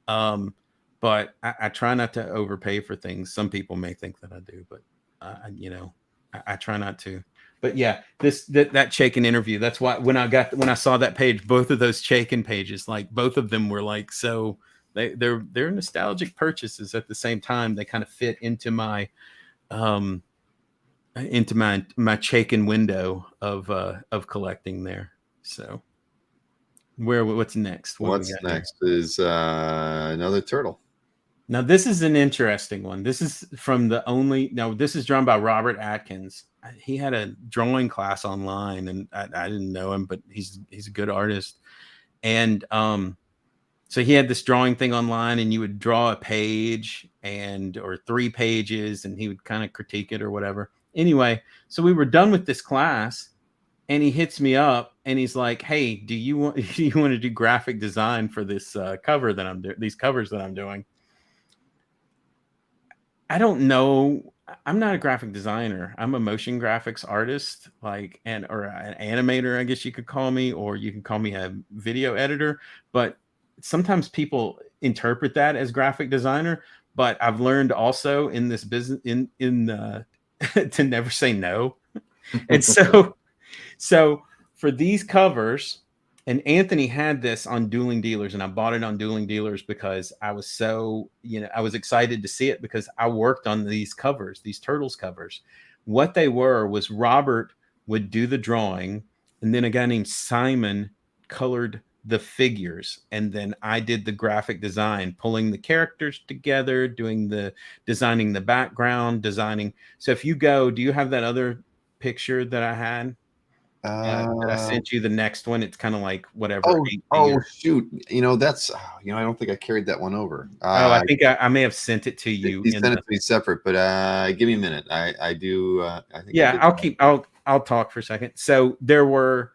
but I try not to overpay for things. Some people may think that I do, but I try not to. But yeah, that Chaykin interview. That's why when I saw that page, both of those Chaykin pages, like both of them were like so. They're nostalgic purchases at the same time. They kind of fit into my Chaykin window of collecting there. So what's next? What's next is another turtle. Now this is an interesting one. This is this is drawn by Robert Atkins. He had a drawing class online, and I didn't know him, but he's a good artist. And so he had this drawing thing online, and you would draw a page or 3 pages, and he would kind of critique it or whatever. Anyway, so we were done with this class, and he hits me up, and he's like, "Hey, do you want to do graphic design for this cover that these covers that I'm doing?" I don't know. I'm not a graphic designer. I'm a motion graphics artist, like, or an animator, I guess you could call me, or you can call me a video editor. But sometimes people interpret that as graphic designer. But I've learned also in this business to never say no. And so for these covers, and Anthony had this on Dueling Dealers, and I bought it on Dueling Dealers because I was I was excited to see it because I worked on these covers, these Turtles covers. What they were was Robert would do the drawing, and then a guy named Simon colored the figures, and then I did the graphic design, pulling the characters together, designing the background, designing. So if you go, do you have that other picture that I had? That I sent you the next one. It's kind of like whatever. Shoot. That's, I don't think I carried that one over. I think I may have sent it to you. You sent it to me separate, but give me a minute. I do. I think. Yeah, I'll talk for a second. So there were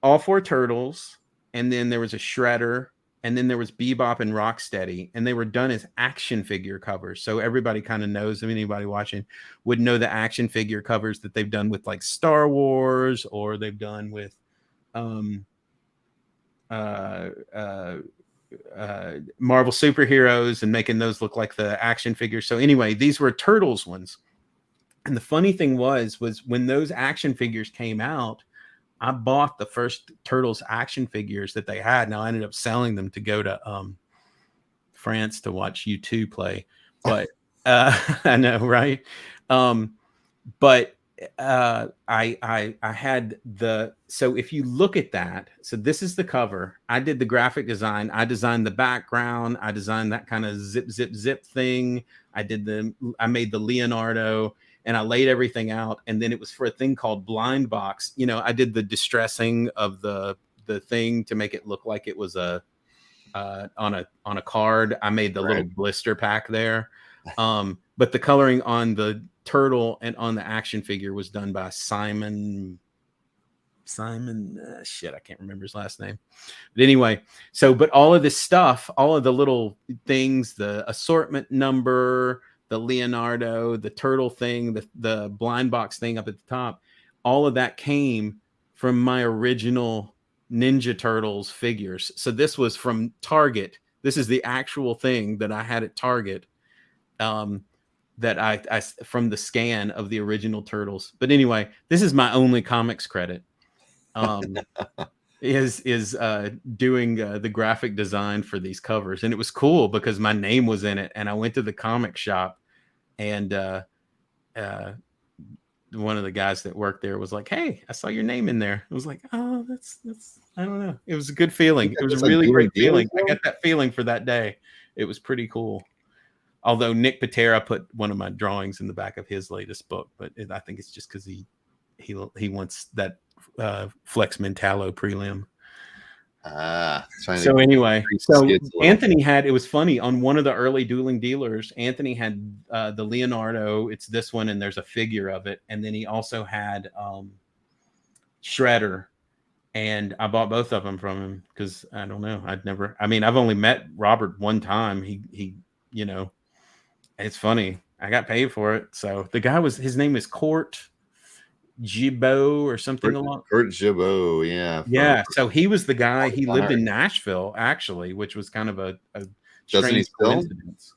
all 4 turtles, and then there was a Shredder, and then there was Bebop and Rocksteady, and they were done as action figure covers. So everybody kind of knows, anybody watching would know the action figure covers that they've done with like Star Wars, or they've done with Marvel superheroes, and making those look like the action figures. So anyway, these were Turtles ones. And the funny thing was when those action figures came out, I bought the first Turtles action figures that they had. Now I ended up selling them to go to France to watch U2 play. But I know, right? But I had so if you look at that, so this is the cover. I did the graphic design. I designed the background. I designed that kind of zip thing. I made the Leonardo, and I laid everything out. And then it was for a thing called Blind Box. I did the distressing of the thing to make it look like it was on a card. I made the little blister pack there. But the coloring on the turtle and on the action figure was done by Simon, shit, I can't remember his last name. But anyway, but all of this stuff, all of the little things, the assortment number, the Leonardo, the turtle thing, the blind box thing up at the top, all of that came from my original Ninja Turtles figures. So this was from Target. This is the actual thing that I had at Target. That I from the scan of the original Turtles. But anyway, this is my only comics credit. Is doing the graphic design for these covers, and it was cool because my name was in it. And I went to the comic shop, and one of the guys that worked there was like, "Hey, I saw your name in there." I was like, "Oh, that's I don't know." It was a good feeling. It was a really great feeling. I got that feeling for that day. It was pretty cool. Although Nick Patera put one of my drawings in the back of his latest book, but I think it's just because he wants that Flex Mentallo prelim. So anyway, Anthony had, it was funny, on one of the early Dueling Dealers, Anthony had the Leonardo. It's this one, and there's a figure of it, and then he also had Shredder. And I bought both of them from him because I don't know. I've only met Robert one time. He it's funny. I got paid for it. So the guy his name is Court Gibeau or something along. Kurt Gibeau, yeah. Yeah. So he was the guy. He lived in Nashville, actually, which was kind of a strange coincidence.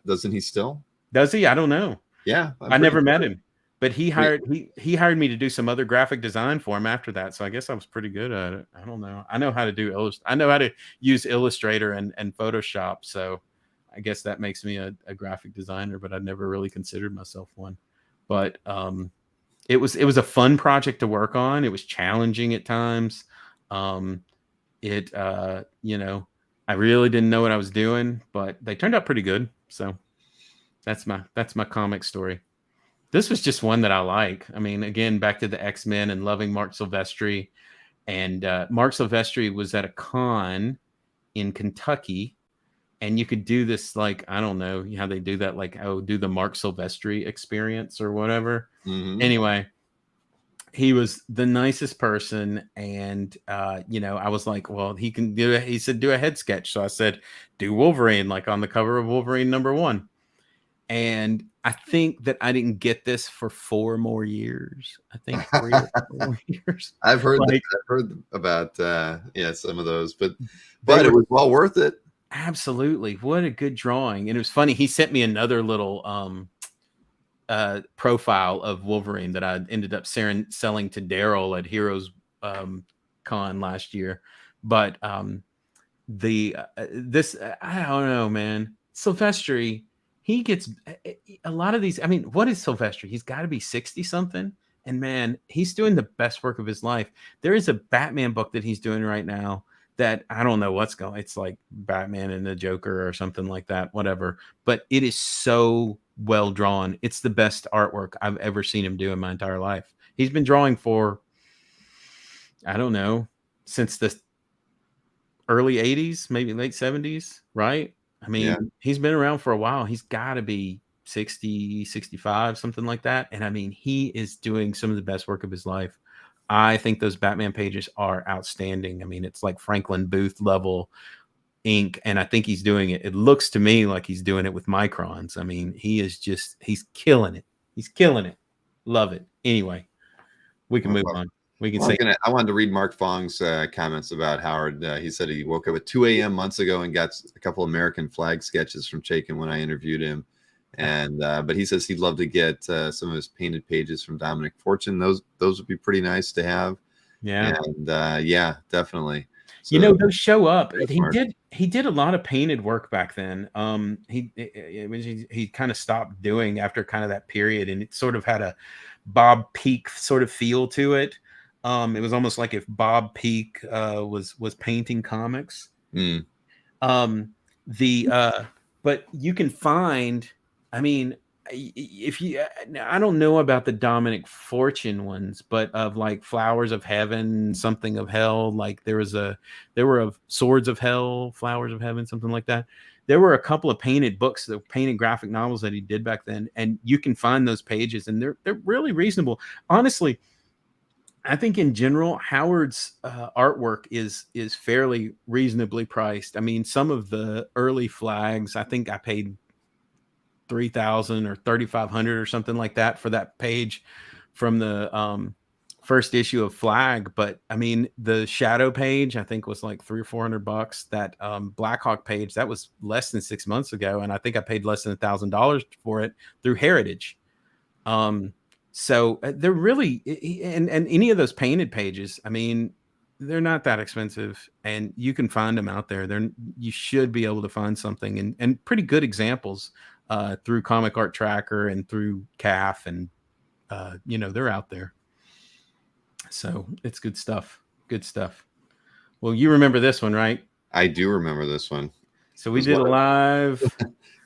Doesn't he still? Does he? I don't know. Yeah. I never met him. But he hired me to do some other graphic design for him after that. So I guess I was pretty good at it. I don't know. I know how to I know how to use Illustrator and Photoshop. So I guess that makes me a graphic designer, but I've never really considered myself one. But it was a fun project to work on. It was challenging at times. I really didn't know what I was doing, but they turned out pretty good. So that's my comic story. This was just one that I like. I mean, again, back to the X-Men and loving Mark Silvestri. And Mark Silvestri was at a con in Kentucky. And you could do this, like, I don't know how they do that, like, do the Mark Silvestri experience or whatever. Mm-hmm. Anyway, he was the nicest person. And, I was like, well, he said, do a head sketch. So I said, do Wolverine, like on the cover of Wolverine #1. And I think that I didn't get this for 4 more years. I think 3 or 4 more years. I've heard Like, I've heard about some of those, but they it were was well worth it. absolutely, what a good drawing. And it was funny, he sent me another little profile of Wolverine that I ended up selling to Daryl at Heroes Con last year. But this I don't know, man. Silvestri, he gets a lot of these. I mean, what is Silvestri? He's got to be 60 something, and man, he's doing the best work of his life. There is a Batman book that he's doing right now that I don't know what's going. It's like Batman and the Joker or something like that, whatever. But it is so well drawn. It's the best artwork I've ever seen him do in my entire life. He's been drawing for, I don't know, since the early 80s, maybe late 70s, right? I mean, he's been around for a while. He's got to be 60, 65, something like that. And I mean, he is doing some of the best work of his life. I think those Batman pages are outstanding. I mean, it's like Franklin Booth level ink, and I think he's doing it. It looks to me like he's doing it with microns. I mean, he's killing it. He's killing it. Love it. Anyway, we can move on. We can say. I wanted to read Mark Fong's comments about Howard. He said he woke up at 2 a.m. months ago and got a couple American flag sketches from Chaykin when I interviewed him. And but he says he'd love to get some of his painted pages from Dominic Fortune. Those would be pretty nice to have. Yeah. And yeah, definitely. So, those show up. He did a lot of painted work back then. He kind of stopped doing after kind of that period, and it sort of had a Bob Peak sort of feel to it. It was almost like if Bob Peak was painting comics. But you can find, I mean, if you, I don't know about the Dominic Fortune ones, but of like Flowers of Heaven, something of Hell, like there were of Swords of Hell, Flowers of Heaven, something like that. There were a couple of painted books, the painted graphic novels that he did back then, and you can find those pages, and they're really reasonable. Honestly, I think in general, Howard's artwork is fairly reasonably priced. I mean, some of the early flags, I think I paid $3,000 or $3,500 or something like that for that page from the first issue of Flag. But I mean, the Shadow page, I think was like $300 or $400. That Blackhawk page, that was less than 6 months ago. And I think I paid less than $1,000 for it through Heritage. So they're really, and any of those painted pages, I mean, they're not that expensive, and you can find them out there. You should be able to find something, and pretty good examples through Comic Art Tracker and through CAF, and they're out there. So it's good stuff. Good stuff. Well, you remember this one, right? I do remember this one. So we did a live.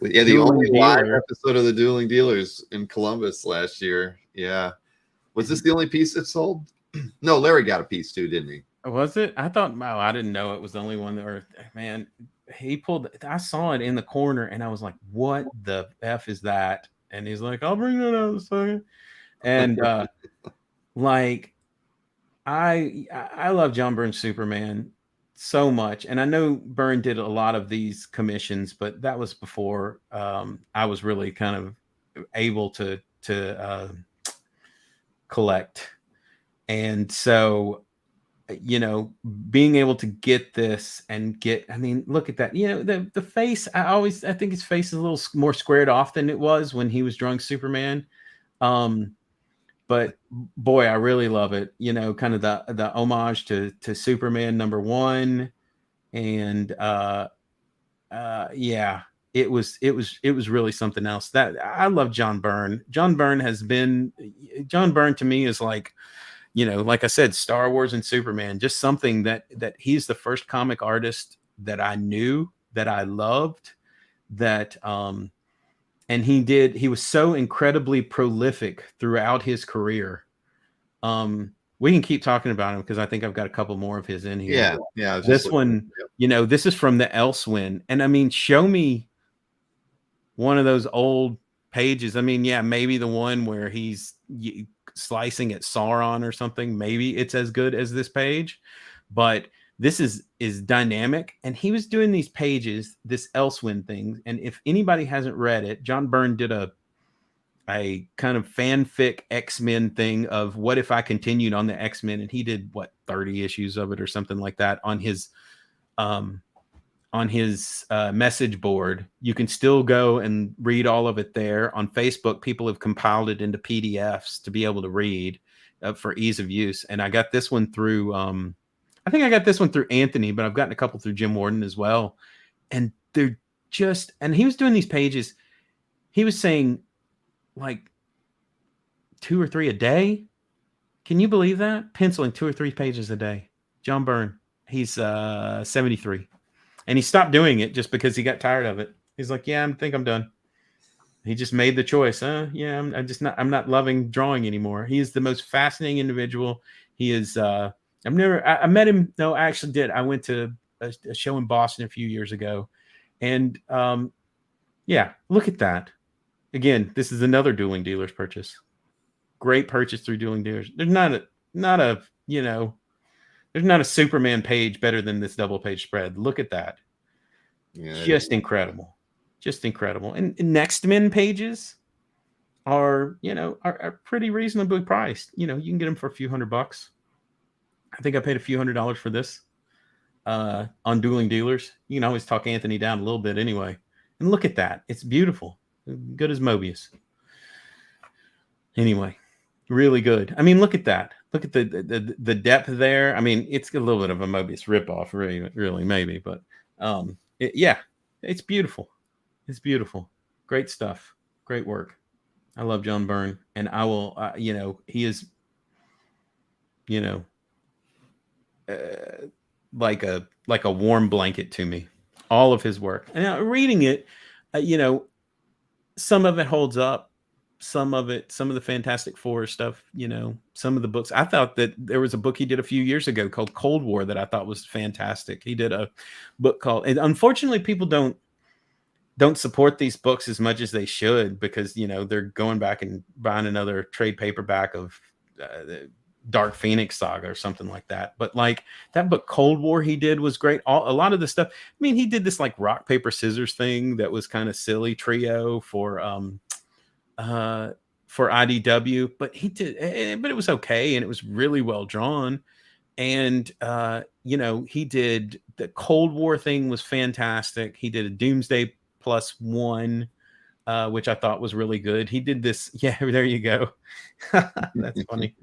Yeah, the only live episode of the Dueling Dealers in Columbus last year. Yeah. Was this the only piece that sold? No, Larry got a piece too, didn't he? Was it? I thought, wow, I didn't know it was the only one. Man, he pulled, I saw it in the corner and I was like, what the F is that? And he's like, I'll bring that out a second. And like, I love John Byrne's Superman so much. And I know Byrne did a lot of these commissions, but that was before I was really kind of able to collect. And so, being able to get this and I mean, look at that, the face, I think his face is a little more squared off than it was when he was drawing Superman. But boy, I really love it. Kind of the homage to Superman #1. And yeah, it was really something else. That I love John Byrne. John Byrne to me is like, like I said, Star Wars and Superman, just something that he's the first comic artist that I knew, that I loved, that and he was so incredibly prolific throughout his career. We can keep talking about him because I think I've got a couple more of his in here. Yeah. This one, this is from the Elsewin. And I mean, show me one of those old pages. I mean, yeah, maybe the one where he's slicing at Sauron or something. Maybe it's as good as this page. But This is dynamic, and he was doing these pages, this Elsewin thing. And if anybody hasn't read it, John Byrne did a kind of fanfic X-Men thing of what if I continued on the X-Men, and he did 30 issues of it or something like that on his message board. You can still go and read all of it there. On Facebook, people have compiled it into PDFs to be able to read for ease of use. And I got this one through I think I got this one through Anthony, but I've gotten a couple through Jim Warden as well. And they're just, and he was doing these pages. He was saying like 2 or 3 a day. Can you believe that? Penciling 2 or 3 pages a day. John Byrne, he's 73. And he stopped doing it just because he got tired of it. He's like, yeah, I think I'm done. He just made the choice. Yeah, I'm not loving drawing anymore. He is the most fascinating individual. He is, I met him. No, I actually did. I went to a show in Boston a few years ago. And yeah, look at that. Again, this is another Dueling Dealers purchase. Great purchase through Dueling Dealers. There's not a Superman page better than this double page spread. Look at that. Yeah, just incredible. Just incredible. And Next Men pages are pretty reasonably priced. You can get them for a few $100. I think I paid a few $100 for this on Dueling Dealers. You can always talk Anthony down a little bit anyway. And look at that. It's beautiful. Good as Mobius. Anyway, really good. I mean, look at that. Look at the depth there. I mean, it's a little bit of a Mobius ripoff, really maybe, but it's beautiful. It's beautiful. Great stuff. Great work. I love John Byrne, and I will. He is. Like a warm blanket to me. All of his work, and reading it, some of it holds up. Some of the Fantastic Four stuff, some of the books. I thought that there was a book he did a few years ago called Cold War that I thought was fantastic. He did a book called, and unfortunately people don't support these books as much as they should, because, they're going back and buying another trade paperback of the Dark Phoenix saga or something like that. But like that book Cold War he did was great. A lot of the stuff. I mean, he did this like rock, paper, scissors thing that was kind of silly trio for IDW, but it was okay, and it was really well drawn. And he did the Cold War thing was fantastic. He did a Doomsday +1, which I thought was really good. He did this. Yeah, there you go. That's funny.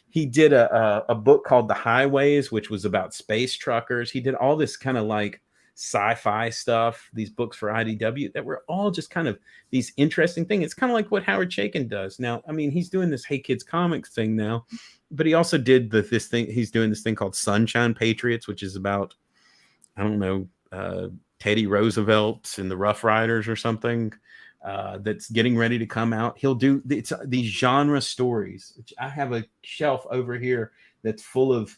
He did a book called The Highways, which was about space truckers. He did all this kind of like sci-fi stuff, these books for IDW that were all just kind of these interesting things. It's kind of like what Howard Chaykin does now. I mean, he's doing this Hey Kids Comics thing now, but he also did this thing. He's doing this thing called Sunshine Patriots, which is about, I don't know, Teddy Roosevelt and the Rough Riders or something. That's getting ready to come out. He'll do these genre stories, which I have a shelf over here that's full of,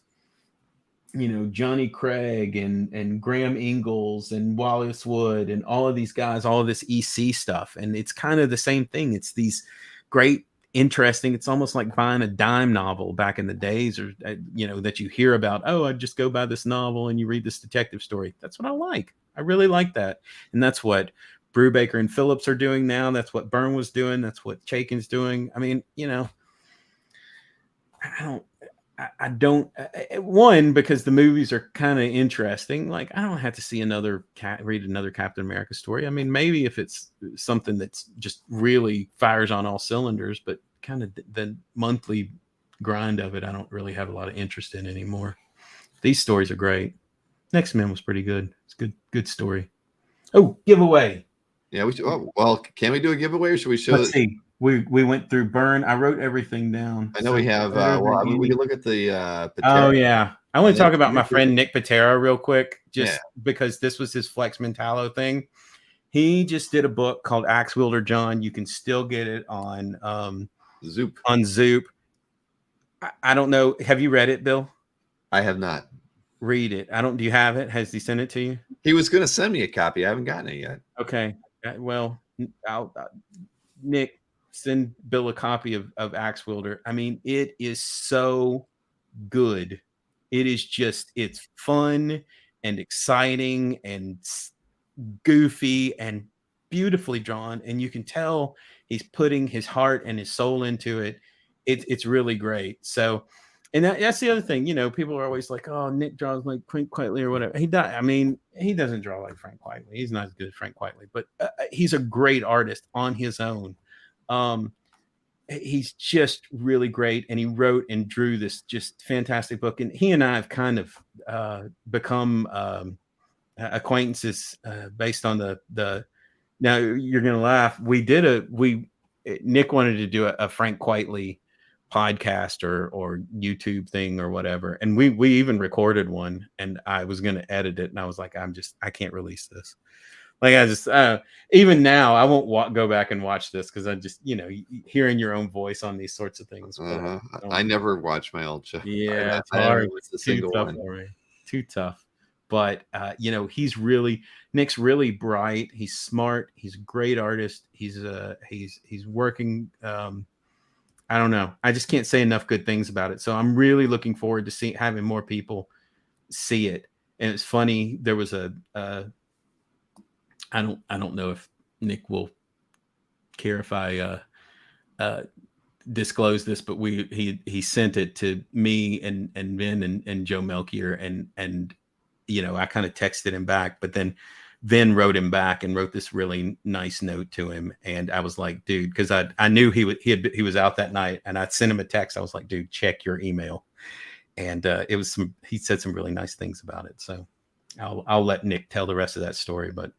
Johnny Craig and Graham Ingalls and Wallace Wood and all of these guys, all of this EC stuff. And it's kind of the same thing. It's these great, interesting, it's almost like buying a dime novel back in the days, or, that you hear about. Oh, I just go buy this novel and you read this detective story. That's what I like. I really like that. And that's what Brubaker and Phillips are doing now. That's what Byrne was doing. That's what Chaykin's doing. I mean, I don't one, because the movies are kind of interesting. Like, I don't have to see read another Captain America story. I mean, maybe if it's something that's just really fires on all cylinders, but kind of the monthly grind of it, I don't really have a lot of interest in anymore. These stories are great. Next Men was pretty good. It's good story. Oh, giveaway. Yeah, we should. Oh, well, can we do a giveaway, or should we show? Let's see. We went through Byrne. I wrote everything down. I know we have. We can look at the. Patera. Oh yeah, I want to talk about my friend Nick Patera real quick, just because this was his Flex Mentallo thing. He just did a book called Axe Wielder John. You can still get it on Zoop. On Zoop. I don't know. Have you read it, Bill? I have not. Read it. Do you have it? Has he sent it to you? He was going to send me a copy. I haven't gotten it yet. Okay. Well, Nick, send Bill a copy of Axe Wielder. I mean, it is so good. It is just, it's fun and exciting and goofy and beautifully drawn, and you can tell he's putting his heart and his soul into it. It's really great. So, and that's the other thing. You know, people are always like, "Oh, Nick draws like Frank Quitely or whatever." He does. I mean, he doesn't draw like Frank Quitely. He's not as good as Frank Quitely, but he's a great artist on his own. He's just really great, and he wrote and drew this just fantastic book. And he and I have kind of become acquaintances based on the. Now you're gonna laugh. Nick wanted to do a Frank Quitely podcast or YouTube thing or whatever, and we even recorded one, and I was gonna edit it, and I was like, I can't release this. Like I just even now I won't go back and watch this because I just, you know, hearing your own voice on these sorts of things. I never watch my old show. Yeah, it's hard. It's too tough for me. Too tough. But you know, Nick's really bright. He's smart. He's a great artist. He's working. I don't know. I just can't say enough good things about it. So I'm really looking forward to having more people see it. And it's funny. There was I don't know if Nick will care if I disclose this, but he sent it to me and Vin and Joe Melchior, and you know, I kind of texted him back, but then Vin wrote him back and wrote this really nice note to him, and I was like, dude, because I knew he was out that night, and I sent him a text. I was like, dude, check your email, and he said some really nice things about it. So I'll let Nick tell the rest of that story, but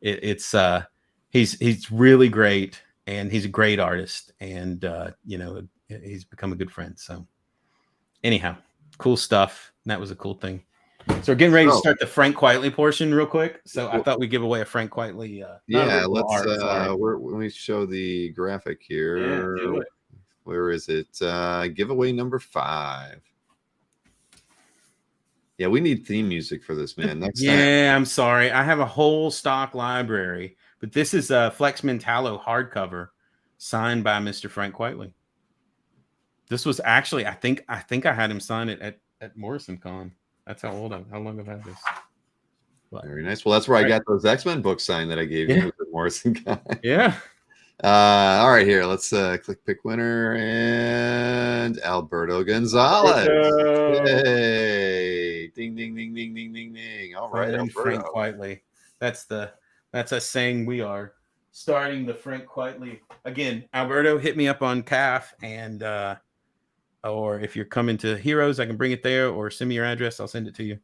he's really great, and he's a great artist, and you know, he's become a good friend. So anyhow, cool stuff. That was a cool thing. So we're getting ready to start the Frank Quitely portion real quick. So I thought we'd give away a Frank Quitely. Let me show the graphic here. Yeah, do it. Where is it? Giveaway number 5. Yeah, we need theme music for this, man. Next time. I'm sorry. I have a whole stock library, but this is a Flex Mentallo hardcover signed by Mr. Frank Quitely. This was actually, I think I had him sign it at MorrissonCon. That's how long I've had this. But, very nice. Well, that's where I got those X-Men books signed that I gave you at MorrissonCon. Yeah. All right, here. Let's click pick winner, and Alberto Gonzalez. Hey. Ding, ding, ding, ding, ding, ding, ding. All right, Alberto. Frank Quitely. That's us saying we are starting the Frank Quitely. Again, Alberto, hit me up on CAF, and or if you're coming to Heroes, I can bring it there, or send me your address. I'll send it to you.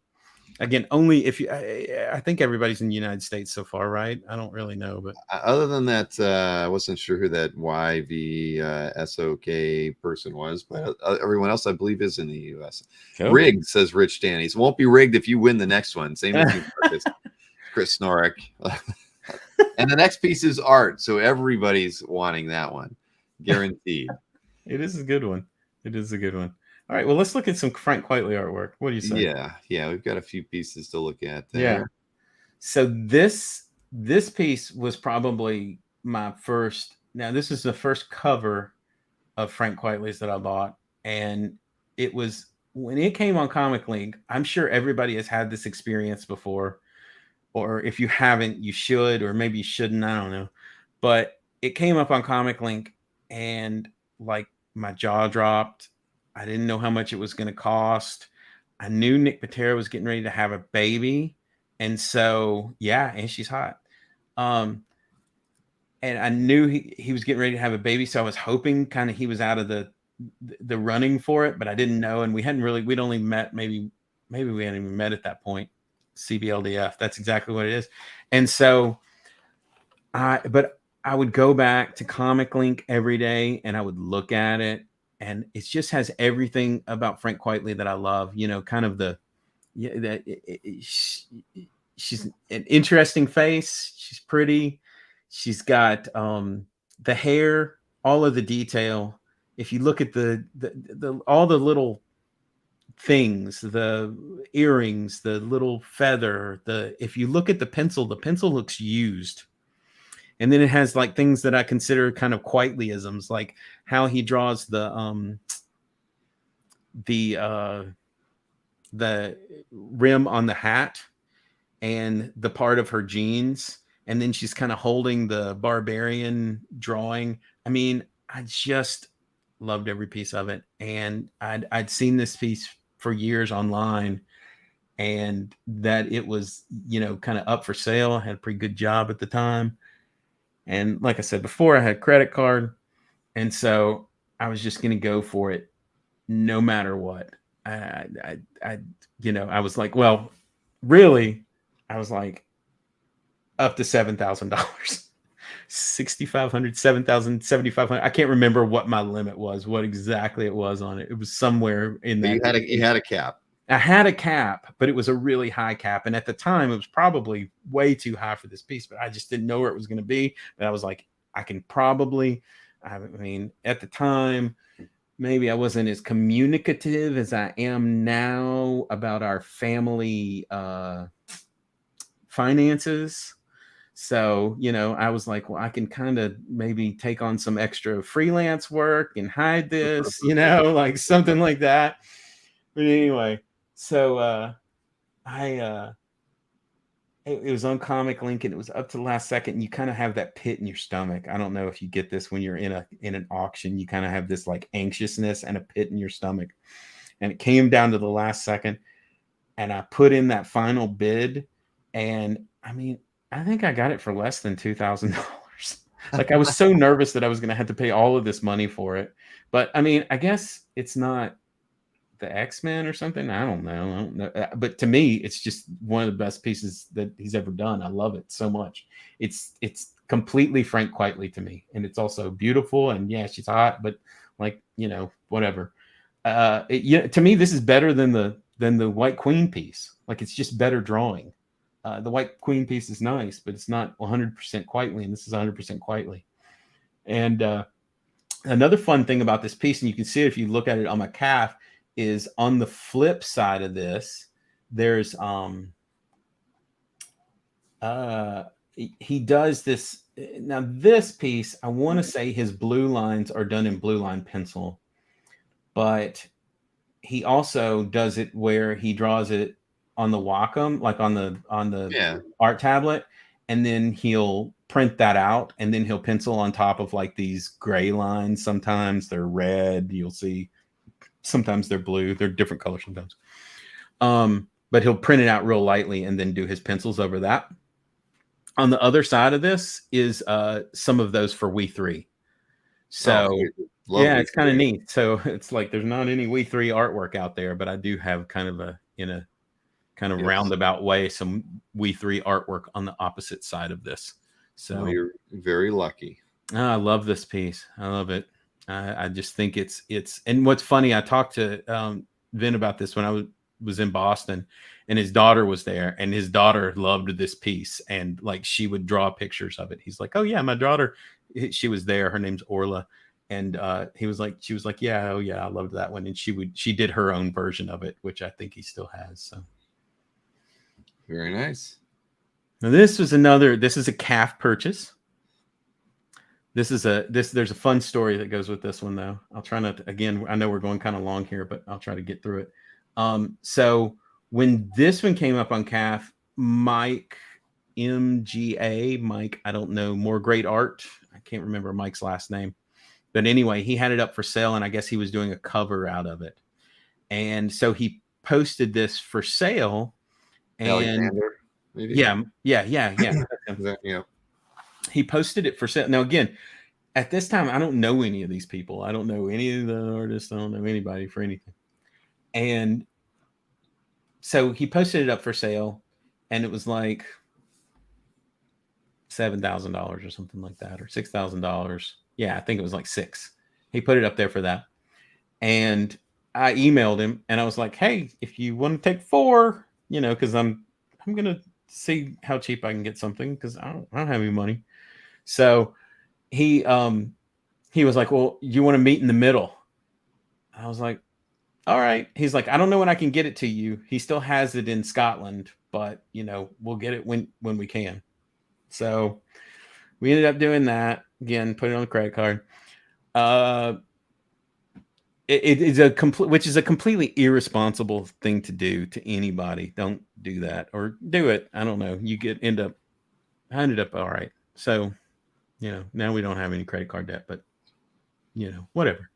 Again, only if you, I think everybody's in the United States so far, right? I don't really know, but other than that, I wasn't sure who that YVSOK person was, but everyone else I believe is in the US. Cool. Rigged, says Rich Danny's. Won't be rigged if you win the next one. Same with you, Chris Snorek. And the next piece is art, so everybody's wanting that one, guaranteed. It is a good one. It is a good one. All right, well, let's look at some Frank Quitely artwork. What do you say? Yeah, we've got a few pieces to look at there. Yeah. So this piece was probably my first. Now, this is the first cover of Frank Quitely's that I bought, and it was when it came on Comic Link. I'm sure everybody has had this experience before, or if you haven't, you should, or maybe you shouldn't. I don't know, but it came up on Comic Link, and like my jaw dropped. I didn't know how much it was going to cost. I knew Nick Patera was getting ready to have a baby. And so, yeah, and she's hot. And I knew he was getting ready to have a baby. So I was hoping kind of he was out of the running for it, but I didn't know. And we'd only met, maybe we hadn't even met at that point. CBLDF. That's exactly what it is. And so but I would go back to Comic Link every day and I would look at it. And it just has everything about Frank Quitely that I love, you know, kind of she's an interesting face. She's pretty. She's got the hair, all of the detail. If you look at the all the little things, the earrings, the little feather, if you look at the pencil looks used. And then it has like things that I consider kind of Quitelyisms, like how he draws the the rim on the hat and the part of her jeans, and then she's kind of holding the barbarian drawing. I mean, I just loved every piece of it, and I'd seen this piece for years online, and that it was, you know, kind of up for sale. I had a pretty good job at the time, and like I said before, I had a credit card, and so I was just going to go for it no matter what. I, you know, I was like, well, really, I was like, up to $7,000, 6,500, 7,000, 7,500. I can't remember what my limit was, what exactly it was on it. It was somewhere in But that. you had a cap. I had a cap, but it was a really high cap. And at the time, it was probably way too high for this piece, but I just didn't know where it was going to be. But I was like, I can probably, I mean, at the time, maybe I wasn't as communicative as I am now about our family finances. So, you know, I was like, well, I can kind of maybe take on some extra freelance work and hide this, you know, like something like that. But anyway, so it was on Comic Link, and it was up to the last second. And you kind of have that pit in your stomach. I don't know if you get this when you're in an auction. You kind of have this like anxiousness and a pit in your stomach. And it came down to the last second, and I put in that final bid, and I mean, I think I got it for less than $2,000. Like, I was so nervous that I was going to have to pay all of this money for it. But I mean, I guess it's not the X-Men or something. I don't know. But to me, it's just one of the best pieces that he's ever done. I love it so much. It's completely Frank Quitely to me. And it's also beautiful. And yeah, she's hot, but like, you know, whatever. To me, this is better than the White Queen piece. Like, it's just better drawing. The White Queen piece is nice, but it's not 100% Quitely, and this is 100% Quitely. And another fun thing about this piece, and you can see it if you look at it on my CAF, is on the flip side of this, there's he does this. Now this piece, I want to say his blue lines are done in blue line pencil, but he also does it where he draws it on the Wacom, like on the art tablet, and then he'll print that out, and then he'll pencil on top of like these gray lines. Sometimes they're red, you'll see. Sometimes they're blue. They're different colors sometimes. But he'll print it out real lightly and then do his pencils over that. On the other side of this is some of those for We 3. So yeah, it's kind of neat. So it's like there's not any We 3 artwork out there, but I do have kind of roundabout way some We 3 artwork on the opposite side of this. So you're very lucky. I love this piece. I love it. I just think it's, and what's funny, I talked to Vin about this when I was in Boston, and his daughter was there, and his daughter loved this piece, and like she would draw pictures of it. He's like, oh yeah, my daughter, she was there. Her name's Orla. And she was like, yeah, oh yeah, I loved that one. And she did her own version of it, which I think he still has. So very nice. Now this is a CAF purchase. There's a fun story that goes with this one though. I'll try not to, again, I know we're going kind of long here, but I'll try to get through it. So when this one came up on CAF, Mike, I don't know, More Great Art. I can't remember Mike's last name. But anyway, he had it up for sale, and I guess he was doing a cover out of it. And so he posted this for sale. And Alexander, maybe? Yeah. Yeah. He posted it for sale. Now, again, at this time, I don't know any of these people. I don't know any of the artists. I don't know anybody for anything. And so he posted it up for sale, and it was like $7,000 or something like that, or $6,000. Yeah, I think it was like $6,000. He put it up there for that. And I emailed him, and I was like, hey, if you want to take 4, you know, because I'm going to see how cheap I can get something, because I don't have any money. So he was like, well, you want to meet in the middle? I was like, all right. He's like, I don't know when I can get it to you. He still has it in Scotland, but you know, we'll get it when we can. So we ended up doing that again, put it on the credit card. it is a complete, which is a completely irresponsible thing to do to anybody. Don't do that, or do it. I don't know. You ended up all right. So, now we don't have any credit card debt, but whatever.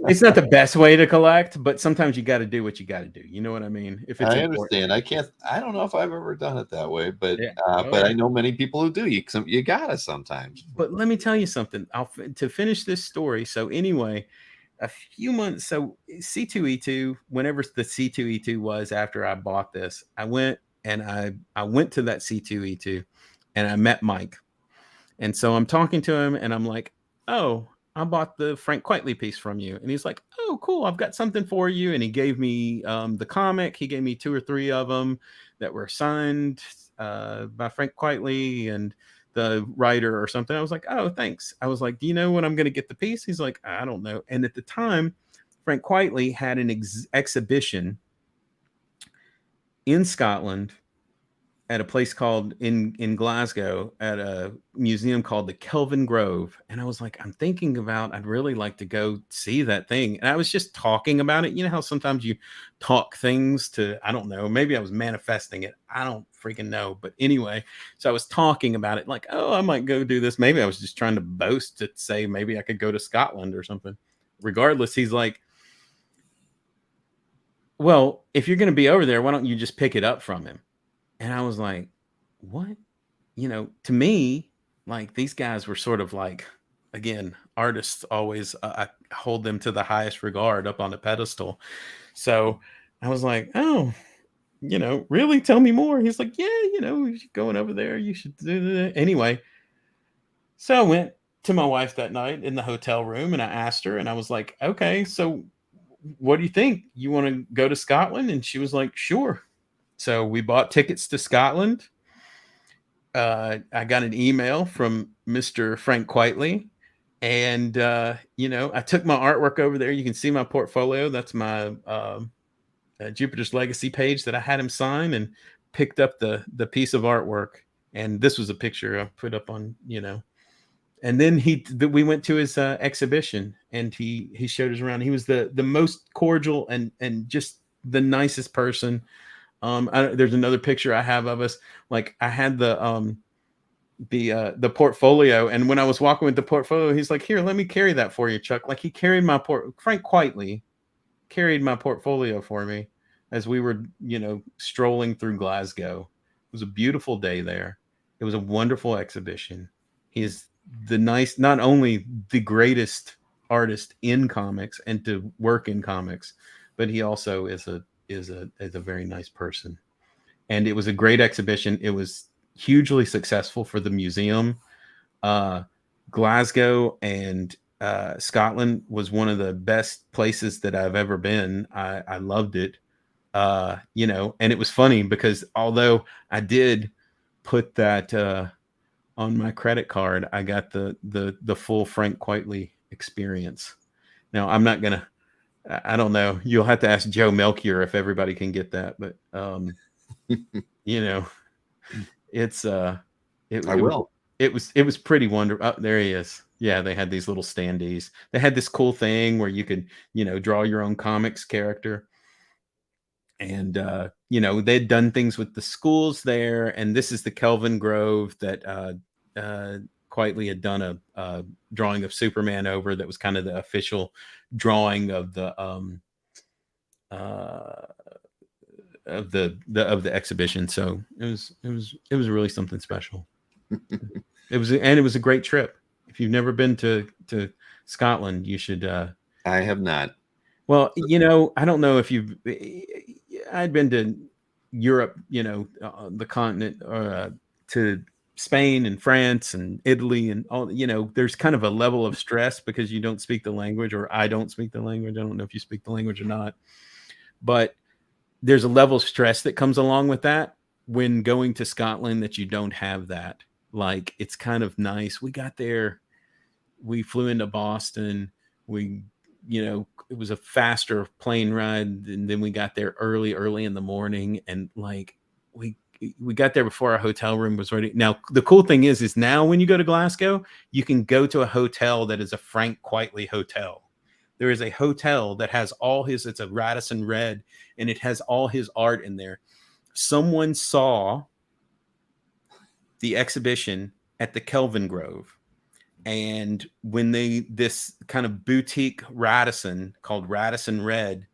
It's not the best way to collect, but sometimes you got to do what you got to do. You know what I mean? If it's I important. understand. I don't know if I've ever done it that way, but Yeah. but I know many people who do. You gotta sometimes. But let me tell you something. To finish this story. So anyway, a few months. So C2E2. Whenever the C2E2 was after I bought this, I went to that C2E2, and I met Mike. And so I'm talking to him, and I'm like, "Oh, I bought the Frank Quitely piece from you." And he's like, "Oh, cool. I've got something for you." And he gave me the comic. He gave me 2 or 3 of them that were signed by Frank Quitely and the writer or something. I was like, "Oh, thanks." I was like, "Do you know when I'm going to get the piece?" He's like, "I don't know." And at the time, Frank Quitely had an exhibition in Scotland at a place called in Glasgow at a museum called the Kelvin Grove. And I was like, I'm thinking about, I'd really like to go see that thing. And I was just talking about it. You know how sometimes you talk things to, I don't know, maybe I was manifesting it. I don't freaking know. But anyway, so I was talking about it like, oh, I might go do this. Maybe I was just trying to boast to say maybe I could go to Scotland or something. Regardless, he's like, well, if you're going to be over there, why don't you just pick it up from him? And I was like, what? To me, like these guys were sort of like, again, artists always, I hold them to the highest regard up on the pedestal. So I was like, oh, really tell me more. He's like, yeah, going over there, you should do that. Anyway, so I went to my wife that night in the hotel room and I asked her and I was like, okay, so what do you think? You want to go to Scotland? And she was like, sure. So we bought tickets to Scotland. I got an email from Mr. Frank Quitely, and I took my artwork over there. You can see my portfolio. That's my Jupiter's Legacy page that I had him sign, and picked up the piece of artwork. And this was a picture I put up on, And then we went to his exhibition, and he showed us around. He was the most cordial and just the nicest person. There's another picture I have of us. Like I had the portfolio, and when I was walking with the portfolio, he's like, "Here, let me carry that for you, Chuck." Like he carried Frank Quitely carried my portfolio for me as we were, strolling through Glasgow. It was a beautiful day there. It was a wonderful exhibition. He is not only the greatest artist in comics and to work in comics, but he also is a very nice person. And it was a great exhibition. It was hugely successful for the museum. Glasgow and Scotland was one of the best places that I've ever been. I loved it. And it was funny because although I did put that on my credit card, I got the full Frank Quitely experience. Now I'm not gonna. I don't know. You'll have to ask Joe Melchior if everybody can get that, but it's I will. It was pretty wonderful. Oh, there he is. Yeah, they had these little standees. They had this cool thing where you could, draw your own comics character. And they'd done things with the schools there, and this is the Kelvin Grove that Quitely had done a drawing of Superman over. That was kind of the official drawing of the exhibition. So it was really something special. It was a great trip. If you've never been to Scotland, you should. I have not. Well, I don't know if I'd been to Europe, the continent, to Spain and France and Italy and all. There's kind of a level of stress because you don't speak the language, or I don't speak the language. I don't know if you speak the language or not, but there's a level of stress that comes along with that when going to Scotland that you don't have that. Like, it's kind of nice. We got there, we flew into Boston. It was a faster plane ride, and then we got there early in the morning, and like we got there before our hotel room was ready. Now the cool thing is now when you go to Glasgow, you can go to a hotel that is a Frank Quitely hotel. There is a hotel that has all his, it's a Radisson Red, and it has all his art in there. Someone saw the exhibition at the Kelvin Grove. And when this kind of boutique Radisson called Radisson Red,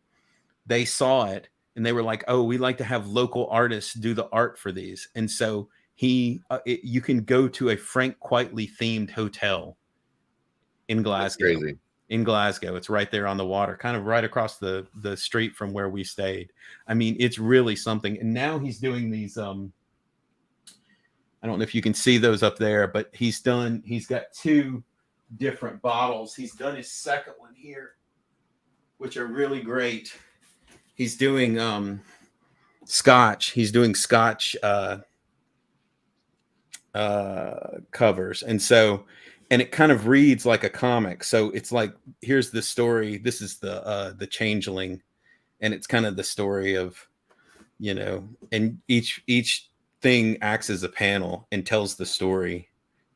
they saw it and they were like, oh, we like to have local artists do the art for these. And so you can go to a Frank Quitely themed hotel in Glasgow. That's crazy. In Glasgow. It's right there on the water, kind of right across the street from where we stayed. I mean, it's really something. And now he's doing these, I don't know if you can see those up there, but he's got 2 different bottles. He's done his second one here, which are really great. He's doing Scotch. He's doing Scotch covers. And it kind of reads like a comic. So it's like, here's the story. This is the Changeling. And it's kind of the story of, and each thing acts as a panel and tells the story.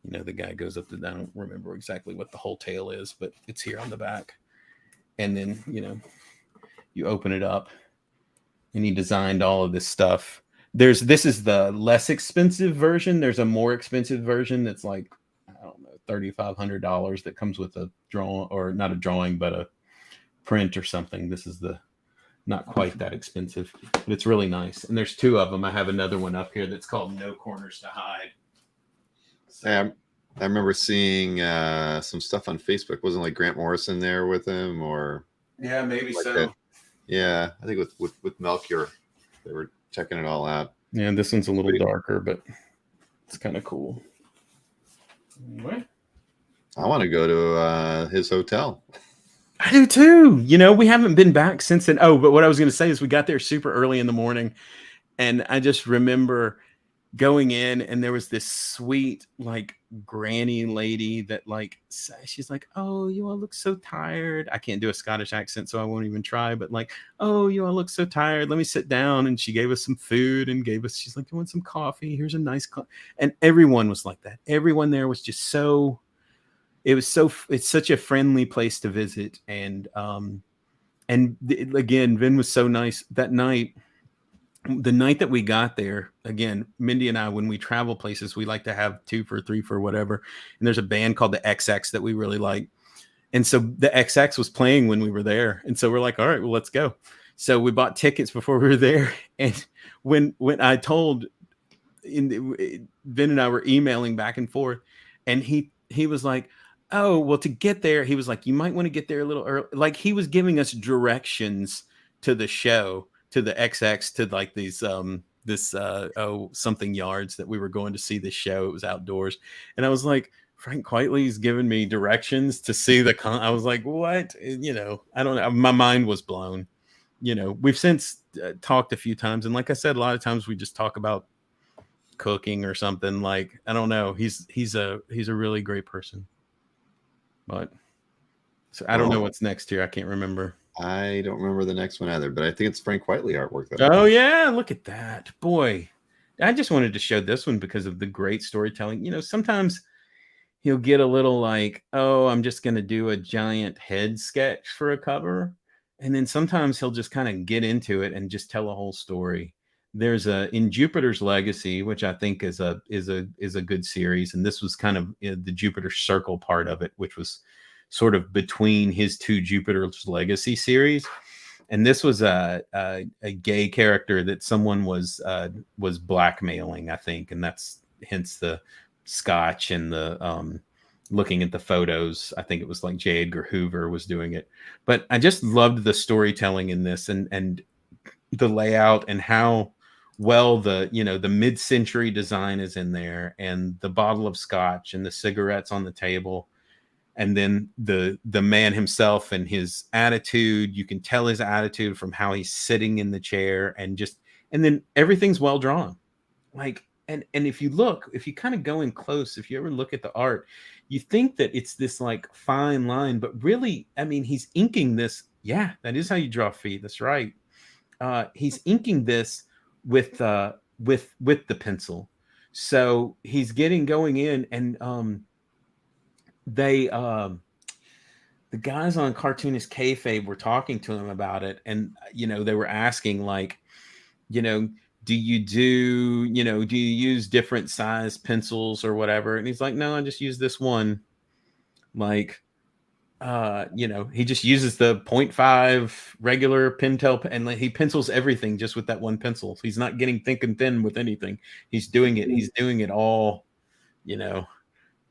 The guy goes up to, I don't remember exactly what the whole tale is, but it's here on the back. And then, you open it up, and he designed all of this stuff. This is the less expensive version. There's a more expensive version that's like, I don't know, $3,500 that comes with a drawing, or not a drawing, but a print or something. This is the not quite that expensive, but it's really nice. And there's 2 of them. I have another one up here that's called No Corners to Hide. So, I remember seeing some stuff on Facebook. Wasn't like Grant Morrison there with him, or yeah, maybe like so. That. Yeah, I think with Melchior, they were checking it all out. Yeah, this one's a little darker, but it's kind of cool. What? I want to go to his hotel. I do too. We haven't been back since then. Oh, but what I was going to say is we got there super early in the morning, and I just remember going in, and there was this sweet, like, granny lady that, like, she's like, oh, you all look so tired. I can't do a Scottish accent, so I won't even try, but like, oh, you all look so tired. Let me sit down. And she gave us some food and she's like, you want some coffee? Here's a nice coffee. And everyone was like that. Everyone there was just it's such a friendly place to visit. And again, Vin was so nice that night. The night that we got there, again, Mindy and I, when we travel places, we like to have 2 for 3 for whatever. And there's a band called the XX that we really like. And so the XX was playing when we were there. And so we're like, all right, well, let's go. So we bought tickets before we were there. And when I told, Vin and I were emailing back and forth, and he was like, oh, well, to get there, he was like, you might want to get there a little early. Like, he was giving us directions to the show, to the XX, to like these something yards that we were going to see this show. It was outdoors, and I was like, Frank Quitely's giving me directions to see I was like, what? I don't know. My mind was blown. We've since talked a few times, and like I said, a lot of times we just talk about cooking or something. Like, I don't know. He's a really great person. But so I don't know what's next here. I can't remember. I don't remember the next one either, but I think it's Frank Quitely artwork. Yeah, look at that. Boy, I just wanted to show this one because of the great storytelling. Sometimes he'll get a little like, oh, I'm just going to do a giant head sketch for a cover. And then sometimes he'll just kind of get into it and just tell a whole story. There's in Jupiter's Legacy, which I think is a good series. And this was kind of the Jupiter Circle part of it, which was sort of between his 2 Jupiter's Legacy series. And this was a gay character that someone was blackmailing, I think. And that's hence the Scotch and the looking at the photos. I think it was like J. Edgar Hoover was doing it. But I just loved the storytelling in this and the layout, and how well the mid-century design is in there, and the bottle of Scotch and the cigarettes on the table. And then the man himself and his attitude, you can tell his attitude from how he's sitting in the chair, and then everything's well drawn. Like, and if you kind of go in close, if you ever look at the art, you think that it's this like fine line, but really, I mean, he's inking this. Yeah, that is how you draw feet. That's right. He's inking this with the pencil. So he's going in, and the the guys on Cartoonist Kayfabe were talking to him about it, and they were asking like, do you use different size pencils or whatever? And he's like, no, I just use this one. Like, he just uses the 0.5 regular Pentel, and he pencils everything just with that one pencil. He's not getting thick and thin with anything. He's doing it all,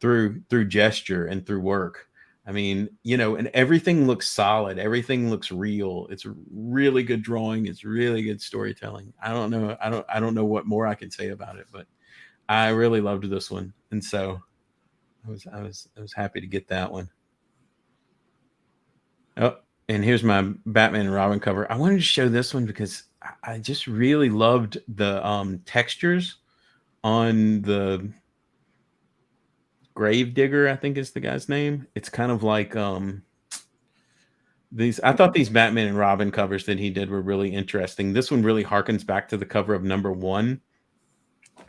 through gesture and through work. I mean, and everything looks solid. Everything looks real. It's really good drawing. It's really good storytelling. I don't know what more I can say about it, but I really loved this one. And so I was happy to get that one. Oh, and here's my Batman and Robin cover. I wanted to show this one because I just really loved the textures on the Gravedigger, I think is the guy's name. It's kind of like these. I thought these Batman and Robin covers that he did were really interesting. This one really harkens back to the cover of #1.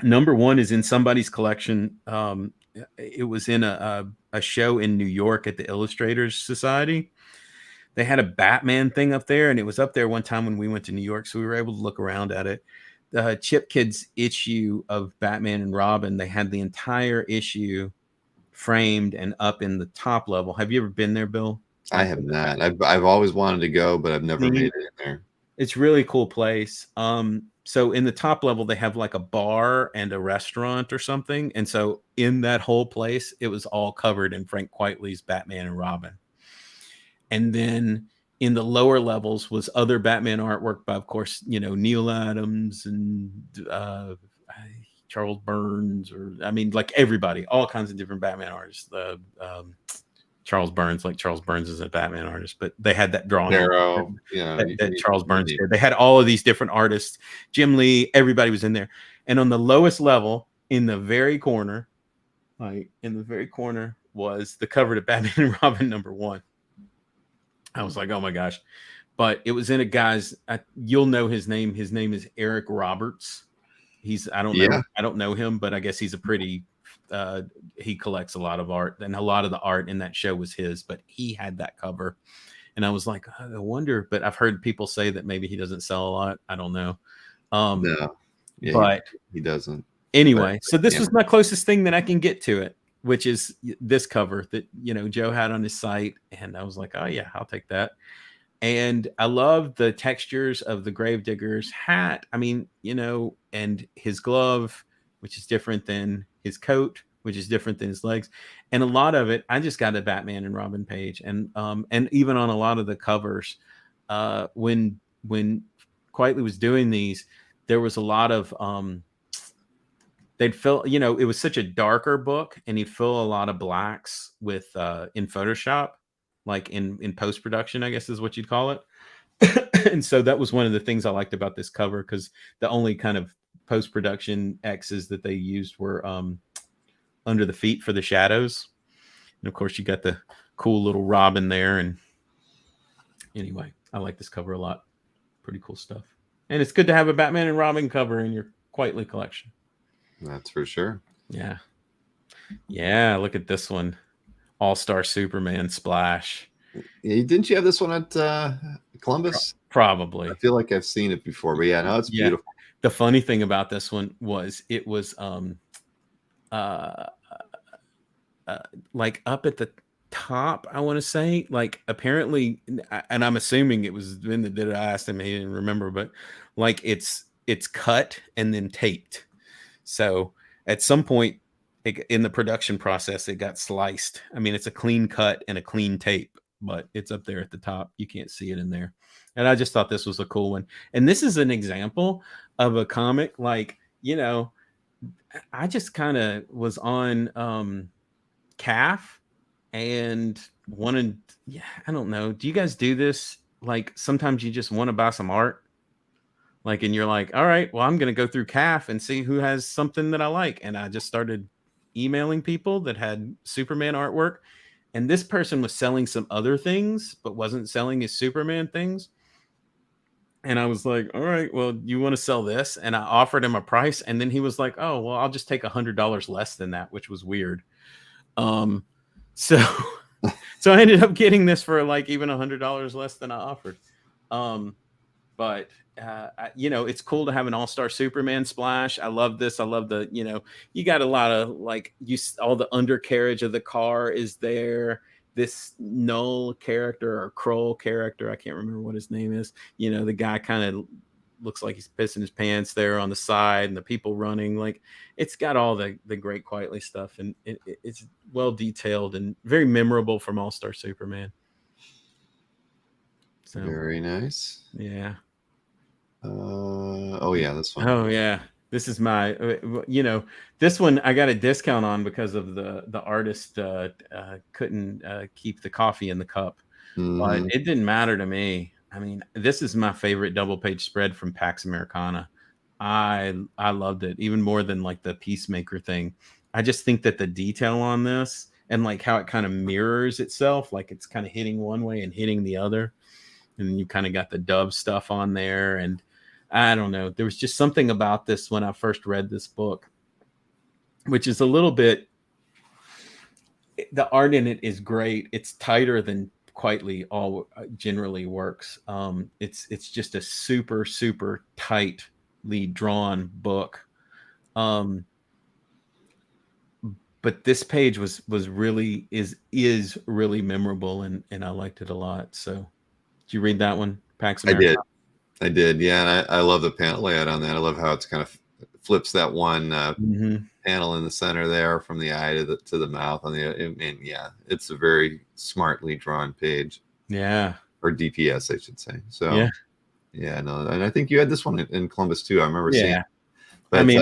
#1 is in somebody's collection. It was in a show in New York at the Illustrators Society. They had a Batman thing up there, and it was up there one time when we went to New York, so we were able to look around at it. The Chip Kids issue of Batman and Robin, they had the entire issue framed and up in the top level. Have you ever been there, Bill? I have not. I've always wanted to go, but I've never made it in there. It's really cool place. So in the top level, they have like a bar and a restaurant or something. And so in that whole place, it was all covered in Frank Quitely's Batman and Robin. And then in the lower levels was other Batman artwork by, of course, Neil Adams and Charles Burns, like everybody, all kinds of different Batman artists. Charles Burns is a Batman artist, but they had that drawing that Charles Burns did. They had all of these different artists, Jim Lee, everybody was in there. And on the lowest level, in the very corner, was the cover to Batman and Robin #1. I was like, oh my gosh. But it was in a guy's, you'll know his name. His name is Eric Roberts. I don't know him, but I guess he's a pretty, he collects a lot of art, and a lot of the art in that show was his, but he had that cover. And I was like, I wonder, but I've heard people say that maybe he doesn't sell a lot. I don't know. No, but he doesn't. Anyway, so this was my closest thing that I can get to it, which is this cover that, Joe had on his site. And I was like, oh yeah, I'll take that. And I love the textures of the Gravedigger's hat. I mean, and his glove, which is different than his coat, which is different than his legs. And a lot of it, I just got a Batman and Robin page. And even on a lot of the covers, when Quitely was doing these, there was a lot of, they'd fill, it was such a darker book, and he'd fill a lot of blacks with, in Photoshop, like in post-production, I guess is what you'd call it. And so that was one of the things I liked about this cover, because the only kind of post-production X's that they used were under the feet for the shadows. And of course you got the cool little Robin there. And anyway, I like this cover a lot. Pretty cool stuff. And it's good to have a Batman and Robin cover in your Quitely collection. That's for sure. Yeah. Yeah, look at this one. All-Star Superman splash. Yeah, didn't you have this one at Columbus? Probably. I feel like I've seen it before, but yeah, no, it's beautiful. The funny thing about this one was it was like up at the top, I want to say, like apparently, and I'm assuming it was when I asked him, he didn't remember, but like it's cut and then taped. So at some point in the production process, it got sliced. I mean, it's a clean cut and a clean tape, but it's up there at the top. You can't see it in there. And I just thought this was a cool one. And this is an example of a comic, like, I just kind of was on CAF and wanted, I don't know. Do you guys do this? Like sometimes you just want to buy some art. Like, and you're like, all right, well, I'm going to go through CAF and see who has something that I like. And I just started emailing people that had Superman artwork. And this person was selling some other things, but wasn't selling his Superman things. And I was like, all right, well, you want to sell this? And I offered him a price. And then he was like, oh, well, I'll just take $100 less than that, which was weird. So So I ended up getting this for like even $100 less than I offered. But you know, it's cool to have an all-star Superman splash. I love this. I love the, you know, you got a lot of like all the undercarriage of the car is there. This Null character or Kroll character, I can't remember what his name is. You know, the guy kind of looks like he's pissing his pants there on the side, and the people running. Like, it's got all the great Quietly stuff, and it's well detailed and very memorable from All-Star Superman. So very nice. yeah. Oh yeah, this one. Oh yeah, this is my. You know, this one I got a discount on because of the artist couldn't keep the coffee in the cup, but it didn't matter to me. I mean, this is my favorite double page spread from Pax Americana. I loved it even more than like the Peacemaker thing. I just think that the detail on this and like how it kind of mirrors itself, like it's kind of hitting one way and hitting the other, and then you kind of got the Dove stuff on there. And I don't know, there was just something about this when I first read this book, which is a little bit, the art in it is great. It's tighter than Quietly all generally works. It's just a super tightly drawn book. But this page was really is really memorable, and I liked it a lot. So did you read that one, Pax America? I did. Yeah. And I love the panel layout on that. I love how it's kind of flips that one panel in the center there from the eye to the mouth on the, and yeah, it's a very smartly drawn page. Yeah. Or DPS, I should say. So yeah, no, and I think you had this one in Columbus too. I remember seeing. But I mean,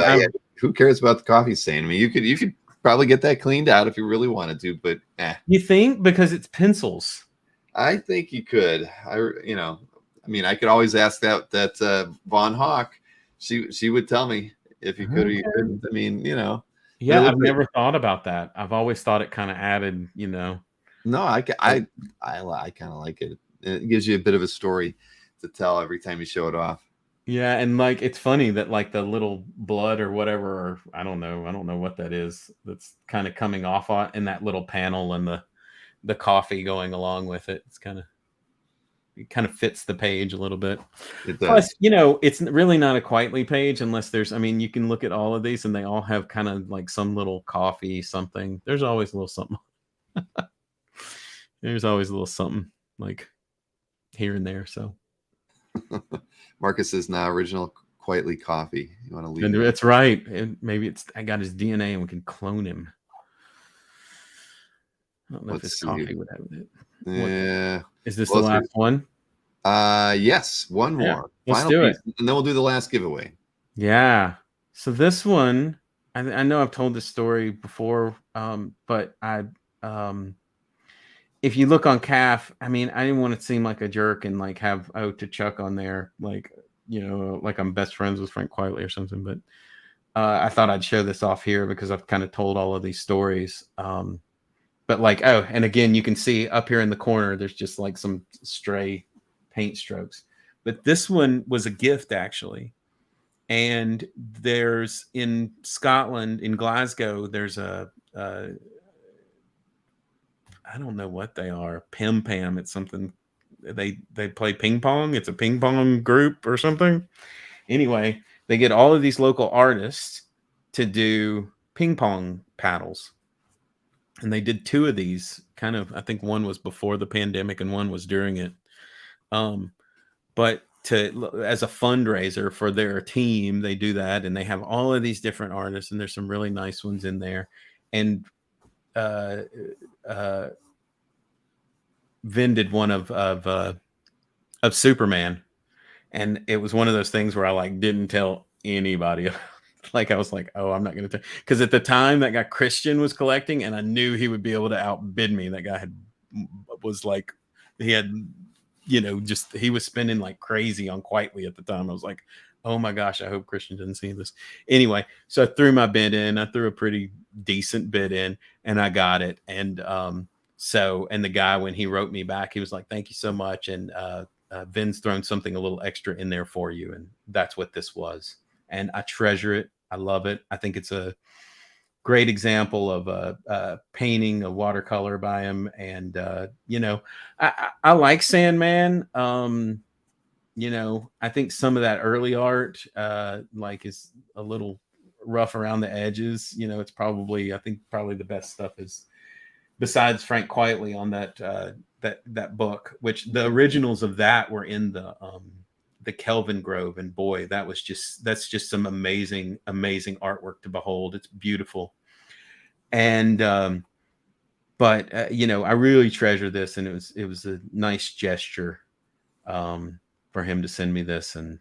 who cares about the coffee stain? I mean, you could probably get that cleaned out if you really wanted to, but You think, because it's pencils? I think you could. I mean, I could always ask that Von Hawk. She would tell me if you could or you couldn't. I mean, you know. Yeah, I've never thought about that. I've always thought it kind of added, you know. No, I kind of like it. It gives you a bit of a story to tell every time you show it off. Yeah, and like it's funny that like the little blood or whatever, or I don't know what that is, that's kind of coming off in that little panel, and the coffee going along with it. It kind of fits the page a little bit. It does. Plus, you know, it's really not a Quietly page unless there's, I mean, you can look at all of these and they all have kind of like some little coffee something. There's always a little something. There's always a little something like here and there. So Marcus is now original Quietly coffee. You want to leave? That's right. And maybe I got his DNA and we can clone him. I don't know if his coffee would have it. Yeah. Is this the last one? Yes, one more. Let's do it. And then we'll do the last giveaway. Yeah. So this one, I know I've told this story before, but if you look on CAF, I mean, I didn't want to seem like a jerk and like have to Chuck on there, like, you know, like I'm best friends with Frank Quietly or something. But I thought I'd show this off here because I've kind of told all of these stories. But like, and again, you can see up here in the corner, there's just like some stray paint strokes. But this one was a gift, actually. And there's in Scotland, in Glasgow, there's I don't know what they are. Pam. It's something they play ping pong. It's a ping pong group or something. Anyway, they get all of these local artists to do ping pong paddles. And they did 2 of these kind of, I think one was before the pandemic and one was during it. But as a fundraiser for their team, they do that, and they have all of these different artists, and there's some really nice ones in there. And Vin did one of Superman, and it was one of those things where I like didn't tell anybody. Like I was like, oh, I'm not going to tell, because at the time that guy Christian was collecting, and I knew he would be able to outbid me. That guy was like, he had, you know, just he was spending like crazy on Quietly at the time. I was like, oh my gosh, I hope Christian didn't see this. Anyway, so I threw my bid in. I threw a pretty decent bid in, and I got it. And and the guy, when he wrote me back, he was like, thank you so much. And Vin's thrown something a little extra in there for you. And that's what this was. And I treasure it. I love it. I think it's great example of a painting, a watercolor by him. And, you know, I like Sandman. You know, I think some of that early art, like is a little rough around the edges. You know, it's probably, I think probably the best stuff is besides Frank Quietly on that, that book, which the originals of that were in the Kelvin Grove. And boy, that's just some amazing artwork to behold. It's beautiful. And, but you know, I really treasure this, and it was a nice gesture, for him to send me this, and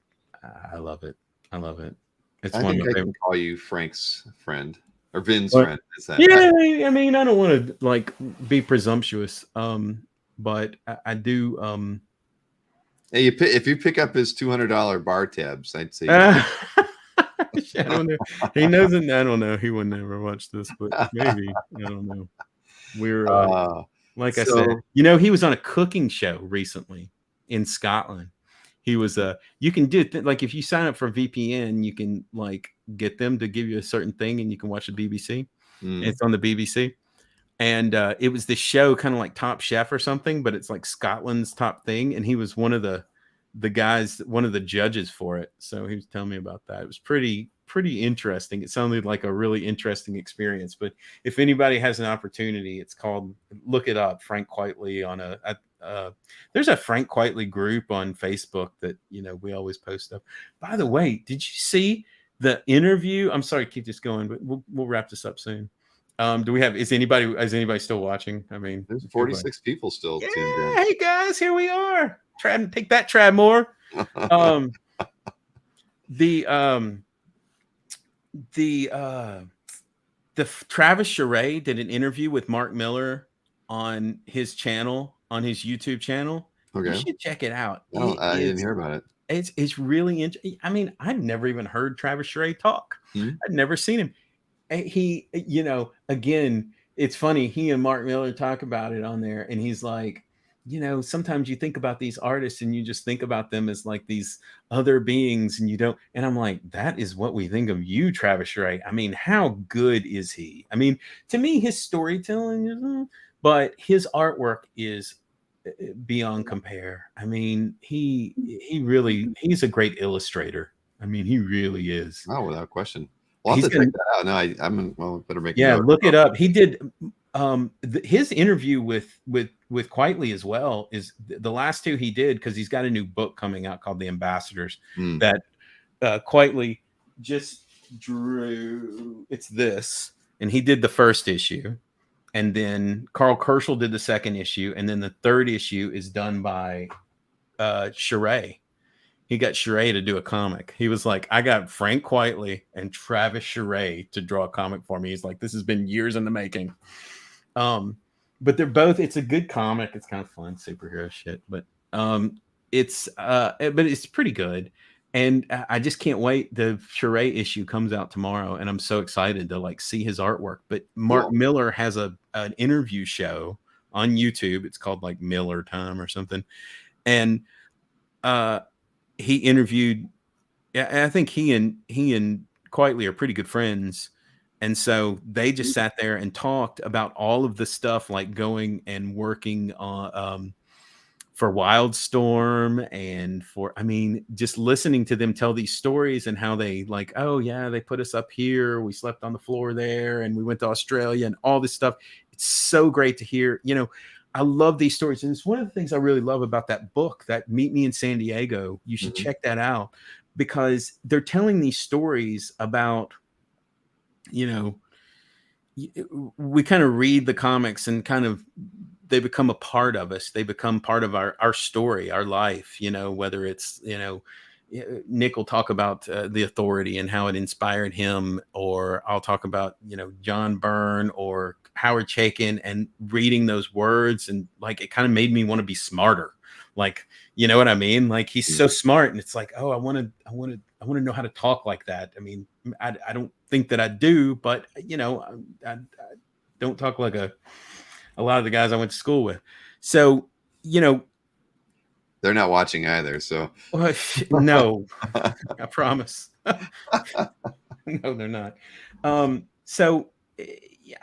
I love it. I love it. It's I one think of my I favorite. can call you Frank's friend or Vin's But, friend. Is that? yeah, I mean, I don't want to like be presumptuous, but I do. Hey, if you pick up his $200 bar tabs, I'd say. I don't know. He knows it. I don't know. He would never watch this, but maybe. I don't know. We're like I said, you know, he was on a cooking show recently in Scotland. He was you can do like if you sign up for VPN, you can like get them to give you a certain thing, and you can watch the BBC. It's on the BBC, and it was this show kind of like Top Chef or something, but it's like Scotland's top thing, and he was one of the guys, one of the judges for it. So he was telling me about that. It was pretty interesting. It sounded like a really interesting experience. But if anybody has an opportunity, it's called, look it up, Frank Quietly on there's a Frank Quietly group on Facebook that, you know, we always post stuff. By the way, did you see the interview? I'm sorry to keep this going, but we'll wrap this up soon. Do we have, is anybody still watching? I mean, there's 46 people still tuned in. Hey guys, here we are. Try and take that, Trav Moore. The Travis Charest did an interview with Mark Miller on his channel, on his YouTube channel. Okay. You should check it out. I didn't hear about it. It's really interesting. I mean, I've never even heard Travis Charest talk. I'd never seen him. He, you know, again, it's funny. He and Mark Miller talk about it on there, and he's like, you know, sometimes you think about these artists and you just think about them as like these other beings, and you don't. And I'm like, that is what we think of you, Travis Charest. I mean, how good is he? I mean, to me, his storytelling is, but his artwork is beyond compare. I mean, he's a great illustrator. I mean, he really is. Oh, without question. Well, I'll have to check that out. No, better make. Yeah, look it up. He did his interview with Quietly as well. Is the last two he did, because he's got a new book coming out called The Ambassadors that Quietly just drew. It's this, and he did the first issue, and then Carl Kerschel did the second issue, and then the third issue is done by Charest. He got Charest to do a comic. He was like, I got Frank Quietly and Travis Charest to draw a comic for me. He's like, this has been years in the making. But they're both, it's a good comic. It's kind of fun, superhero shit, but it's pretty good. And I just can't wait. The Charest issue comes out tomorrow, and I'm so excited to like see his artwork. But Mark Miller has an interview show on YouTube. It's called like Miller Time or something. And he interviewed, I think he and Quietly are pretty good friends. And so they just sat there and talked about all of the stuff, like going and working on, for Wildstorm, and for, I mean, just listening to them tell these stories and how they like, oh yeah, they put us up here, we slept on the floor there, and we went to Australia and all this stuff. It's so great to hear, you know. I love these stories. And it's one of the things I really love about that book, that Meet Me in San Diego. You should check that out, because they're telling these stories about, you know, we kind of read the comics and kind of, they become a part of us. They become part of our story, our life, you know, whether it's, you know, Nick will talk about The Authority and how it inspired him, or I'll talk about, you know, John Byrne or Howard Chaykin, and reading those words, and like it kind of made me want to be smarter. Like, you know what I mean? Like, he's so smart, and it's like, oh, I want to know how to talk like that. I mean, I don't think that I do, but you know, I don't talk like a lot of the guys I went to school with. So, you know, they're not watching either. So no, I promise. No, they're not. So,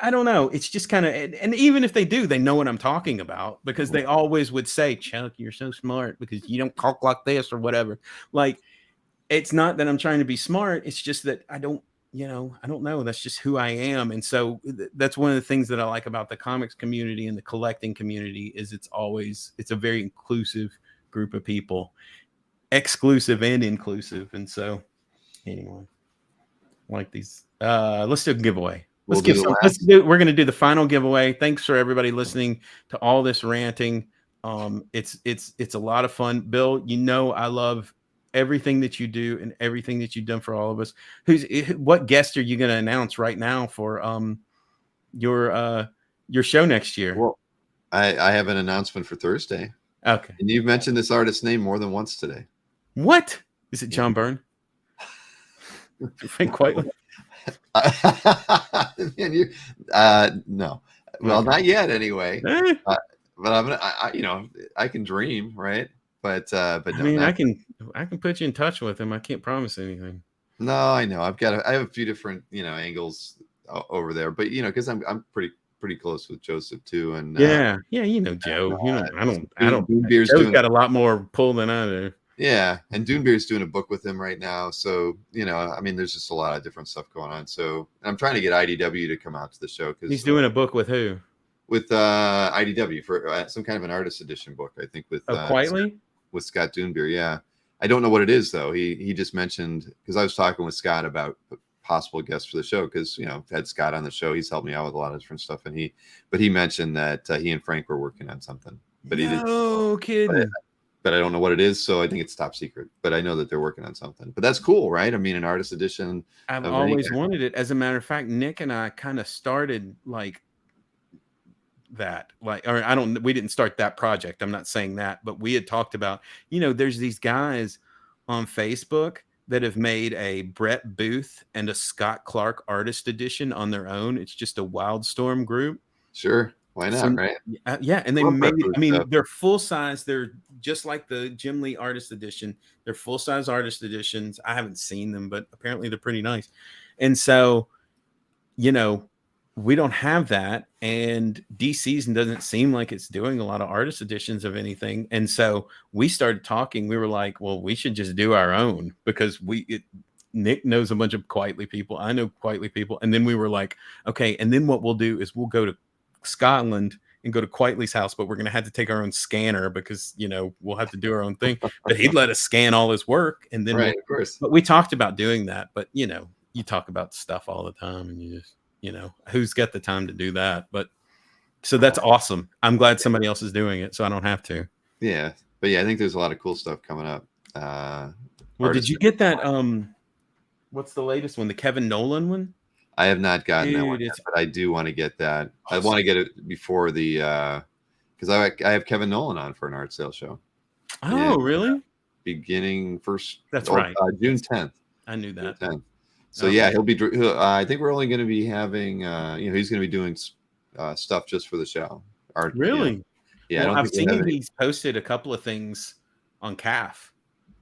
I don't know. It's just kind of, and even if they do, they know what I'm talking about because they always would say, Chuck, you're so smart because you don't talk like this or whatever. Like, it's not that I'm trying to be smart. It's just that I don't know. That's just who I am. And so that's one of the things that I like about the comics community and the collecting community is it's a very inclusive group of people, exclusive and inclusive. And so anyway, like these, let's do a giveaway. We're going to do the final giveaway. Thanks for everybody listening to all this ranting. It's a lot of fun. Bill, I love everything that you do and everything that you've done for all of us. What guest are you going to announce right now for your show next year? Well, I have an announcement for Thursday. Okay. And you've mentioned this artist's name more than once today. What? Is it John Byrne? Frank Whiteley? No. Well, not yet anyway. But I'm gonna, I can dream, right? But no, I mean, I can put you in touch with him. I can't promise anything. No, I know. I have a few different, angles over there, but because I'm pretty close with Joseph too. And yeah, Joe. I don't. Joe's got a lot more pull than I do. Yeah, and Dunebeer's doing a book with him right now, so there's just a lot of different stuff going on. So I'm trying to get IDW to come out to the show because he's doing a book with who? With IDW for some kind of an artist edition book, I think. With Quietly with Scott Dunebeer. Yeah, I don't know what it is though. He just mentioned because I was talking with Scott about possible guests for the show because I've had Scott on the show. He's helped me out with a lot of different stuff, and he mentioned that he and Frank were working on something. But kidding. But I don't know what it is, so I think it's top secret. But I know that they're working on something. But that's cool, right? I mean, an artist edition. I've always wanted it. As a matter of fact, Nick and I kind of started like that. We didn't start that project. I'm not saying that, but we had talked about, there's these guys on Facebook that have made a Brett Booth and a Scott Clark artist edition on their own. It's just a Wildstorm group. Sure. Why not, right? Yeah, and they they're full size. They're just like the Jim Lee artist edition. They're full size artist editions. I haven't seen them, but apparently they're pretty nice. And so, we don't have that, and DC's doesn't seem like it's doing a lot of artist editions of anything. And so we started talking. We were like, well, we should just do our own because Nick knows a bunch of Quietly people. I know Quietly people. And then we were like, okay. And then what we'll do is we'll go to Scotland and go to Quietly's house, but we're going to have to take our own scanner because, we'll have to do our own thing, but he'd let us scan all his work. And then, right, of course. But we talked about doing that, but you talk about stuff all the time and you just, who's got the time to do that? But so that's awesome. I'm glad somebody else is doing it so I don't have to. Yeah. But yeah, I think there's a lot of cool stuff coming up. Well, did you get that? What's the latest one? The Kevin Nolan one? I have not gotten that one yet, but I do want to get that. Awesome. I want to get it before the because I have Kevin Nolan on for an art sale show. Oh, really? Beginning first. That's right. June 10th. I knew that. June 10th. So yeah, he'll be. I think we're only going to be having. He's going to be doing stuff just for the show. Art. Really? Yeah. Well, I've seen he's posted a couple of things on CAF,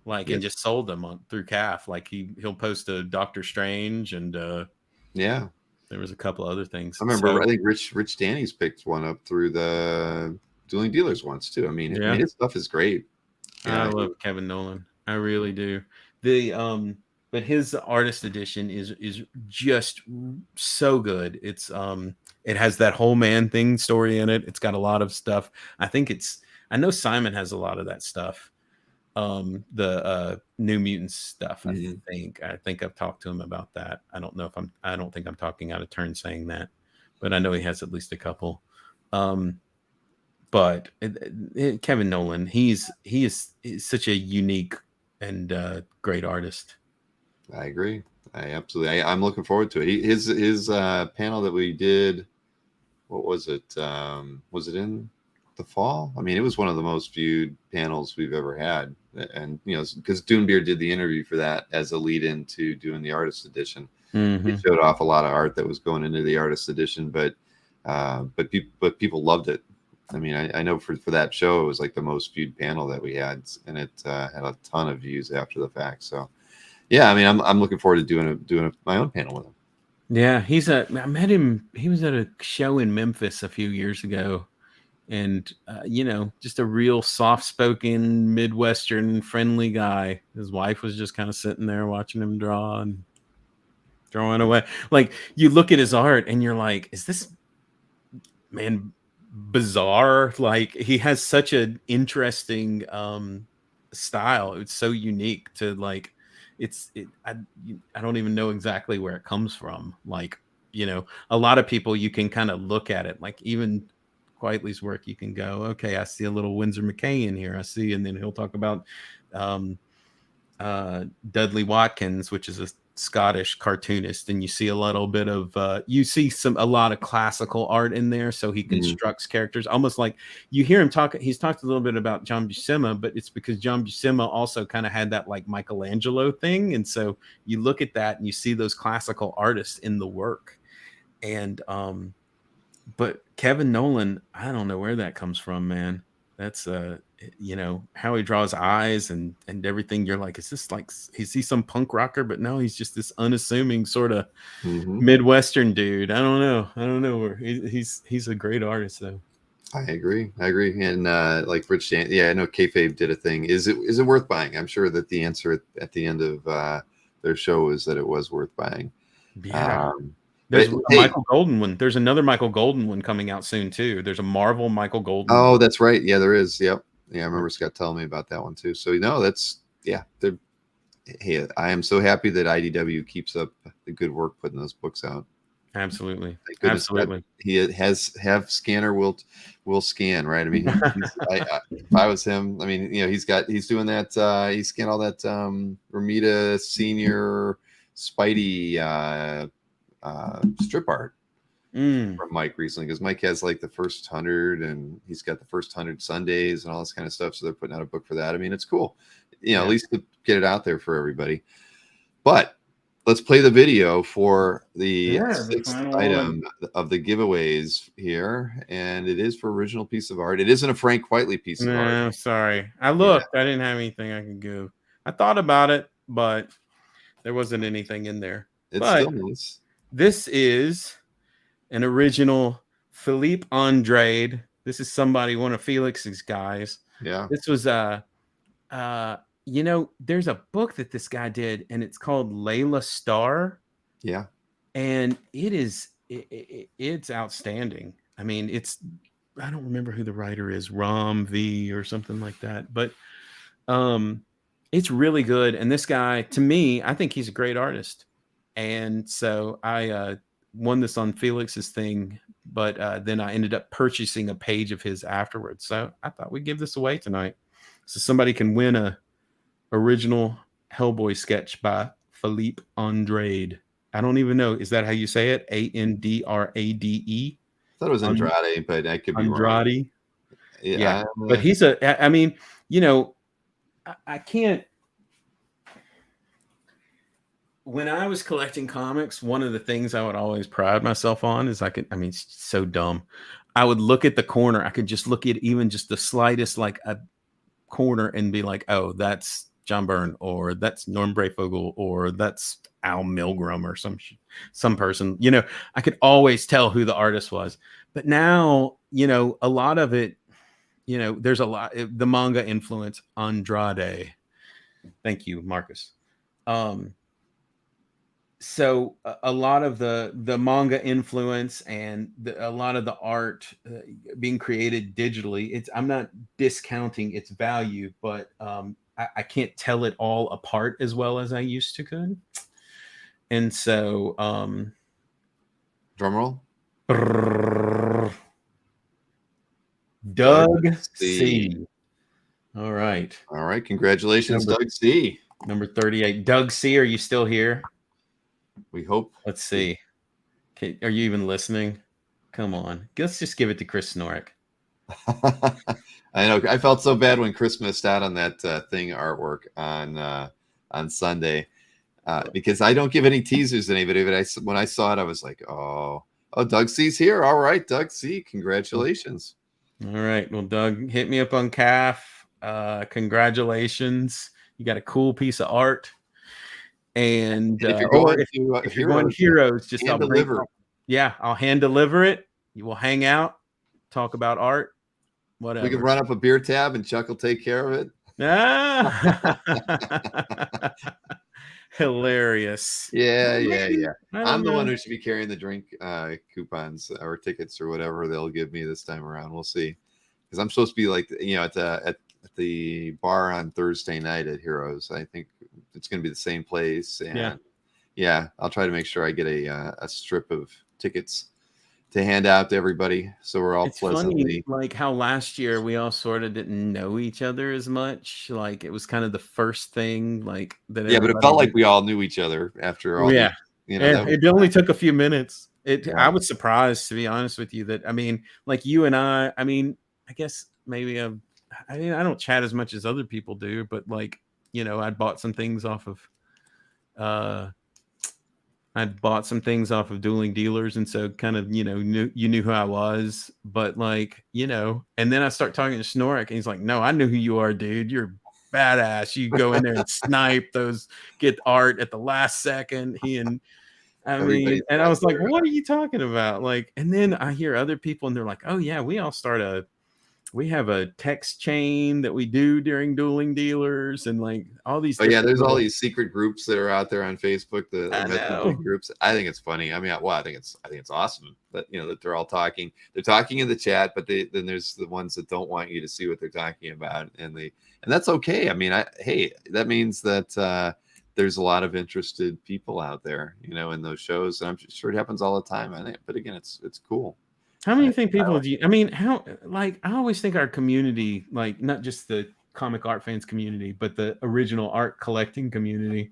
and just sold them through CAF. Like he'll post a Doctor Strange and. Yeah, there was a couple other things. I remember. I think Rich Danny's picked one up through the Dueling Dealers once too. I mean, his stuff is great. I love Kevin Nolan. I really do. But his artist edition is just so good. It's it has that whole man thing story in it. It's got a lot of stuff. I know Simon has a lot of that stuff. The New Mutants stuff. Mm-hmm. I think I've talked to him about that. I don't think I'm talking out of turn saying that, but I know he has at least a couple. But Kevin Nolan, he is such a unique and great artist. I agree. I'm looking forward to it. His panel that we did, what was it? Was it in the fall? I mean, it was one of the most viewed panels we've ever had, and because Dunebeer did the interview for that as a lead into doing the artist edition. Mm-hmm. He showed off a lot of art that was going into the artist edition, but people loved it. I mean, I know for that show, it was like the most viewed panel that we had, and it had a ton of views after the fact. So yeah, I mean, I'm looking forward to doing my own panel with him. Yeah, I met him. He was at a show in Memphis a few years ago, and just a real soft-spoken, Midwestern, friendly guy. His wife was just kind of sitting there watching him draw and drawing away. Like, you look at his art, and you're like, "Is this man bizarre?" Like, he has such an interesting style. It's so unique to like. I don't even know exactly where it comes from. Like, a lot of people, you can kind of look at it, like even Quietly's work, you can go, okay, I see a little Winsor McKay in here. I see, and then he'll talk about um, Dudley Watkins, which is a Scottish cartoonist, and you see a little bit of you see a lot of classical art in there. So he constructs characters almost like you hear him talk. He's talked a little bit about John Buscema, but it's because John Buscema also kind of had that like Michelangelo thing, and so you look at that and you see those classical artists in the work. And but Kevin Nolan, I don't know where that comes from, man. That's how he draws eyes and everything. You're like, is he some punk rocker? But no, he's just this unassuming sort of Midwestern dude. I don't know where he's a great artist though. I agree. And like Rich, I know Kayfabe did a thing. Is it worth buying? I'm sure that the answer at the end of their show is that it was worth buying. Yeah. There's a Michael Golden one. There's another Michael Golden one coming out soon too. There's a Marvel Michael Golden. Oh, that's right. Yeah, there is. Yep. Yeah, I remember Scott telling me about that one too. So that's hey, I am so happy that IDW keeps up the good work putting those books out. Absolutely. Absolutely. He have scanner will scan, right? I mean, if I was him, I mean, he's doing that. He scanned all that Romita Senior Spidey strip art from Mike recently, because Mike has like the first 100 and he's got the first 100 Sundays and all this kind of stuff. So they're putting out a book for that. I mean, it's cool, at least to get it out there for everybody. But let's play the video for the sixth item of the giveaways here. And it is for original piece of art. It isn't a Frank Quietly piece of art. No, sorry. I looked. I didn't have anything I could give. I thought about it, but there wasn't anything in there. It's still nice. This is an original Philippe Andrade. This is one of Felix's guys. Yeah. This was there's a book that this guy did, and it's called Layla Starr. Yeah. And it's outstanding. I mean, I don't remember who the writer is, Ram V or something like that, but it's really good. And this guy, to me, I think he's a great artist. And so I won this on Felix's thing, but then I ended up purchasing a page of his afterwards. So I thought we'd give this away tonight, so somebody can win a original Hellboy sketch by Philippe Andrade. I don't even know. Is that how you say it? Andrade? I thought it was Andrade, but I could be Andrade. Wrong. Yeah. But I mean, I can't. When I was collecting comics, one of the things I would always pride myself on is it's so dumb. I would look at the corner. I could just look at even just the slightest, like a corner, and be like, oh, that's John Byrne, or that's Norm Brayfogle, or that's Al Milgrom, or some person. I could always tell who the artist was. But now, a lot of it, there's a lot, the manga influence, Andrade. Thank you, Marcus. So a lot of the manga influence and a lot of the art being created digitally, I'm not discounting its value, but I can't tell it all apart as well as I used to could. And so drum roll. Doug C. All right. Congratulations, Doug C. Number 38. Doug C, are you still here? We hope. Let's see. Okay, are you even listening? Come on. Let's just give it to Chris Snorek. I know. I felt so bad when Chris missed out on that thing artwork on Sunday because I don't give any teasers to anybody. But when I saw it, I was like, oh, Doug C's here. All right, Doug C. Congratulations. All right. Well, Doug, hit me up on CAF. Congratulations. You got a cool piece of art. And if you're or going to if you're going Heroes, just hand deliver. I'll hand deliver it. You will hang out, talk about art, whatever. We can run up a beer tab and Chuck will take care of it. Ah. Hilarious. Yeah. I'm the one who should be carrying the drink coupons or tickets or whatever they'll give me this time around. We'll see, because I'm supposed to be like, at the bar on Thursday night at Heroes. I think it's going to be the same place, and I'll try to make sure I get a strip of tickets to hand out to everybody, so we're all pleasantly. Funny, like how last year we all sort of didn't know each other as much. Like it was kind of the first thing, like that. Yeah, but it felt like we all knew each other after all. Yeah, it only took a few minutes. I was surprised, to be honest with you, that like you and I guess maybe I don't chat as much as other people do, but like I'd bought some things off of Dueling Dealers, and so kind of you knew who I was, but like and then I start talking to Snorik, and he's like, "No, I know who you are, dude. You're badass. You go in there and snipe those, get art at the last second." And I was like, "What are you talking about?" Like, and then I hear other people, and they're like, "Oh yeah, we have a text chain that we do during Dueling Dealers," and like all these. Oh yeah, there's all these secret groups that are out there on Facebook. The messaging groups. I think it's funny. I think it's awesome that that they're all talking. They're talking in the chat, but then there's the ones that don't want you to see what they're talking about, and that's okay. Hey, that means that there's a lot of interested people out there, in those shows, and I'm sure it happens all the time. I think, but again, it's cool. How many people do you? I always think our community, like not just the comic art fans community, but the original art collecting community.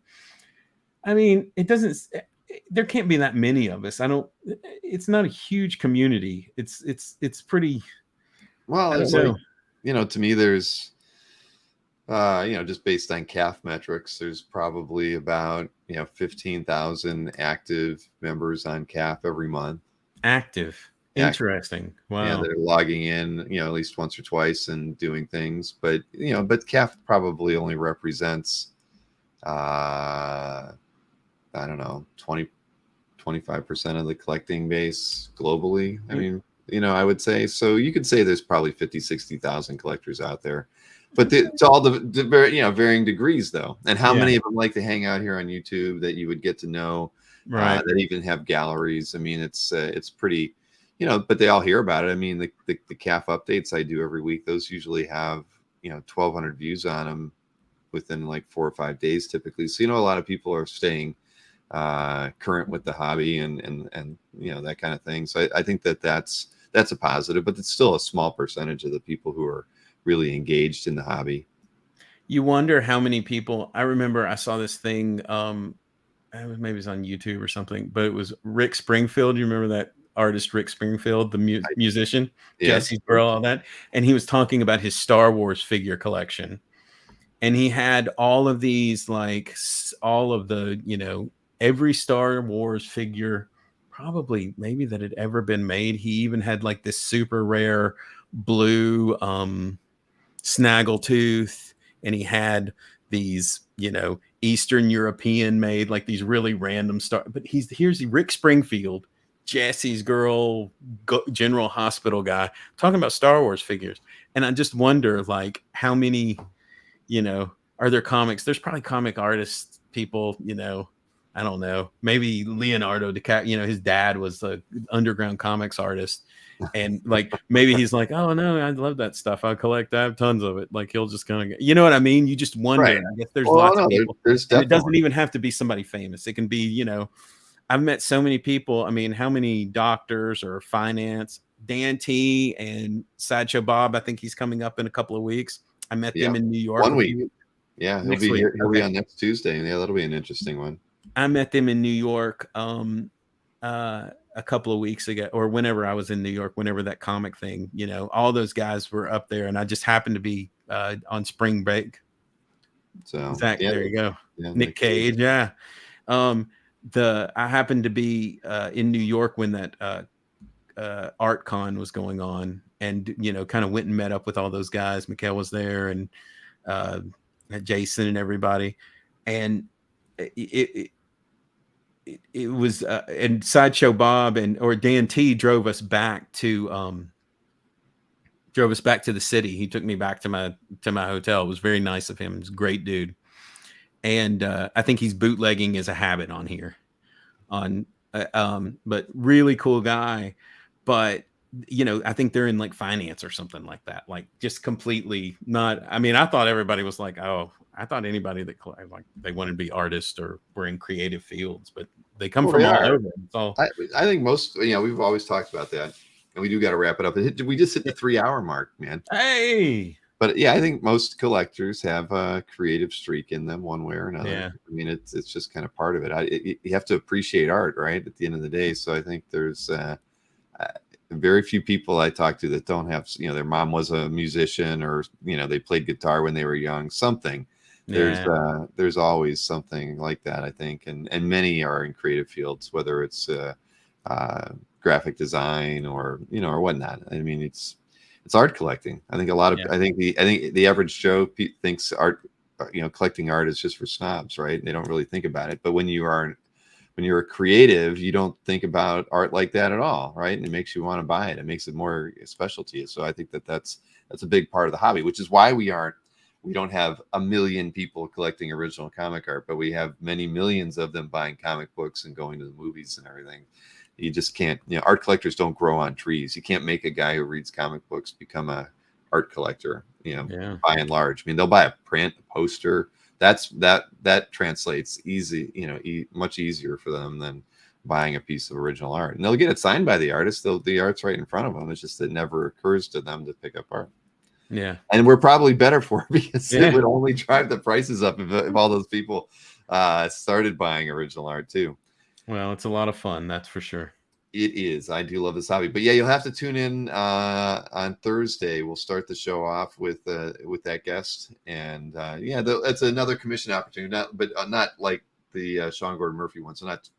It doesn't. There can't be that many of us. It's not a huge community. It's pretty. Well, to me, there's, just based on CAF metrics, there's probably about 15,000 active members on CAF every month. Active. Interesting. Wow. Yeah, they're logging in, at least once or twice and doing things, but CAF probably only represents, I don't know, 25% of the collecting base globally. I would say, so you could say there's probably 50,000-60,000 collectors out there, but it's all the varying degrees though. And how many of them like to hang out here on YouTube that you would get to know, right? That even have galleries. It's pretty, but they all hear about it. The CAF updates I do every week, those usually have 1,200 views on them within like 4 or 5 days typically. So a lot of people are staying current with the hobby and that kind of thing. So I think that's a positive, but it's still a small percentage of the people who are really engaged in the hobby. You wonder how many people. I remember I saw this thing, maybe it was on YouTube or something, but it was Rick Springfield. You remember that artist Rick Springfield, the musician, Jesse's Girl, all that, and he was talking about his Star Wars figure collection, and he had all of these, like all of the every Star Wars figure probably maybe that had ever been made. He even had like this super rare blue snaggletooth, and he had these Eastern European made, like these really random but here's Rick Springfield, Jesse's Girl, General Hospital guy, talking about Star Wars figures. And I just wonder, like, how many, are there comics? There's probably comic artists, people, I don't know, maybe Leonardo DiCaprio, his dad was an underground comics artist. And like, maybe he's like, oh no, I love that stuff. I have tons of it. Like he'll just kind of, what I mean? You just wonder. Right. I guess there's lots of people. It doesn't even have to be somebody famous. It can be, I've met so many people. How many doctors or finance? Dan T and Sideshow Bob. I think he's coming up in a couple of weeks. I met them in New York. 1 week. Yeah, he'll be here. He'll be on next Tuesday. Yeah, that'll be an interesting one. I met them in New York a couple of weeks ago, or whenever I was in New York, whenever that comic thing, all those guys were up there, and I just happened to be on spring break. So exactly, there you go. Yeah, Nick Cage. Yeah. I happened to be in New York when that Art Con was going on, and kind of went and met up with all those guys. Mikhail was there, and Jason and everybody, and it was and Sideshow Bob or Dan T drove us back to the city. He took me back to my hotel. It was very nice of him. He's a great dude. And I think he's bootlegging as a habit on here. But really cool guy. But I think they're in like finance or something like that. Like just completely not. I mean, I thought everybody was like, oh, I thought anybody that like they wanted to be artists or were in creative fields, but they come from all over. So I think most, we've always talked about that, and we do got to wrap it up. We just hit the 3-hour mark, man. Hey. But yeah, I think most collectors have a creative streak in them one way or another. Yeah. I mean, it's just kind of part of it. You have to appreciate art, right? At the end of the day. So I think there's very few people I talk to that don't have, their mom was a musician or, they played guitar when they were young, something. Yeah. There's always something like that, I think. And many are in creative fields, whether it's graphic design or, or whatnot. I mean, it's art collecting. I think I think the average Joe thinks art, collecting art is just for snobs, right? They don't really think about it. But when you're a creative, you don't think about art like that at all, right? And it makes you want to buy it. It makes it more special to you. So I think that's a big part of the hobby, which is why we don't have 1 million people collecting original comic art, but we have many millions of them buying comic books and going to the movies and everything. You just can't, art collectors don't grow on trees. You can't make a guy who reads comic books become a art collector, by and large. I mean, they'll buy a print, a poster. That translates easy, much easier for them than buying a piece of original art. And they'll get it signed by the artist. The art's right in front of them. It's just, it never occurs to them to pick up art. Yeah. And we're probably better for it because it would only drive the prices up if all those people started buying original art too. Well, it's a lot of fun, that's for sure. It is. I do love this hobby. But yeah, you'll have to tune in on Thursday. We'll start the show off with that guest. And that's another commission opportunity, not like the Sean Gordon Murphy one. So not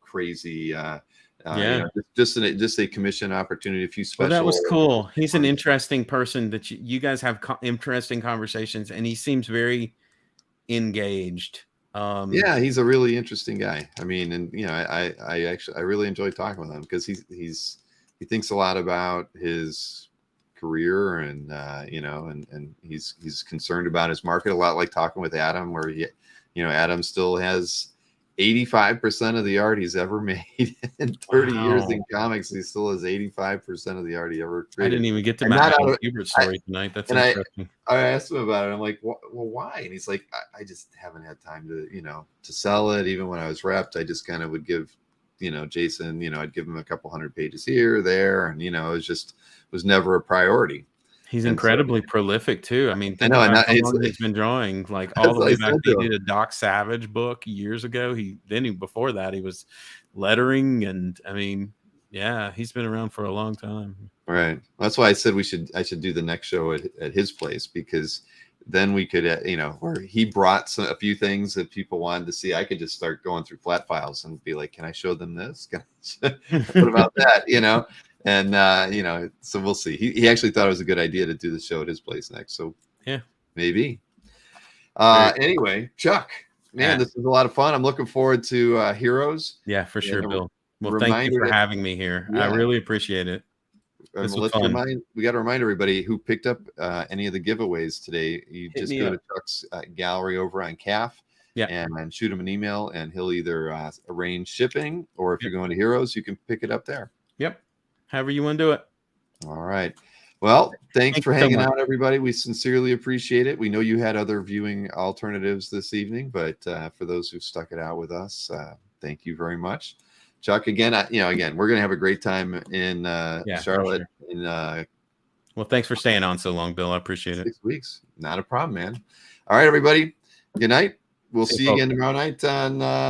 crazy. Just a commission opportunity. A few special. Well, that was cool. He's an interesting person that you guys have interesting conversations, and he seems very engaged. He's a really interesting guy. I mean, and I really enjoy talking with him because he thinks a lot about his career and and he's concerned about his market, a lot like talking with Adam, where Adam still has 85% of the art he's ever made in 30 years in comics. He still has 85% of the art he ever created. I didn't even get to Matt Hubert's story tonight. That's interesting. I asked him about it. I'm like, well, why? And he's like, I just haven't had time to sell it. Even when I was repped, I just kind of would give, Jason, I'd give him a couple hundred pages here, there. And, it was never a priority. He's incredibly prolific too. I mean, think about how long he's been drawing, like all the way back. He did a Doc Savage book years ago. Before that, he was lettering, and I mean, he's been around for a long time. Right. That's why I said I should do the next show at his place, because then we could, where he brought a few things that people wanted to see. I could just start going through flat files and be like, can I show them this? What about that? And so we'll see. He actually thought it was a good idea to do the show at his place next. So maybe. Anyway, Chuck, man, this is a lot of fun. I'm looking forward to Heroes. Yeah, for sure, Bill. Well, thank you for having me here. I really appreciate it. We got to remind everybody who picked up any of the giveaways today. You just go to Chuck's gallery over on CAF. And shoot him an email, and he'll either arrange shipping, or if you're going to Heroes, you can pick it up there. Yep. However you want to do it. All right. Well, thanks for hanging out, everybody. We sincerely appreciate it. We know you had other viewing alternatives this evening, but for those who stuck it out with us, thank you very much. Chuck, again, we're going to have a great time in Charlotte. Sure. Well, thanks for staying on so long, Bill. I appreciate it. 6 weeks. Not a problem, man. All right, everybody. Good night. We'll see you again tomorrow night on